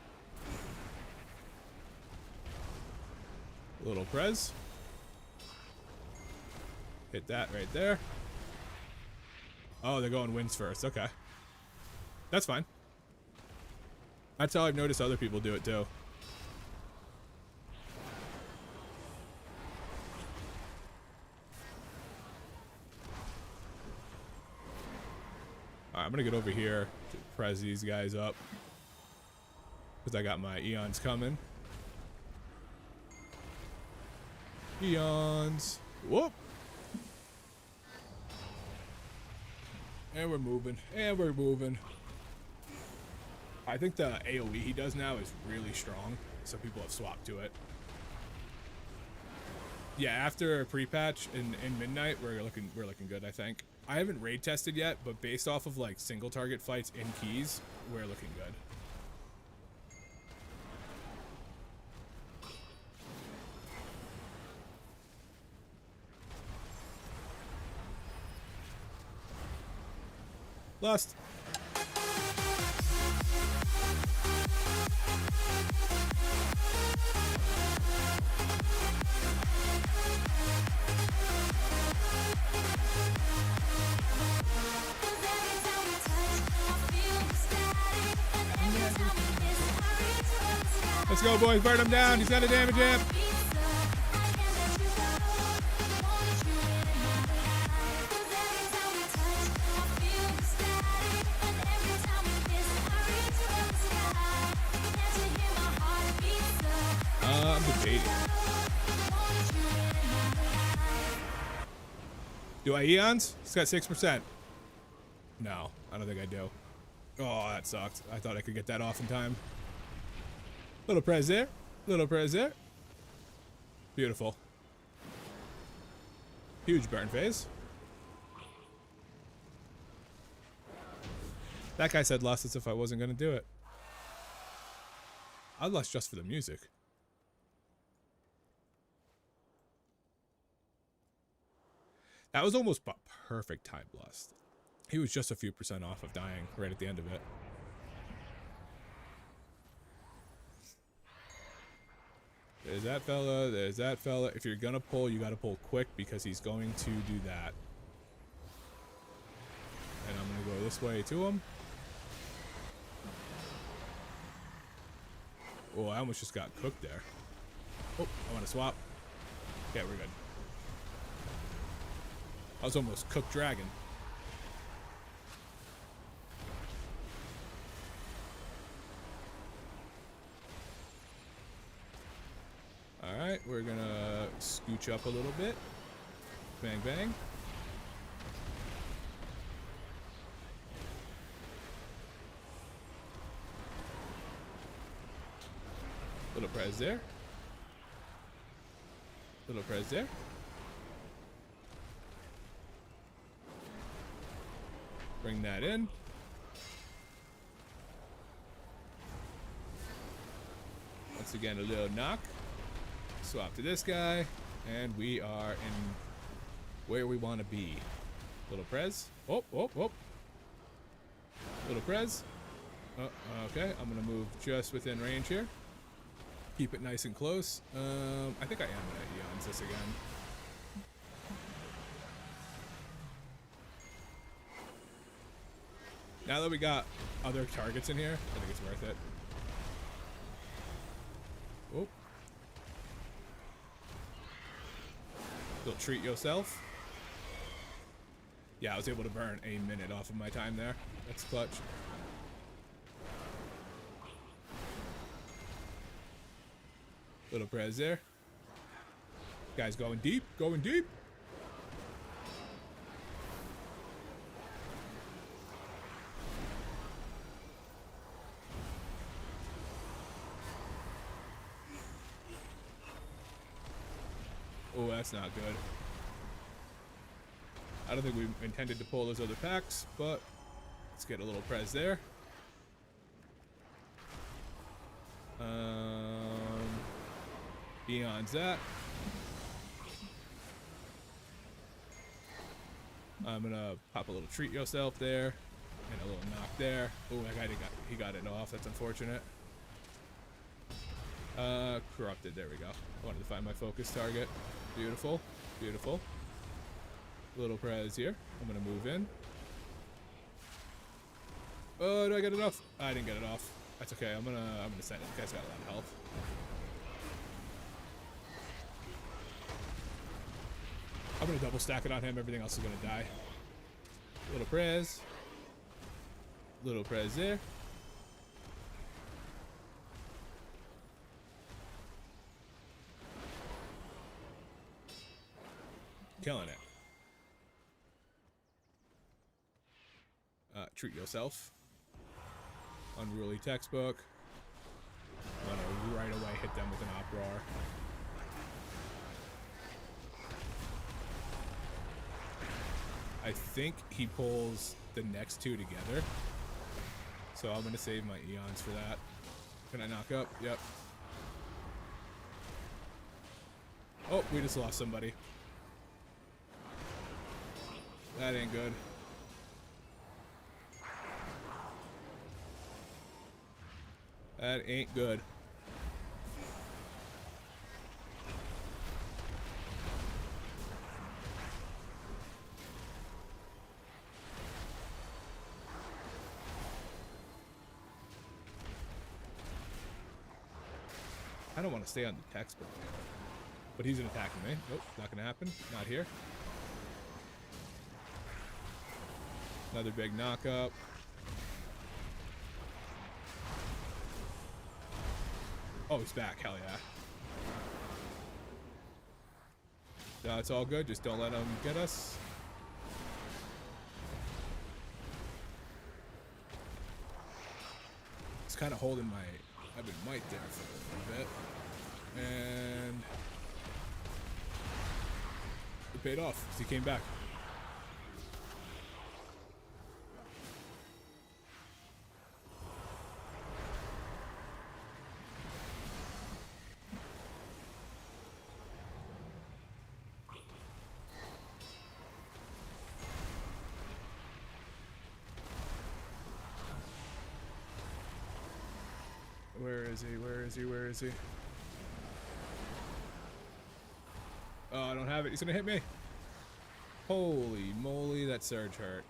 B: Little Prez. Hit that right there. Oh, they're going wins first. Okay. That's fine. That's how I've noticed other people do it too. Alright, I'm gonna get over here to press these guys up. Because I got my Eons coming. Eons. Whoop! And we're moving. And we're moving. I think the AoE he does now is really strong, so people have swapped to it. Yeah, after a pre-patch in Midnight, we're looking good, I think. I haven't raid tested yet, but based off of like single target fights in keys, we're looking good. Lust. Let's go, boys. Burn him down. He's got a damage amp. I'm debating. Do I Eons? It's got 6%. No, I don't think I do. Oh, that sucked. I thought I could get that off in time. Little prez there. Little prez there. Beautiful. Huge burn phase. That guy said lust as if I wasn't going to do it. I'd lust just for the music. That was almost perfect time lust. He was just a few % off of dying right at the end of it. There's that fella, there's that fella. If you're gonna pull, you gotta pull quick because he's going to do that. And I'm gonna go this way to him. Oh, I almost just got cooked there. Oh, I wanna swap. Okay, we're good. I was almost cooked dragon. Alright, we're gonna scooch up a little bit. Bang, bang. Little press there. Little press there. Bring that in. Once again, a little knock. Swap to this guy, and we are in where we want to be. Little prez. Oh, oh, oh. Little prez. Oh, okay, I'm gonna move just within range here. Keep it nice and close. I think I am gonna Eons this again. Now that we got other targets in here, I think it's worth it. Oh. You'll treat yourself. Yeah, I was able to burn a minute off of my time there. That's clutch. Little prez there. Guy's going deep, going deep. Oh, that's not good. I don't think we intended to pull those other packs, but let's get a little prez there. Eon's that. I'm gonna pop a little treat yourself there, and a little knock there. Oh, that guy he got it off. That's unfortunate. Corrupted. There we go. I wanted to find my focus target. Beautiful, beautiful. Little prez here. I'm gonna move in. Oh, do I get it off? I didn't get it off. That's okay. I'm gonna send it. The guy's got a lot of health. I'm gonna double stack it on him. Everything else is gonna die. Little prez. Little prez there. Killing it. Treat yourself. Unruly textbook. I'm gonna right away hit them with an uproar. I think he pulls the next two together. So I'm gonna save my eons for that. Can I knock up? Yep. Oh, we just lost somebody. That ain't good. That ain't good. I don't want to stay on the textbook. But he's attacking me. Nope, not gonna happen. Not here. Another big knock up. Oh, he's back. Hell yeah. No, it's all good. Just don't let him get us. It's kind of holding my... I've been might there for a little bit. And... it paid off. He came back. Where is he? Where is he? Where is he? Oh, I don't have it. He's gonna hit me. Holy moly, that surge hurt.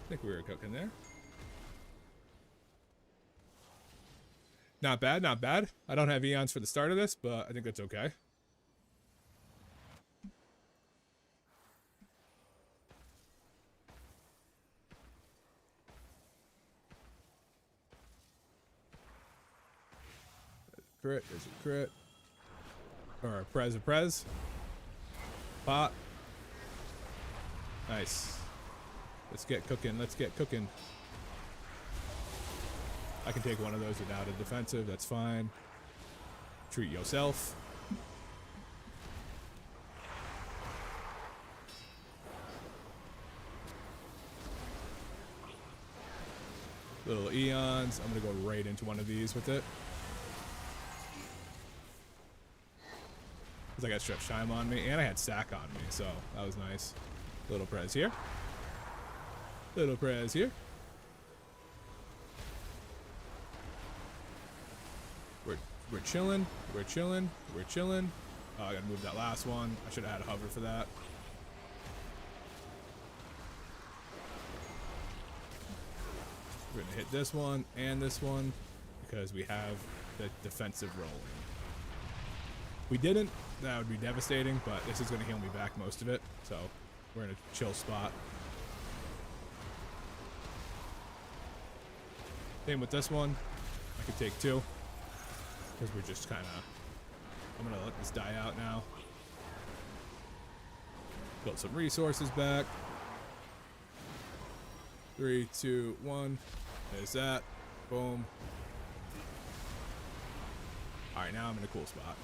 B: I think we were cooking there. Not bad, not bad. I don't have eons for the start of this, but I think that's okay. Crit, there's a crit. Or a prez. Pop. Nice. Let's get cooking, let's get cooking. I can take one of those without a defensive, that's fine. Treat yourself. Little eons. I'm gonna go right into one of these with it. I got stretch time on me, and I had sack on me, so that was nice. Little prez here. Little prez here. We're chilling. We're chilling. We're chilling. Oh, I gotta move that last one. I should have had a hover for that. We're gonna hit this one and this one because we have the defensive rolling. We didn't, that would be devastating, but this is going to heal me back most of it, so we're in a chill spot. Same with this one. I could take two, because we're just kind of... I'm going to let this die out now. Build some resources back. 3, 2, 1. There's that. Boom. Alright, now I'm in a cool spot.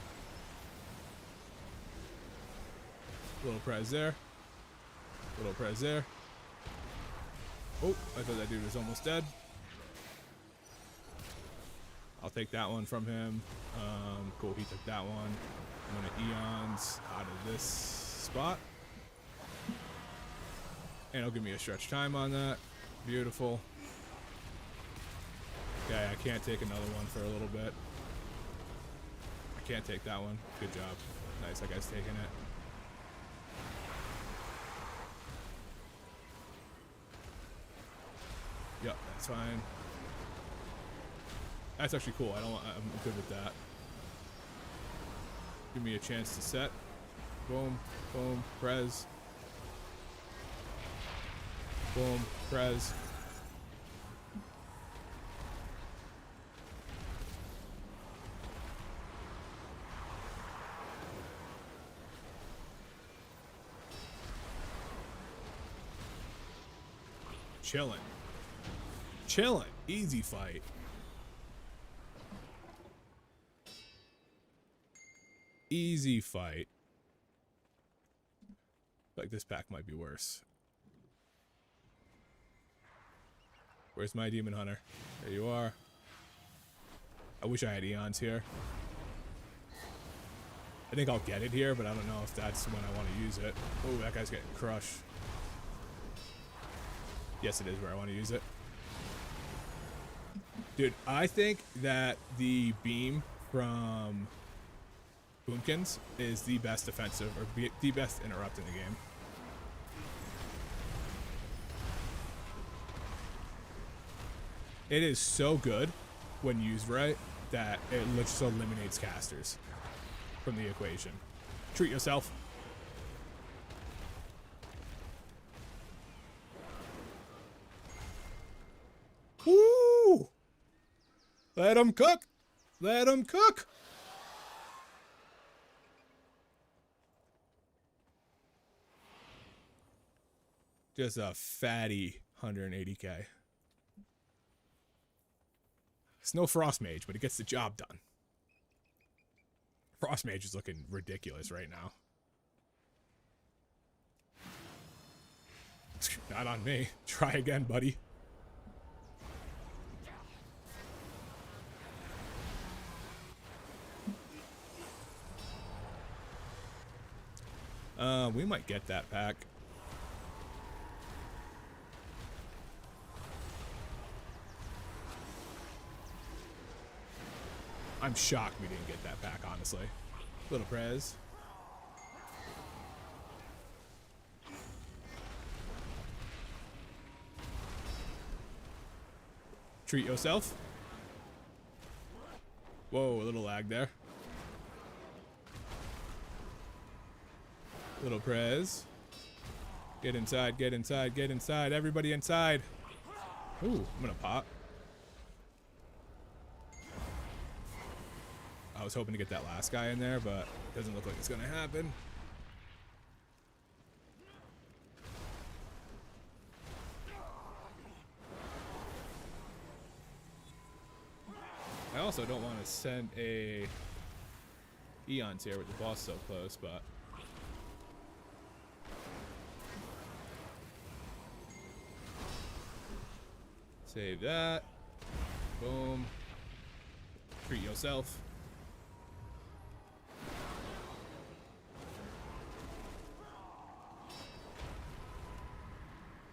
B: Little prez there. Little prez there. Oh, I thought that dude was almost dead. I'll take that one from him. Cool, he took that one. I'm gonna Eons out of this spot. And it'll give me a stretch time on that. Beautiful. Okay, I can't take another one for a little bit. I can't take that one. Good job. Nice, that guy's taking it. Yep, that's fine. That's actually cool. I'm good with that. Give me a chance to set. Boom, boom, prez. Boom, prez. Chilling. Chilling. Easy fight. Easy fight. Like this pack might be worse. Where's my demon hunter? There you are. I wish I had Eons here. I think I'll get it here, but I don't know if that's when I want to use it. Oh, that guy's getting crushed. Yes, it is where I want to use it. Dude, I think that the beam from Boomkins is the best defensive, or the best interrupt in the game. It is so good when used right that it just eliminates casters from the equation. Treat yourself. Woo! Let them cook. Let them cook. Just a fatty 180k. It's no Frost Mage, but it gets the job done. Frost Mage is looking ridiculous right now. Not on me. Try again, buddy. We might get that pack. I'm shocked we didn't get that back, honestly. Little prez. Treat yourself. Whoa, a little lag there. Little prez. Get inside, get inside, get inside. Everybody inside. Ooh, I'm gonna pop. I was hoping to get that last guy in there, but it doesn't look like it's gonna happen. I also don't want to send a Eons here with the boss so close, but save that. Boom. Treat yourself.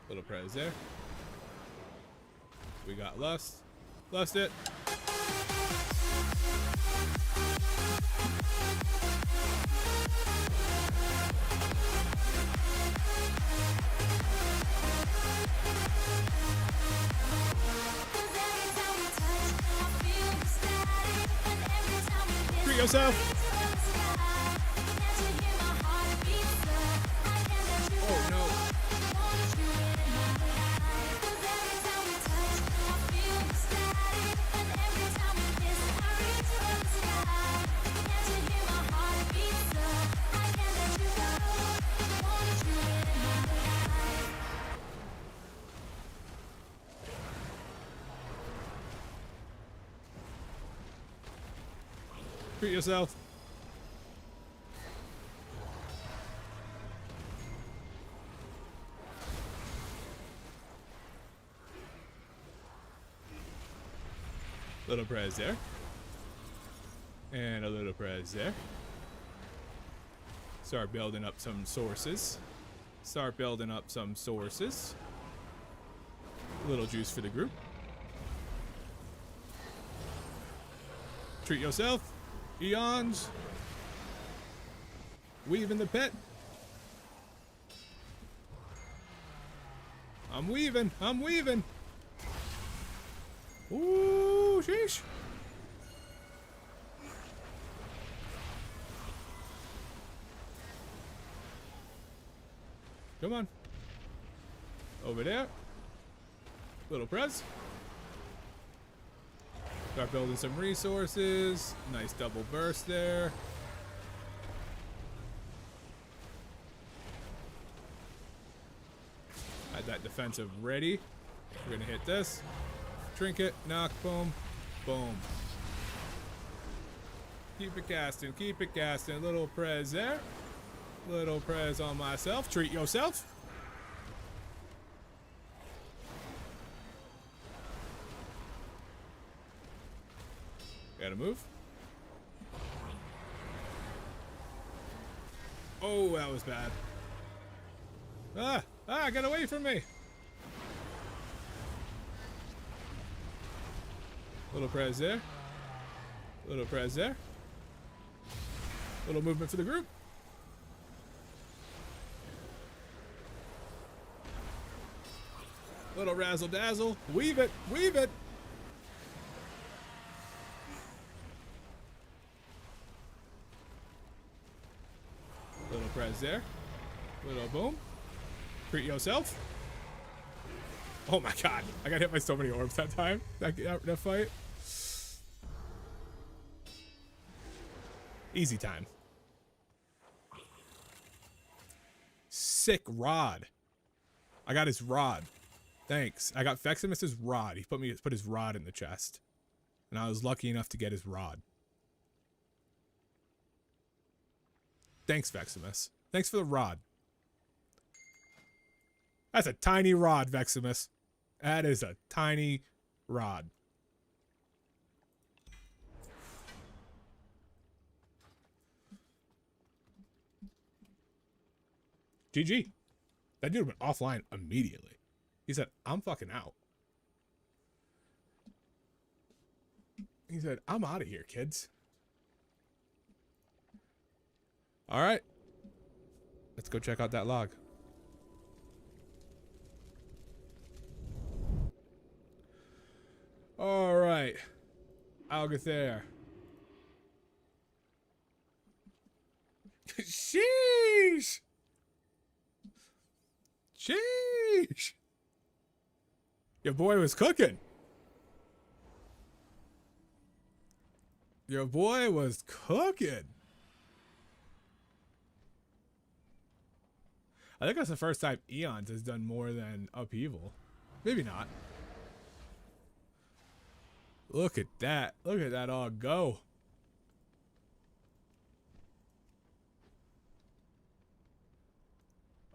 B: Little prez there. We got Lust. Lust it. Treat yourself. Oh no. Treat yourself. Little prez there. And a little prez there. Start building up some sources. Start building up some sources. A little juice for the group. Treat yourself. Eons. Weave in the pit. I'm weaving. I'm weaving. Ooh, sheesh. Come on. Over there. Little press. Start building some resources. Nice double burst there. Had that defensive ready. We're gonna hit this. Trinket, knock, boom, boom. Keep it casting, keep it casting. Little prez there. Little prez on myself. Treat yourself. Gotta move. Oh, that was bad. Get away from me. Little prez there. Little prez there. Little movement for the group. Little razzle dazzle. Weave it. Weave it. Little prez there. Little boom. Treat yourself. Oh my god. I got hit by so many orbs that time. That fight. Easy time. Sick rod. I got his rod. Thanks. I got Veximus's rod. He put his rod in the chest. And I was lucky enough to get his rod. Thanks, Veximus. Thanks for the rod. That's a tiny rod, Veximus. That is a tiny rod. GG. That dude went offline immediately. He said, I'm fucking out. He said, I'm out of here, kids. All right. Let's go check out that log. All right. Algathair. Sheesh. Sheesh. Your boy was cooking. Your boy was cooking. I think that's the first time Eons has done more than Upheaval. Maybe not. Look at that. Look at that all go.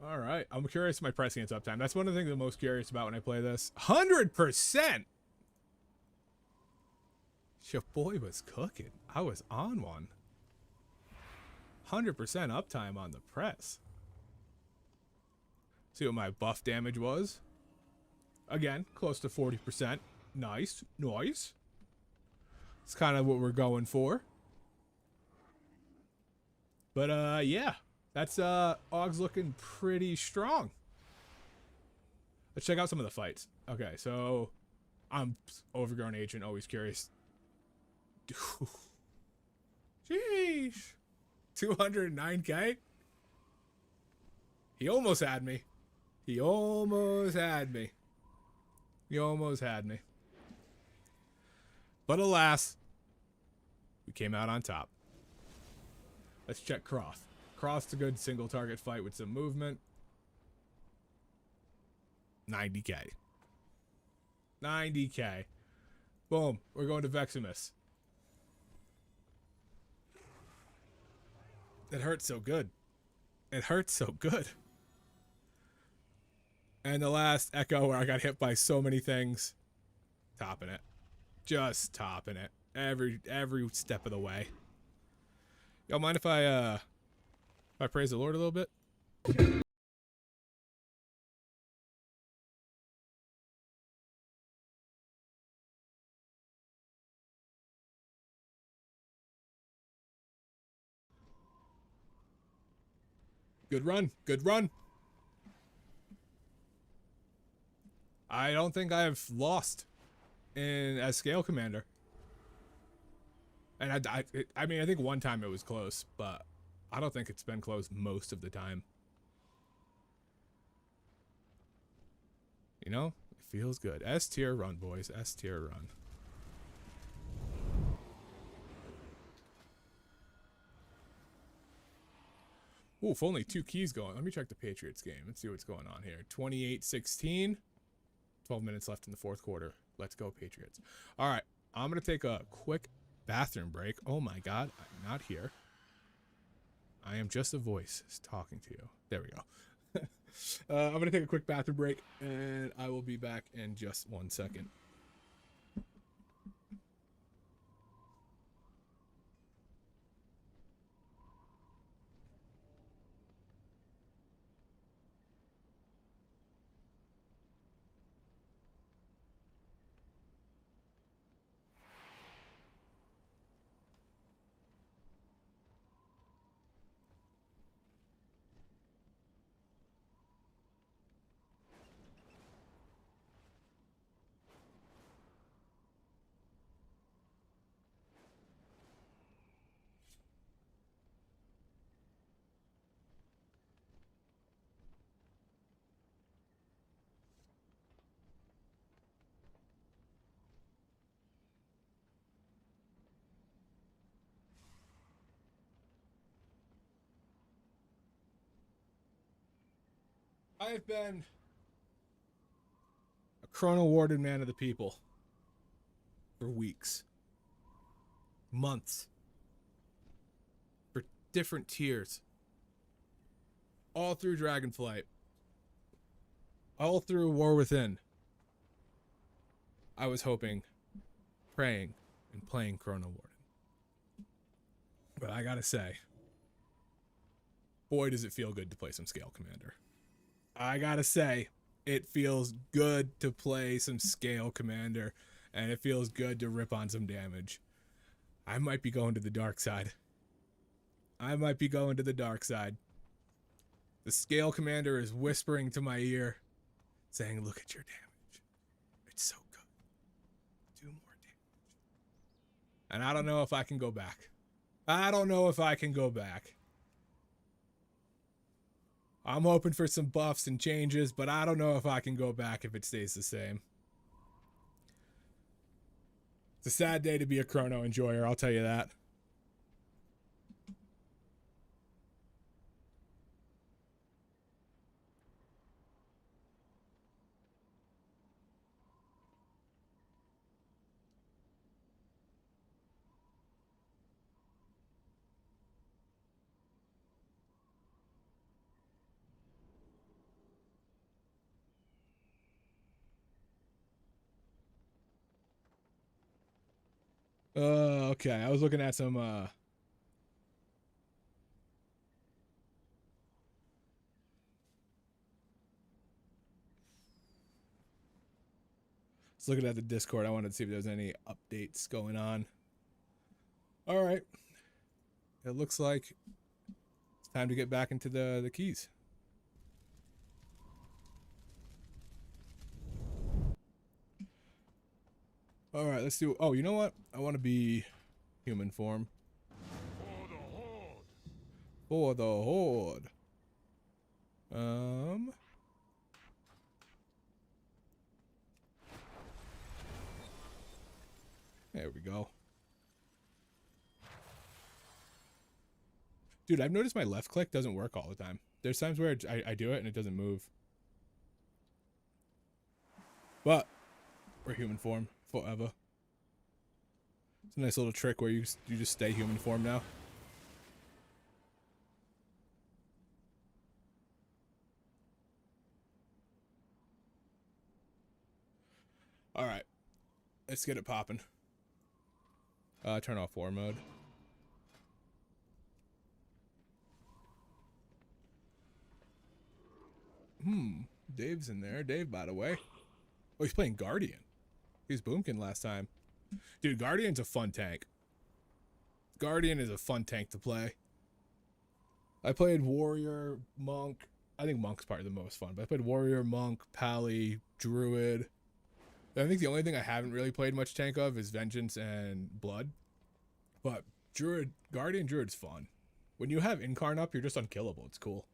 B: All right. I'm curious my prescience uptime. That's one of the things I'm most curious about when I play this. 100%! Your boy was cooking. I was on one. 100% uptime on the press. See what my buff damage was. Again, close to 40%. Nice. Nice. It's kind of what we're going for. But, yeah. That's, Og's looking pretty strong. Let's check out some of the fights. Okay, so... I'm Overgrown Agent, always curious. Sheesh. 209k? He almost had me. He almost had me. He almost had me. But alas, we came out on top. Let's check Cross. Cross's a good single target fight with some movement. 90k. 90k. Boom. We're going to Veximus. It hurts so good. It hurts so good. And the last Echo where I got hit by so many things. Topping it. Just topping it every step of the way. Y'all mind if I praise the Lord a little bit? Good run. Good run. I don't think I've lost as Scale-Commander. And I mean, I think one time it was close, but I don't think it's been close most of the time. You know, it feels good. S tier run, boys. S tier run. Oof, only 2 keys going. Let me check the Patriots game. Let's see what's going on here. 28-16. 12 minutes left in the 4th quarter. Let's go, Patriots. All right, I'm going to take a quick bathroom break. Oh, my God. I'm not here. I am just a voice talking to you. There we go. I'm going to take a quick bathroom break, and I will be back in just 1 second. I have been a Chrono awarded man of the people for weeks, months, for different tiers, all through Dragonflight, all through War Within. I was hoping, praying, and playing Chrono Warden. But I gotta say, boy, does it feel good to play some Scale-Commander. I gotta say, it feels good to play some Scale-Commander, and it feels good to rip on some damage. I might be going to the dark side. I might be going to the dark side. The Scale-Commander is whispering to my ear, saying, look at your damage. It's so good. Do more damage. And I don't know if I can go back. I don't know if I can go back. I'm hoping for some buffs and changes, but I don't know if I can go back if it stays the same. It's a sad day to be a Chrono enjoyer, I'll tell you that. Okay. I was looking at some, Just looking at the Discord, I wanted to see if there's any updates going on. All right. It looks like it's time to get back into the keys. All right, let's do. Oh, you know what? I want to be human form.
E: For the Horde.
B: For the Horde. There we go. Dude, I've noticed my left click doesn't work all the time. There's times where I do it and it doesn't move. But we're human form forever. It's a nice little trick where you just stay human form now. All right. Let's get it popping. Turn off war mode. Dave's in there. Dave, by the way. Oh, he's playing Guardian. He's Boomkin last time. Dude, Guardian's a fun tank. Guardian is a fun tank to play. I played Warrior, Monk. I think Monk's probably the most fun, but I played Warrior, Monk, Pally, Druid. I think the only thing I haven't really played much tank of is Vengeance and Blood. But Druid, Guardian Druid's fun. When you have Incarn up, you're just unkillable. It's cool.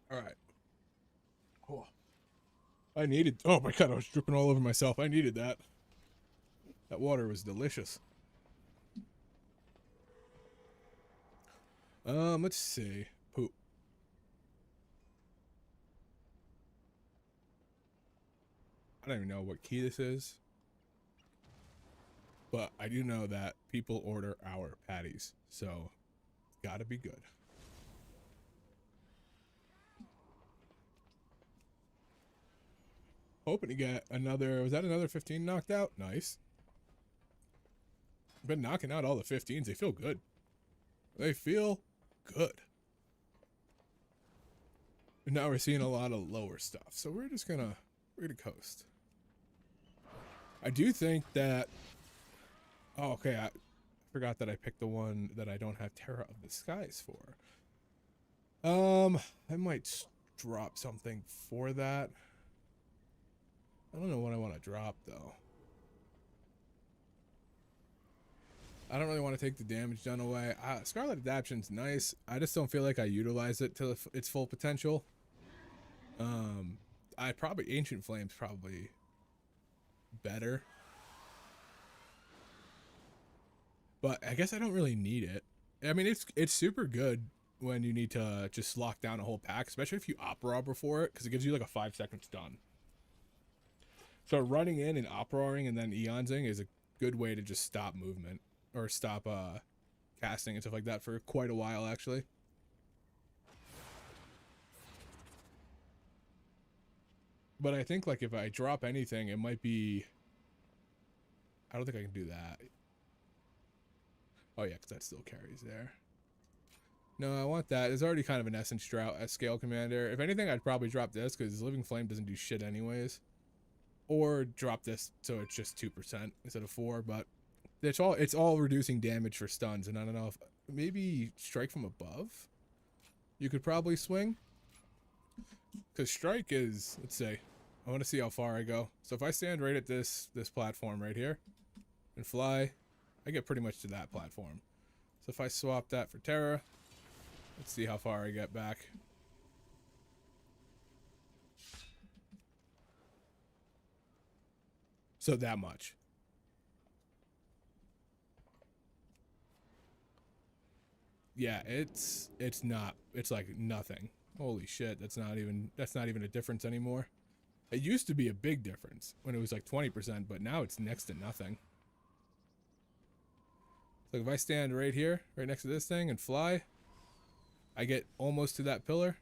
B: All right. Oh. I needed. Oh my god, I was dripping all over myself. I needed that. That water was delicious. Let's see. Poop. I don't even know what key this is. But I do know that people order our patties. So, gotta be good. Hoping to get another, was that another 15 knocked out? Nice. Been knocking out all the 15s. They feel good. They feel good. And now we're seeing a lot of lower stuff. So we're gonna coast. I do think that, oh, okay. I forgot that I picked the one that I don't have Terror of the Skies for. I might drop something for that. I don't know what I want to drop, though. I don't really want to take the damage done away. Scarlet Adaption's nice. I just don't feel like I utilize it to its full potential. Ancient Flame's probably better. But I guess I don't really need it. I mean, it's super good when you need to just lock down a whole pack, especially if you opera before it, because it gives you like a 5-second stun. So running in and operaing and then eonsing is a good way to just stop movement or stop casting and stuff like that for quite a while, actually. But I think like if I drop anything, it might be, I don't think I can do that. Oh yeah, because that still carries there. No, I want that. There's already kind of an Essence Drought as Scalecommander. If anything, I'd probably drop this because Living Flame doesn't do shit anyways. Or drop this so it's just 2% instead of 4, but it's all reducing damage for stuns, and I don't know if maybe Strike from above you could probably swing, because Strike is, let's say, I want to see how far I go. So if I stand right at this platform right here and fly, I get pretty much to that platform. So if I swap that for Terra, let's see how far I get back. So that much. Yeah, it's like nothing. Holy shit, that's not even a difference anymore. It used to be a big difference when it was like 20%, but now it's next to nothing. So if I stand right here, right next to this thing and fly, I get almost to that pillar.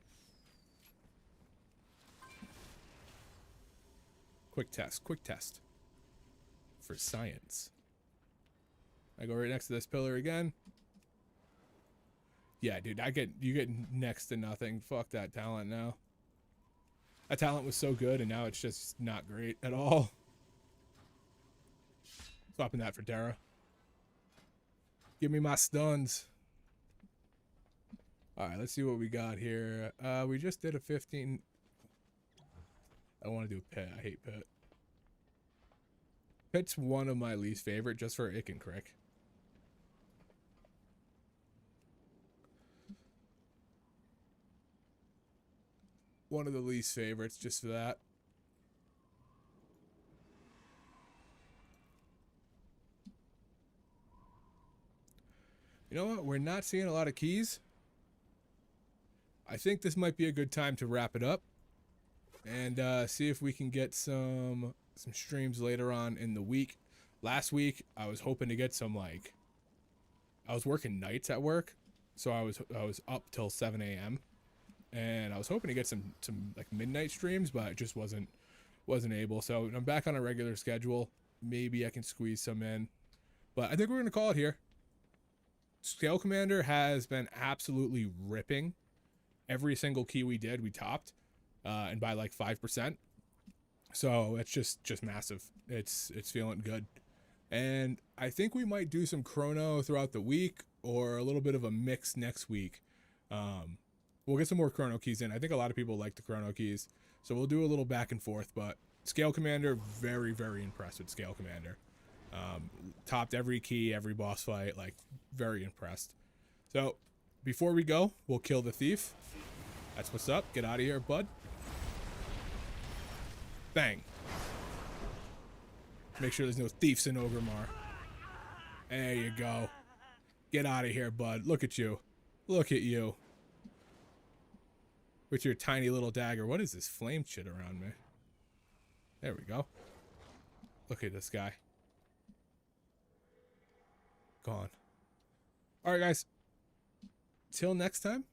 B: Quick test for science. I go right next to this pillar again. Yeah, dude, you get next to nothing. Fuck that talent now. That talent was so good, and now it's just not great at all. Swapping that for Terra. Give me my stuns. Alright, let's see what we got here. We just did a 15. I don't want to do a pit. I hate pit. Pit's one of my least favorite, just for Ick and Crick. One of the least favorites, just for that. You know what? We're not seeing a lot of keys. I think this might be a good time to wrap it up and see if we can get some some streams later on in the week. Last week, I was hoping to get some, like, I was working nights at work, so I was up till 7 a.m. and I was hoping to get some like midnight streams, but it just wasn't able. So I'm back on a regular schedule. Maybe I can squeeze some in, but I think we're gonna call it here. Scalecommander has been absolutely ripping. Every single key we did, we topped, and by like 5%. So it's just massive. It's feeling good. And I think we might do some Chrono throughout the week, or a little bit of a mix next week. We'll get some more Chrono keys in. I think a lot of people like the Chrono keys, so we'll do a little back and forth. But Scalecommander, very, very impressed with Scalecommander. Topped every key, every boss fight, like, very impressed. So before we go, we'll kill the thief. That's what's up. Get out of here, bud. Bang. Make sure there's no thieves in Ogremar. There you go. Get out of here, bud. Look at you. Look at you. With your tiny little dagger. What is this flame shit around me? There we go. Look at this guy. Gone. Alright, guys. Till next time.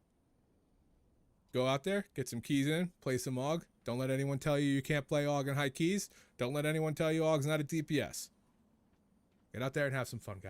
B: Go out there, get some keys in, play some AUG. Don't let anyone tell you can't play AUG on high keys. Don't let anyone tell you AUG's not a DPS. Get out there and have some fun, guys.